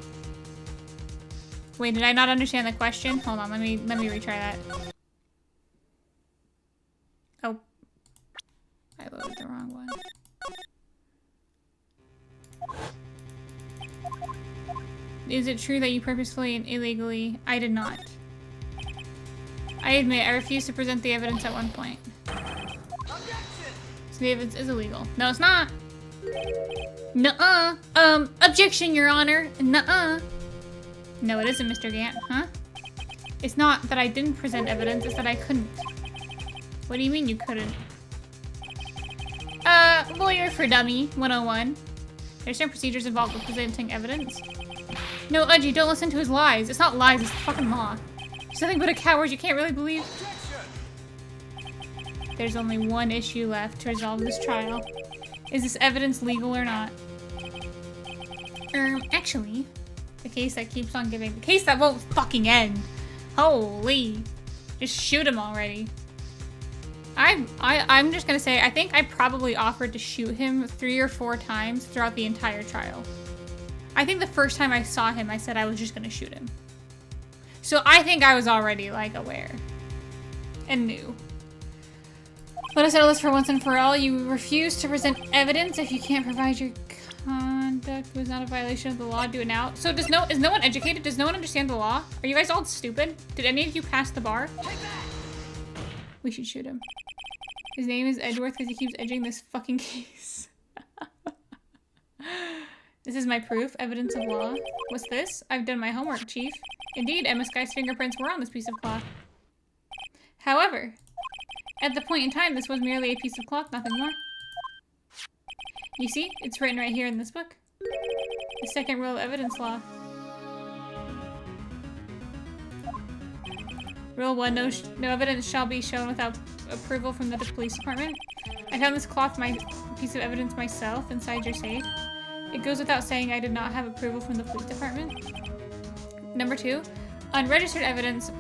Wait, did I not understand the question? Hold on, let me retry that. Oh. I loaded the wrong one. Is it true that you purposefully and illegally? I did not. I admit, I refused to present the evidence at one point. So the evidence is illegal. No, it's not. Nuh-uh. Objection, Your Honor. Nuh-uh. No, it isn't, Mr. Gant, huh? It's not that I didn't present evidence, it's that I couldn't. What do you mean you couldn't? Lawyer for Dummy 101. There's some procedures involved with presenting evidence. No, Udgy, don't listen to his lies. It's not lies, it's fucking law. He's nothing but a coward you can't really believe. There's only one issue left to resolve this trial. Is this evidence legal or not? Actually, the case that keeps on giving. The case that won't fucking end. Holy. Just shoot him already. I'm just gonna say, I think I probably offered to shoot him 3 or 4 times throughout the entire trial. I think the first time I saw him, I said I was just gonna shoot him. So I think I was already, like, aware. And knew. Let us settle this for once and for all. You refuse to present evidence if you can't provide your conduct was not a violation of the law. Do it now. So is no one educated? Does no one understand the law? Are you guys all stupid? Did any of you pass the bar? We should shoot him. His name is Edgeworth because he keeps edging this fucking case. This is my proof. Evidence of law. What's this? I've done my homework, Chief. Indeed, Emma Sky's fingerprints were on this piece of cloth. However, at the point in time, this was merely a piece of cloth, nothing more. You see? It's written right here in this book. The second rule of evidence law. Rule 1, no evidence shall be shown without approval from the police department. I found this piece of evidence myself inside your safe. It goes without saying I did not have approval from the police department. Number 2, unregistered evidence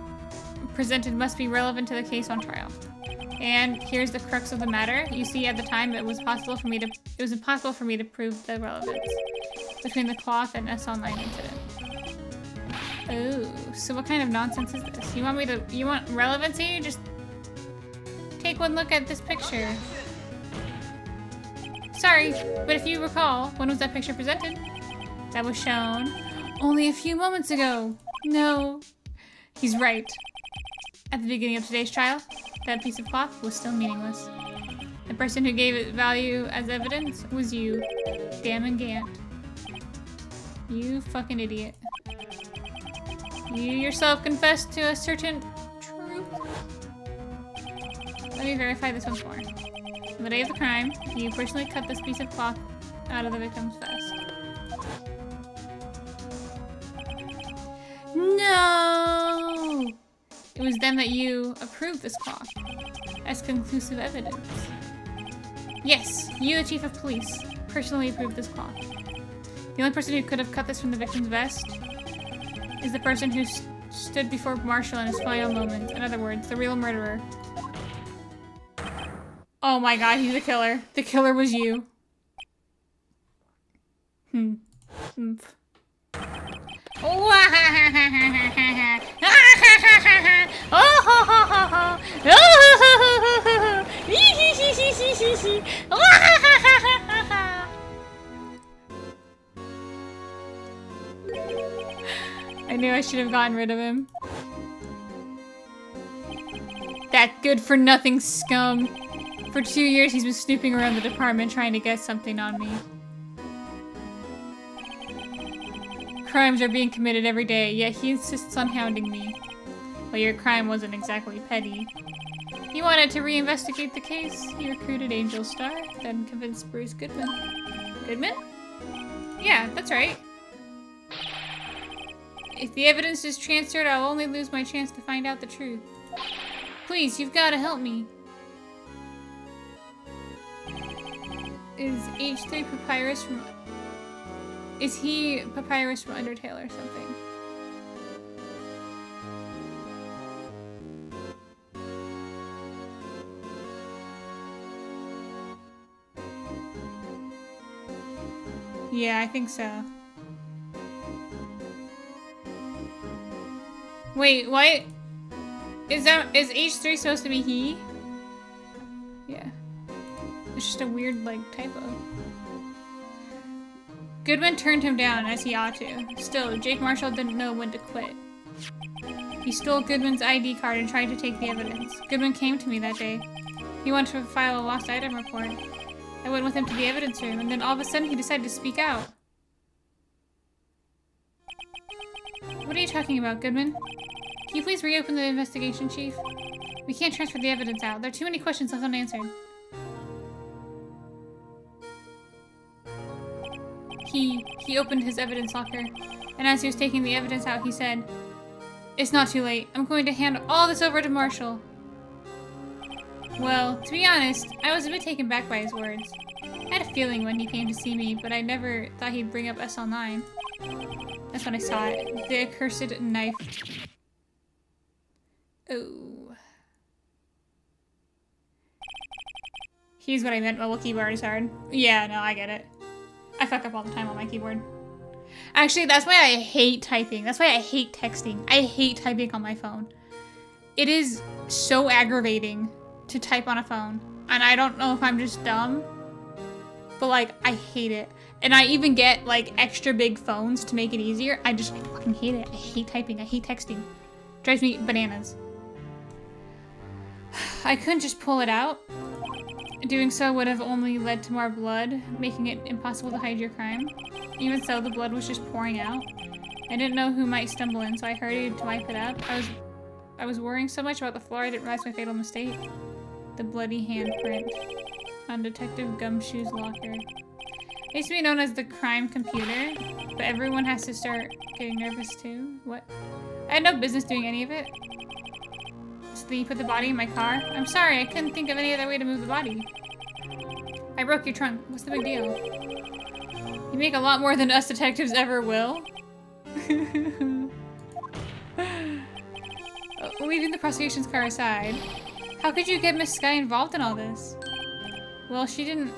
presented must be relevant to the case on trial. And here's the crux of the matter. You see, at the time, it was impossible for me to prove the relevance between the cloth and S-Online incident. Oh, so what kind of nonsense is this? You want relevancy? Just take one look at this picture. Sorry, but if you recall, when was that picture presented? That was shown only a few moments ago. No, he's right. At the beginning of today's trial, that piece of cloth was still meaningless. The person who gave it value as evidence was you, Damn and Gant. You fucking idiot. You yourself confessed to a certain truth. Let me verify this once more. On the day of the crime, you personally cut this piece of cloth out of the victim's vest. No! It was then that you approved this cloth as conclusive evidence. Yes, you, the chief of police, personally approved this cloth. The only person who could have cut this from the victim's vest is the person who stood before Marshall in his final moments. In other words, the real murderer. Oh my god, he's the killer. The killer was you. I knew I should have gotten rid of him. That good-for-nothing scum. For 2 years, he's been snooping around the department trying to get something on me. Crimes are being committed every day, yet he insists on hounding me. Well, your crime wasn't exactly petty. He wanted to reinvestigate the case. He recruited Angel Star, then convinced Bruce Goodman. Goodman? Yeah, that's right. If the evidence is transferred, I'll only lose my chance to find out the truth. Please, you've got to help me. Is H3 Papyrus from... Is he Papyrus from Undertale or something? Yeah, I think so. Wait, what? Is H3 supposed to be he? Yeah. It's just a weird, like, typo. Goodman turned him down, as he ought to. Still, Jake Marshall didn't know when to quit. He stole Goodman's ID card and tried to take the evidence. Goodman came to me that day. He wanted to file a lost item report. I went with him to the evidence room, and then all of a sudden he decided to speak out. What are you talking about, Goodman? Can you please reopen the investigation, Chief? We can't transfer the evidence out. There are too many questions left unanswered. He opened his evidence locker, and as he was taking the evidence out, he said, "It's not too late. I'm going to hand all this over to Marshall." Well, to be honest, I was a bit taken back by his words. I had a feeling when he came to see me, but I never thought he'd bring up SL9. That's when I saw it. The accursed knife. Oh. He's what I meant by keyboard is hard. Yeah, no, I get it. I fuck up all the time on my keyboard. Actually, that's why I hate typing. That's why I hate texting. I hate typing on my phone. It is so aggravating to type on a phone. And I don't know if I'm just dumb, but like, I hate it. And I even get like extra big phones to make it easier. I fucking hate it. I hate typing. I hate texting. Drives me bananas. I couldn't just pull it out. Doing so would have only led to more blood, making it impossible to hide your crime. Even so, the blood was just pouring out. I didn't know who might stumble in, so I hurried to wipe it up. I was worrying so much about the floor, I didn't realize my fatal mistake. The bloody handprint on Detective Gumshoe's locker. It used to be known as the crime computer, but everyone has to start getting nervous too. What? I had no business doing any of it. So then you put the body in my car? I'm sorry, I couldn't think of any other way to move the body. I broke your trunk. What's the big deal? You make a lot more than us detectives ever will. Leaving the prosecution's car aside, how could you get Miss Sky involved in all this? Well, she didn't.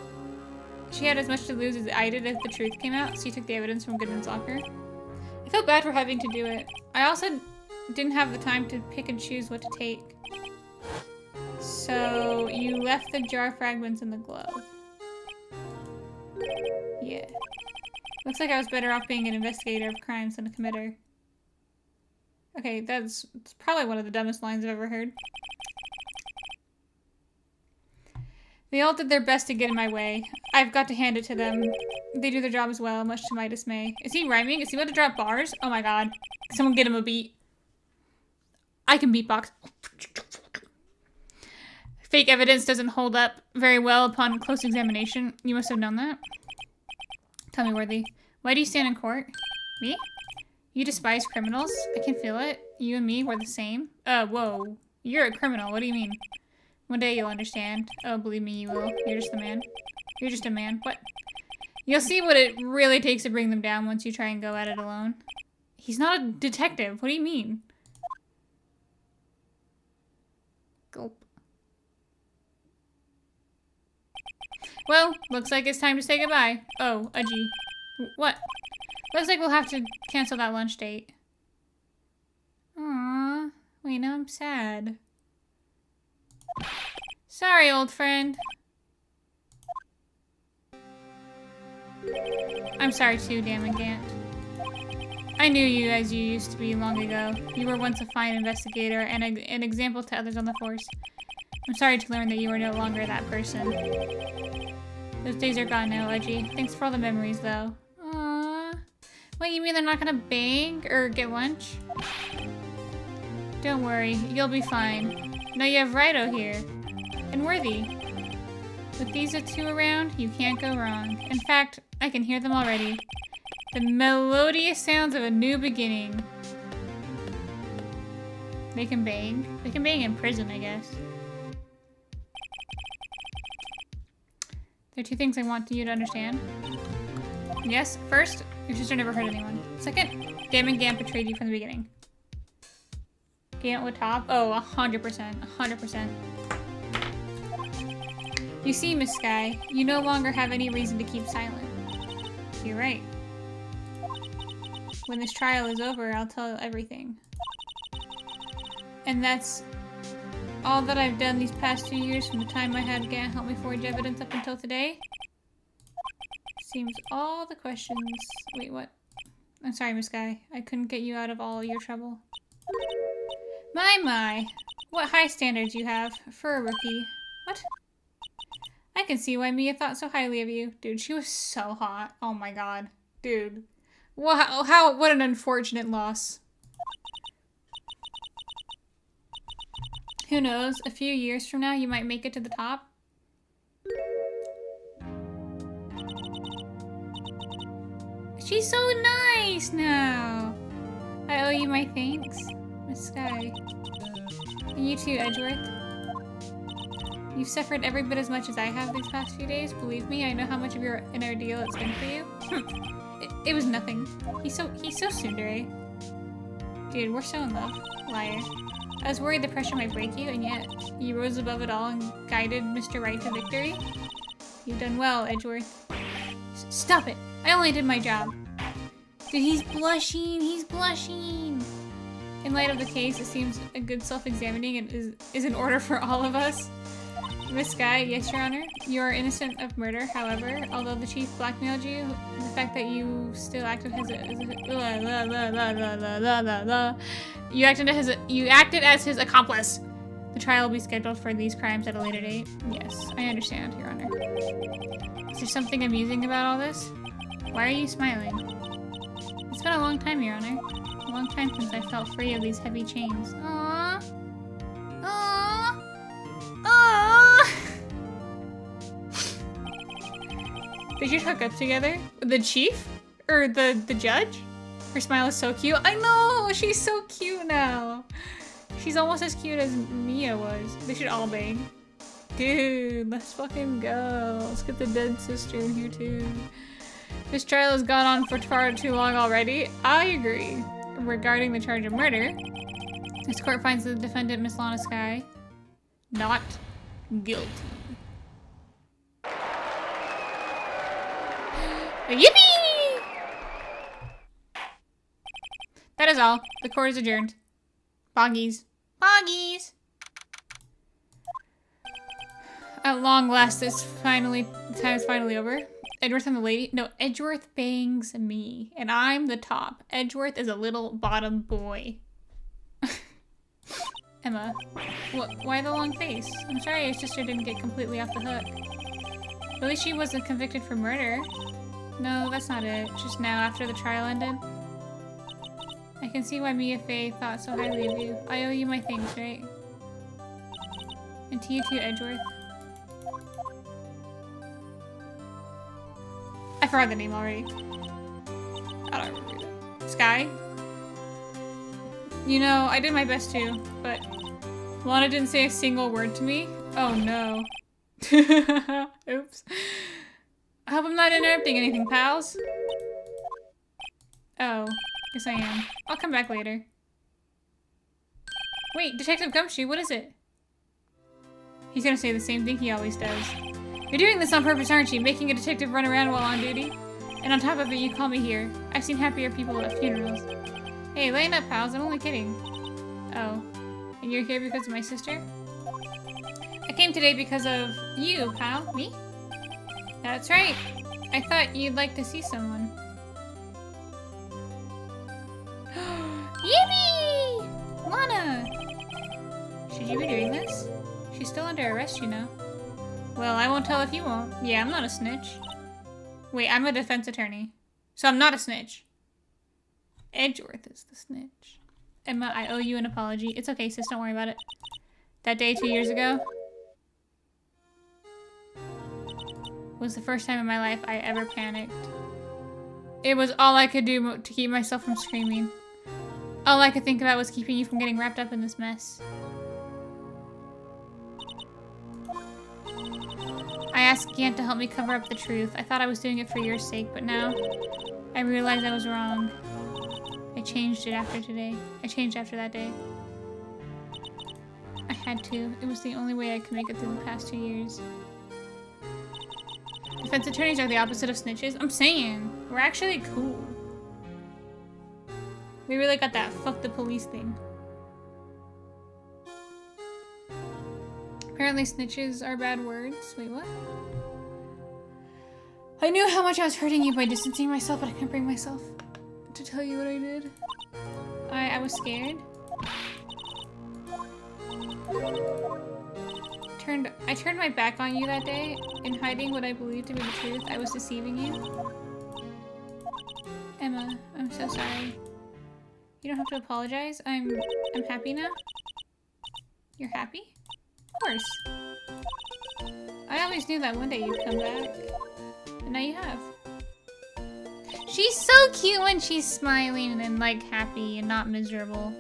She had as much to lose as I did if the truth came out, so she took the evidence from Goodman's locker. I felt bad for having to do it. I also didn't have the time to pick and choose what to take. So, you left the jar fragments in the glove. Yeah. Looks like I was better off being an investigator of crimes than a committer. Okay, that's probably one of the dumbest lines I've ever heard. They all did their best to get in my way. I've got to hand it to them. They do their job as well, much to my dismay. Is he rhyming? Is he about to drop bars? Oh my god. Someone get him a beat. I can beatbox. Fake evidence doesn't hold up very well upon close examination. You must have known that. Tell me, Worthy. Why do you stand in court? Me? You despise criminals? I can feel it. You and me, we're the same. Whoa. You're a criminal. What do you mean? One day you'll understand. Oh, believe me, you will. You're just a man. You're just a man. What? You'll see what it really takes to bring them down once you try and go at it alone. He's not a detective. What do you mean? Gulp. Well, looks like it's time to say goodbye. Oh, Udgy. What? Looks like we'll have to cancel that lunch date. Aww. Wait, now I'm sad. Sorry, old friend. I'm sorry too, Damagant. I knew you as you used to be long ago. You were once a fine investigator and an example to others on the force. I'm sorry to learn that you are no longer that person. Those days are gone now, Edgy. Thanks for all the memories, though. Aww. Wait, you mean they're not gonna bang or get lunch? Don't worry, you'll be fine. Now you have Rido here. And Worthy. With these two around, you can't go wrong. In fact, I can hear them already. The melodious sounds of a new beginning. They can bang. They can bang in prison, I guess. There are two things I want you to understand. Yes, first, your sister never hurt anyone. Second, Damon Gant betrayed you from the beginning. Gant would top? Oh, 100%. 100%. You see, Miss Sky, you no longer have any reason to keep silent. You're right. When this trial is over, I'll tell everything. And that's all that I've done these past 2 years from the time I had Gant help me forge evidence up until today. Seems all the questions... Wait, what? I'm sorry, Miss Sky. I couldn't get you out of all your trouble. My. What high standards you have for a rookie. What? I can see why Mia thought so highly of you. Dude, she was so hot. Oh my god. Dude. Wow, what an unfortunate loss. Who knows? A few years from now, you might make it to the top. She's so nice now. I owe you my thanks, Miss Sky. And you too, Edgeworth. You've suffered every bit as much as I have these past few days. Believe me, I know how much of an ordeal it's been for you. It was nothing. He's so tsundere. Dude, we're so in love. Liar. I was worried the pressure might break you, and yet you rose above it all and guided Mr. Right to victory. You've done well, Edgeworth. Stop it! I only did my job. Dude, he's blushing! He's blushing! In light of the case, it seems a good self-examining is in order for all of us. Miss Sky, yes, Your Honor. You are innocent of murder, however, although the chief blackmailed you, the fact that you still acted as you acted as his accomplice. The trial will be scheduled for these crimes at a later date. Yes, I understand, Your Honor. Is there something amusing about all this? Why are you smiling? It's been a long time, Your Honor. A long time since I felt free of these heavy chains. Aww. Aww. Aww. They should hook up together. The chief? Or the judge? Her smile is so cute. I know! She's so cute now. She's almost as cute as Mia was. They should all bang. Dude, let's fucking go. Let's get the dead sister in here too. This trial has gone on for far too long already. I agree. Regarding the charge of murder, this court finds the defendant, Miss Lana Sky, not guilty. Yippee! That is all. The court is adjourned. Boggies. Boggies! At long last, the time is finally over. Edgeworth and the lady? No, Edgeworth bangs me, and I'm the top. Edgeworth is a little bottom boy. Emma, why the long face? I'm sorry your sister didn't get completely off the hook. At least she wasn't convicted for murder. No, that's not it. Just now, after the trial ended. I can see why Mia Fey thought so highly of you. I owe you my things, right? And to you too, Edgeworth. I forgot the name already. I don't remember it. Sky? You know, I did my best too, but Lana didn't say a single word to me. Oh no. Oops. I hope I'm not interrupting anything, pals. Oh, yes I am. I'll come back later. Wait, Detective Gumshoe, what is it? He's gonna say the same thing he always does. You're doing this on purpose, aren't you? Making a detective run around while on duty? And on top of it, you call me here. I've seen happier people at funerals. Hey, lighten up, pals. I'm only kidding. Oh. And you're here because of my sister? I came today because of you, pal. Me? That's right. I thought you'd like to see someone. Yippee! Lana! Should you be doing this? She's still under arrest, you know. Well, I won't tell if you won't. Yeah, I'm not a snitch. Wait, I'm a defense attorney. So I'm not a snitch. Edgeworth is the snitch. Emma, I owe you an apology. It's okay, sis, don't worry about it. That day 2 years ago was the first time in my life I ever panicked. It was all I could do to keep myself from screaming. All I could think about was keeping you from getting wrapped up in this mess. I asked Gant to help me cover up the truth. I thought I was doing it for your sake, but now I realized I was wrong. I changed after that day. I had to. It was the only way I could make it through the past 2 years. Defense attorneys are the opposite of snitches. I'm saying, we're actually cool. We really got that fuck the police thing. Apparently snitches are bad words. Wait, what? I knew how much I was hurting you by distancing myself, but I couldn't bring myself to tell you what I did. I was scared. I turned my back on you that day in hiding what I believed to be the truth. I was deceiving you. Emma, I'm so sorry. You don't have to apologize. I'm happy now. You're happy? Of course. I always knew that one day you'd come back. And now you have. She's so cute when she's smiling and like happy and not miserable.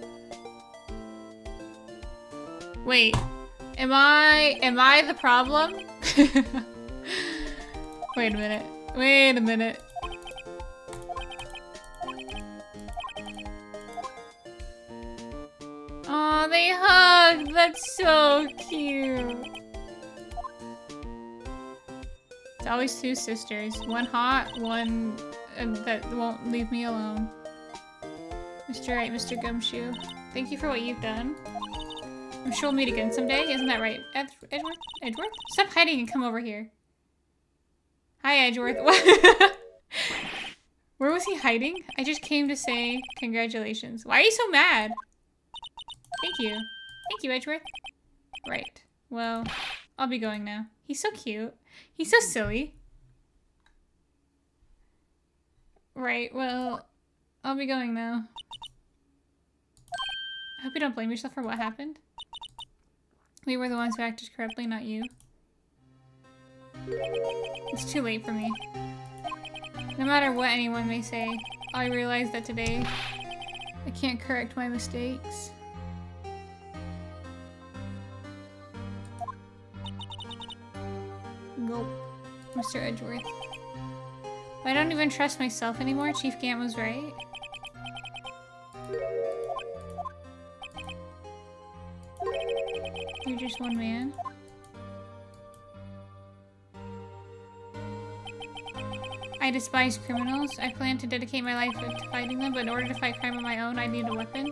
Wait, am I the problem? Wait a minute. Wait a minute. Aw, they hugged. That's so cute. It's always two sisters. One hot, one that won't leave me alone. Mr. Right, Mr. Gumshoe. Thank you for what you've done. I'm sure we'll meet again someday. Isn't that right, Edgeworth? Edgeworth? Stop hiding and come over here. Hi, Edgeworth. Where was he hiding? I just came to say congratulations. Why are you so mad? Thank you. Thank you, Edgeworth. Right. Well, I'll be going now. He's so cute. He's so silly. Right, well, I'll be going now. I hope you don't blame yourself for what happened. We were the ones who acted corruptly, not you. It's too late for me. No matter what anyone may say, I realize that today I can't correct my mistakes. Gulp. Mr. Edgeworth. I don't even trust myself anymore. Chief Gant was right. You're just one man. I despise criminals. I plan to dedicate my life to fighting them, but in order to fight crime on my own, I need a weapon.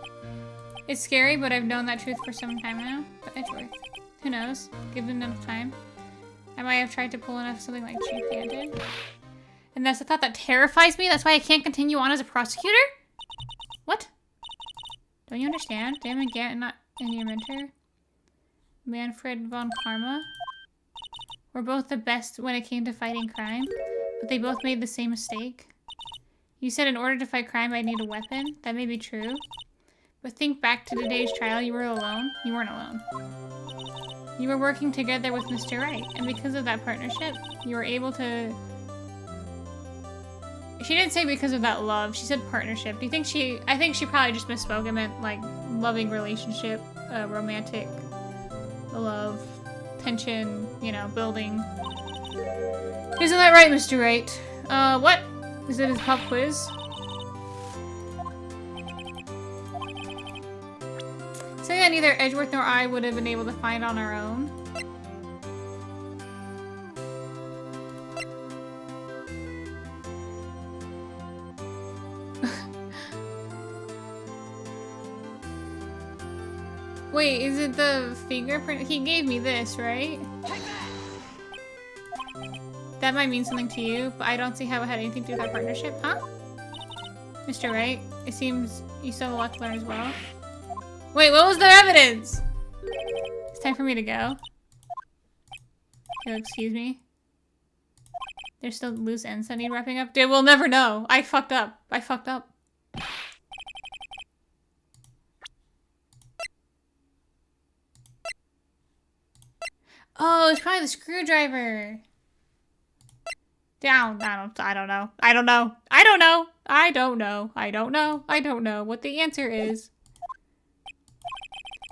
It's scary, but I've known that truth for some time now. But Edgeworth. Who knows? Given enough time. I might have tried to pull enough something like Chief Gant did. And that's a thought that terrifies me. That's why I can't continue on as a prosecutor? What? Don't you understand? Damon Gant, not your mentor. Manfred von Karma. We're both the best when it came to fighting crime, but they both made the same mistake. You said in order to fight crime, I need a weapon. That may be true. But think back to today's trial. You were alone. You weren't alone. You were working together with Mr. Wright, and because of that partnership, you were able to... She didn't say because of that love. She said partnership. Do you think she... I think she probably just misspoke. It meant, like, loving relationship, romantic, love, tension, you know, building. Isn't that right, Mr. Wright? What? Is it his pop quiz? Something that neither Edgeworth nor I would have been able to find on our own. Wait, is it the fingerprint? He gave me this, right? That might mean something to you, but I don't see how it had anything to do with our partnership, huh? Mr. Wright, it seems you still have a lot to learn as well. Wait, what was their evidence? It's time for me to go. You'll excuse me. There's still loose ends that need wrapping up. Dude, we'll never know. I fucked up. I fucked up. Oh, it's probably the screwdriver. Down. I don't know. I don't know. I don't know. I don't know. I don't know. I don't know what the answer is.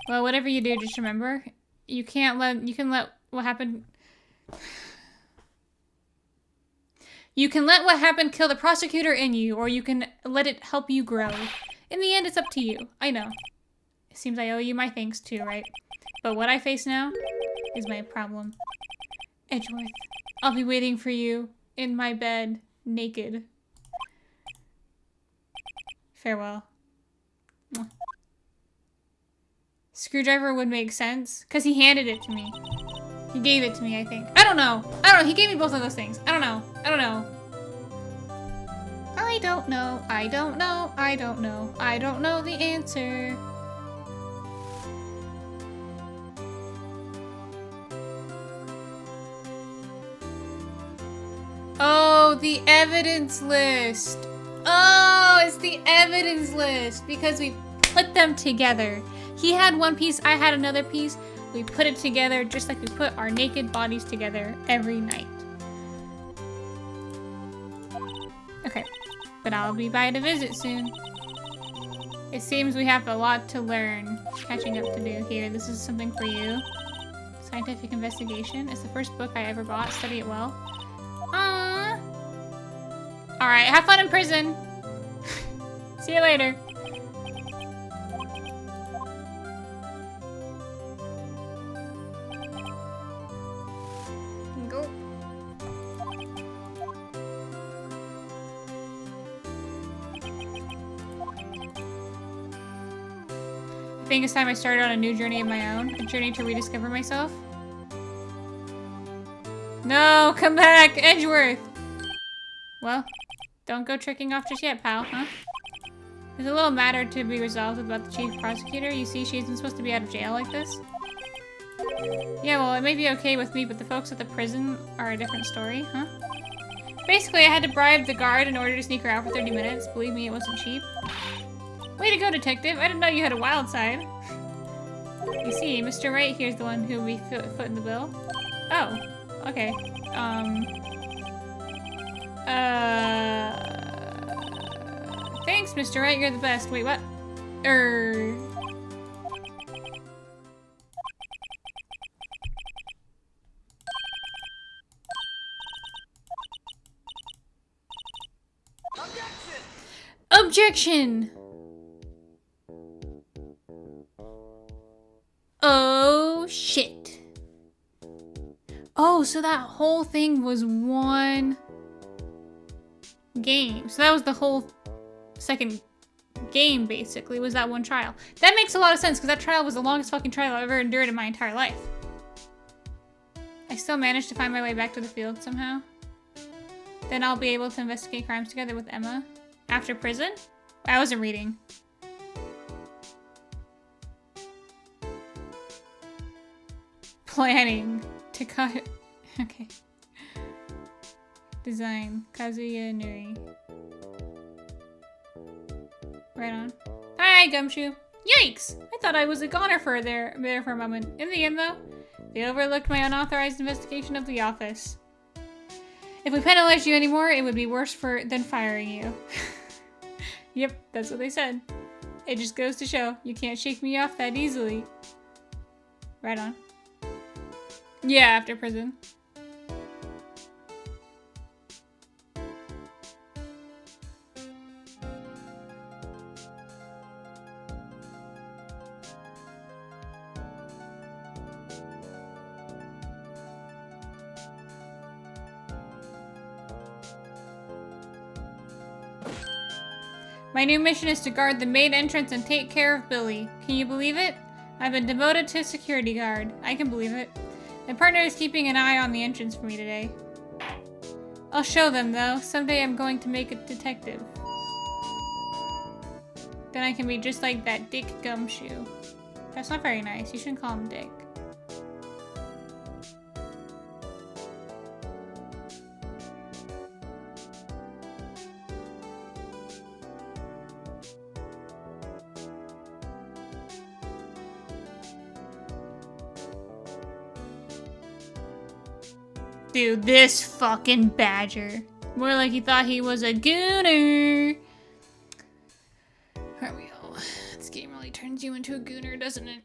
Well, whatever you do, just remember, you can let what happened kill the prosecutor in you, or you can let it help you grow. In the end, it's up to you. I know. It seems I owe you my thanks too, right? But what I face now is my problem. Edgeworth, I'll be waiting for you in my bed, naked. Farewell. Screwdriver would make sense, because he handed it to me. He gave it to me, I think. I don't know. He gave me both of those things. I don't know. I don't know. I don't know. I don't know. I don't know. I don't know the answer. Oh, the evidence list. Oh, it's the evidence list because we put them together. He had one piece, I had another piece. We put it together just like we put our naked bodies together every night. Okay, but I'll be by to visit soon. It seems we have a lot to learn, catching up to do here. This is something for you. Scientific investigation. It's the first book I ever bought. Study it well. Aww. Alright, have fun in prison. See you later. Go. I think it's time I started on a new journey of my own. A journey to rediscover myself. No, come back, Edgeworth! Well, don't go tricking off just yet, pal, huh? There's a little matter to be resolved about the chief prosecutor. You see, she isn't supposed to be out of jail like this. Yeah, well, it may be okay with me, but the folks at the prison are a different story, huh? Basically, I had to bribe the guard in order to sneak her out for 30 minutes. Believe me, it wasn't cheap. Way to go, detective. I didn't know you had a wild side. You see, Mr. Wright here's the one who we foot in the bill. Oh, okay. Thanks, Mr. Wright. You're the best. Wait, what? Objection! Oh, shit. Oh, so that whole thing was one game. So that was the whole second game, basically, was that one trial. That makes a lot of sense, because that trial was the longest fucking trial I've ever endured in my entire life. I still managed to find my way back to the field somehow. Then I'll be able to investigate crimes together with Emma. After prison? I wasn't reading. Planning to cut. Okay. Design. Kazuya Nuri. Right on. Hi, Gumshoe. Yikes! I thought I was a goner there for a moment. In the end, though, they overlooked my unauthorized investigation of the office. If we penalized you anymore, it would be worse than firing you. Yep, that's what they said. It just goes to show, you can't shake me off that easily. Right on. Yeah, after prison. My new mission is to guard the main entrance and take care of Billy. Can you believe it? I've been demoted to security guard. I can believe it. My partner is keeping an eye on the entrance for me today. I'll show them, though. Someday I'm going to make a detective. Then I can be just like that Dick Gumshoe. That's not very nice. You shouldn't call him Dick. Dude, this fucking badger. More like he thought he was a gooner. Aren't we all? This game really turns you into a gooner, doesn't it?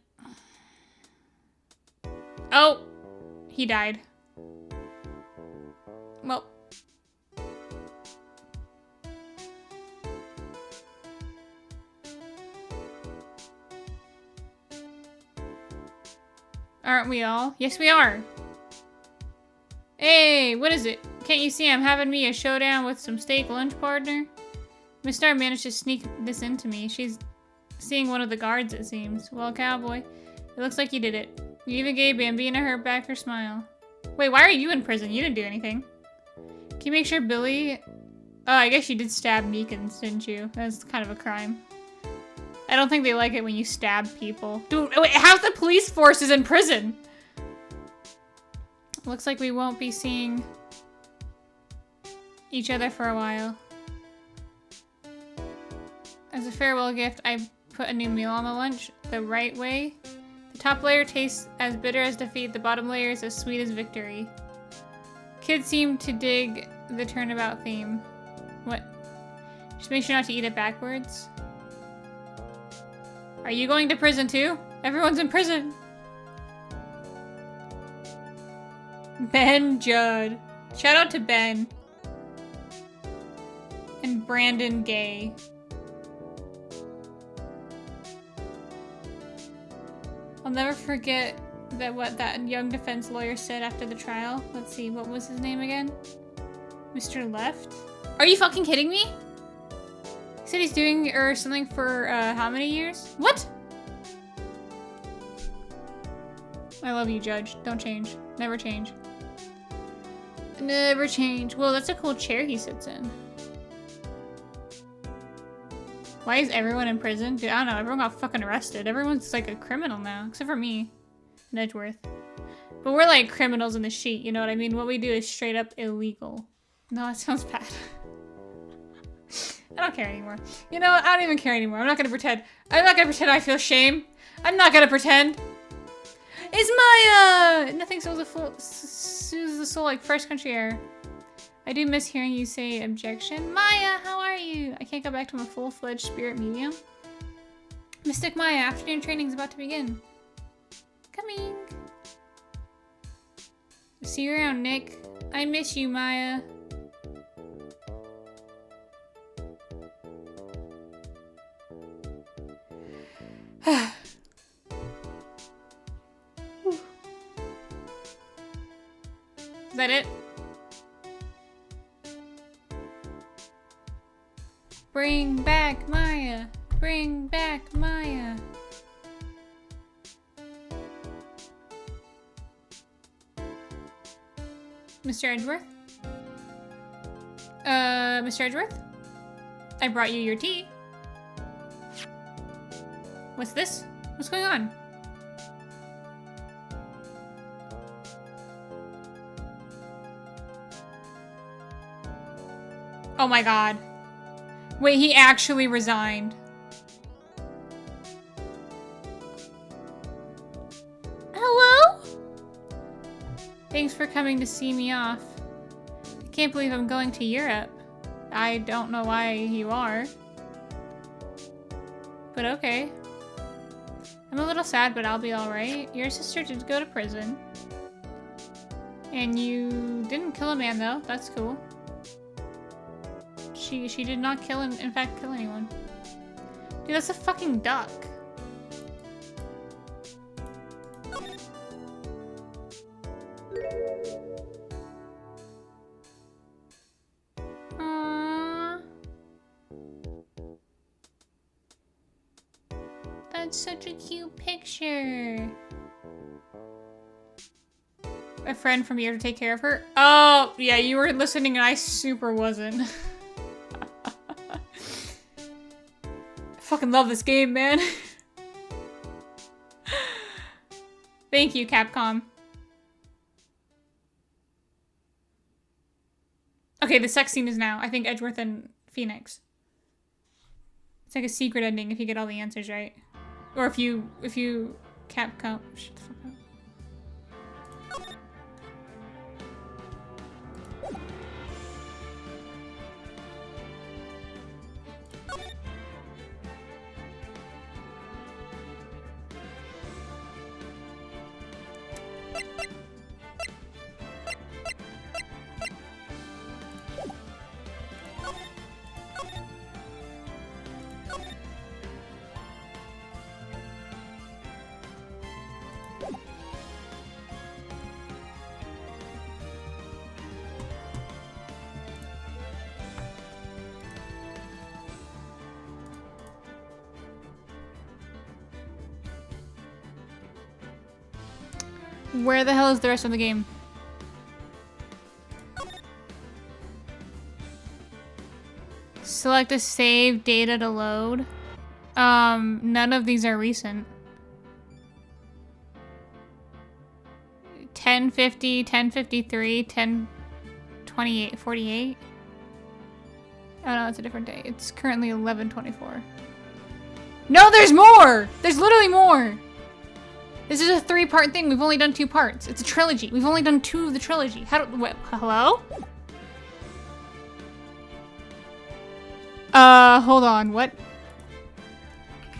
Oh! He died. Well. Aren't we all? Yes, we are. Hey, what is it? Can't you see I'm having me a showdown with some steak lunch partner? Miss Star managed to sneak this into me. She's seeing one of the guards, it seems. Well, cowboy, it looks like you did it. You even gave Bambina her smile. Wait, why are you in prison? You didn't do anything. Can you make sure Billy... Oh, I guess you did stab Meekins, didn't you? That's kind of a crime. I don't think they like it when you stab people. Dude, wait, how's the police force is in prison? Looks like we won't be seeing each other for a while. As a farewell gift, I put a new meal on the lunch the right way. The top layer tastes as bitter as defeat, the bottom layer is as sweet as victory. Kids seem to dig the turnabout theme. What? Just make sure not to eat it backwards. Are you going to prison too? Everyone's in prison. Ben Judd. Shout out to Ben. And Brandon Gay. I'll never forget what that young defense lawyer said after the trial. Let's see, what was his name again? Mr. Left? Are you fucking kidding me? He said he's doing something for how many years? What? I love you, Judge. Don't change. Never change. Never change. Whoa, that's a cool chair he sits in. Why is everyone in prison? Dude, I don't know. Everyone got fucking arrested. Everyone's like a criminal now. Except for me. And Edgeworth. But we're like criminals in the sheet, you know what I mean? What we do is straight up illegal. No, that sounds bad. I don't care anymore. You know what? I don't even care anymore. I'm not gonna pretend. I'm not gonna pretend I feel shame. I'm not gonna pretend. Is my, nothing soothes the soul like fresh country air. I do miss hearing you say objection. Maya, how are you? I can't go back to my full-fledged spirit medium. Mystic Maya, afternoon training is about to begin. Coming. See you around, Nick. I miss you, Maya. Is that it? Bring back Maya. Bring back Maya. Mr. Edgeworth? Mr. Edgeworth? I brought you your tea. What's this? What's going on? Oh my god. Wait, he actually resigned. Hello? Thanks for coming to see me off. I can't believe I'm going to Europe. I don't know why you are. But okay. I'm a little sad, but I'll be alright. Your sister did go to prison. And you didn't kill a man, though. That's cool. She did not kill, in fact, kill anyone. Dude, that's a fucking duck. Aww. That's such a cute picture. A friend from here to take care of her? Oh, yeah, you were listening and I super wasn't. Fucking love this game, man. Thank you, Capcom. Okay, the sex scene is now. I think Edgeworth and Phoenix. It's like a secret ending if you get all the answers right. Or if you Capcom. Shut the fuck up. Where the hell is the rest of the game? Select a save data to load. None of these are recent. 1050, 1053, 1028, 48. Oh no, it's a different day. It's currently 11:24. No, there's more! There's literally more! This is a 3-part thing. We've only done 2 parts. It's a trilogy. We've only done 2 of the trilogy. How do- what, hello? Hold on. What?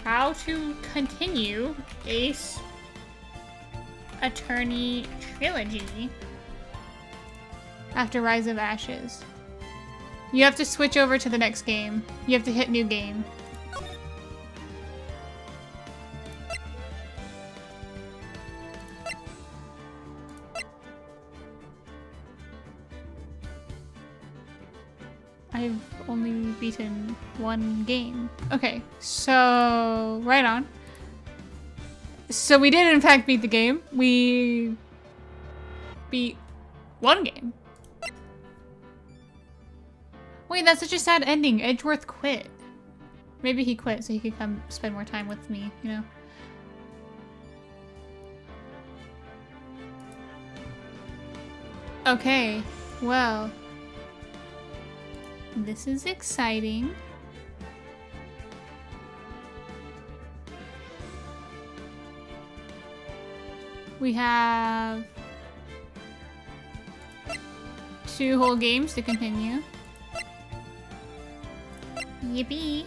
How to continue Ace Attorney trilogy after Rise of Ashes. You have to switch over to the next game. You have to hit new game. I've only beaten 1 game. Okay, so right on. So we did in fact beat the game. We beat 1 game. Wait, that's such a sad ending. Edgeworth quit. Maybe he quit so he could come spend more time with me, you know? Okay, well. This is exciting. We have 2 whole games to continue. Yippee.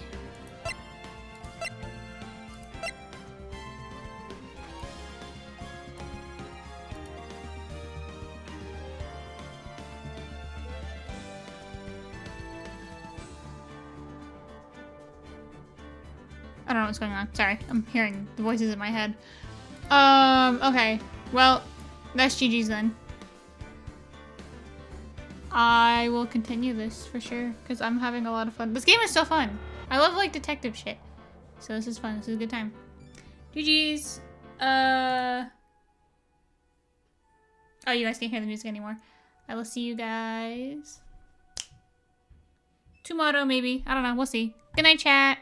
I don't know what's going on. Sorry, I'm hearing the voices in my head. Okay. Well, that's GG's then. I will continue this for sure, because I'm having a lot of fun. This game is so fun. I love, like, detective shit. So this is fun. This is a good time. GG's. Oh, you guys can't hear the music anymore. I will see you guys tomorrow, maybe. I don't know. We'll see. Good night, chat.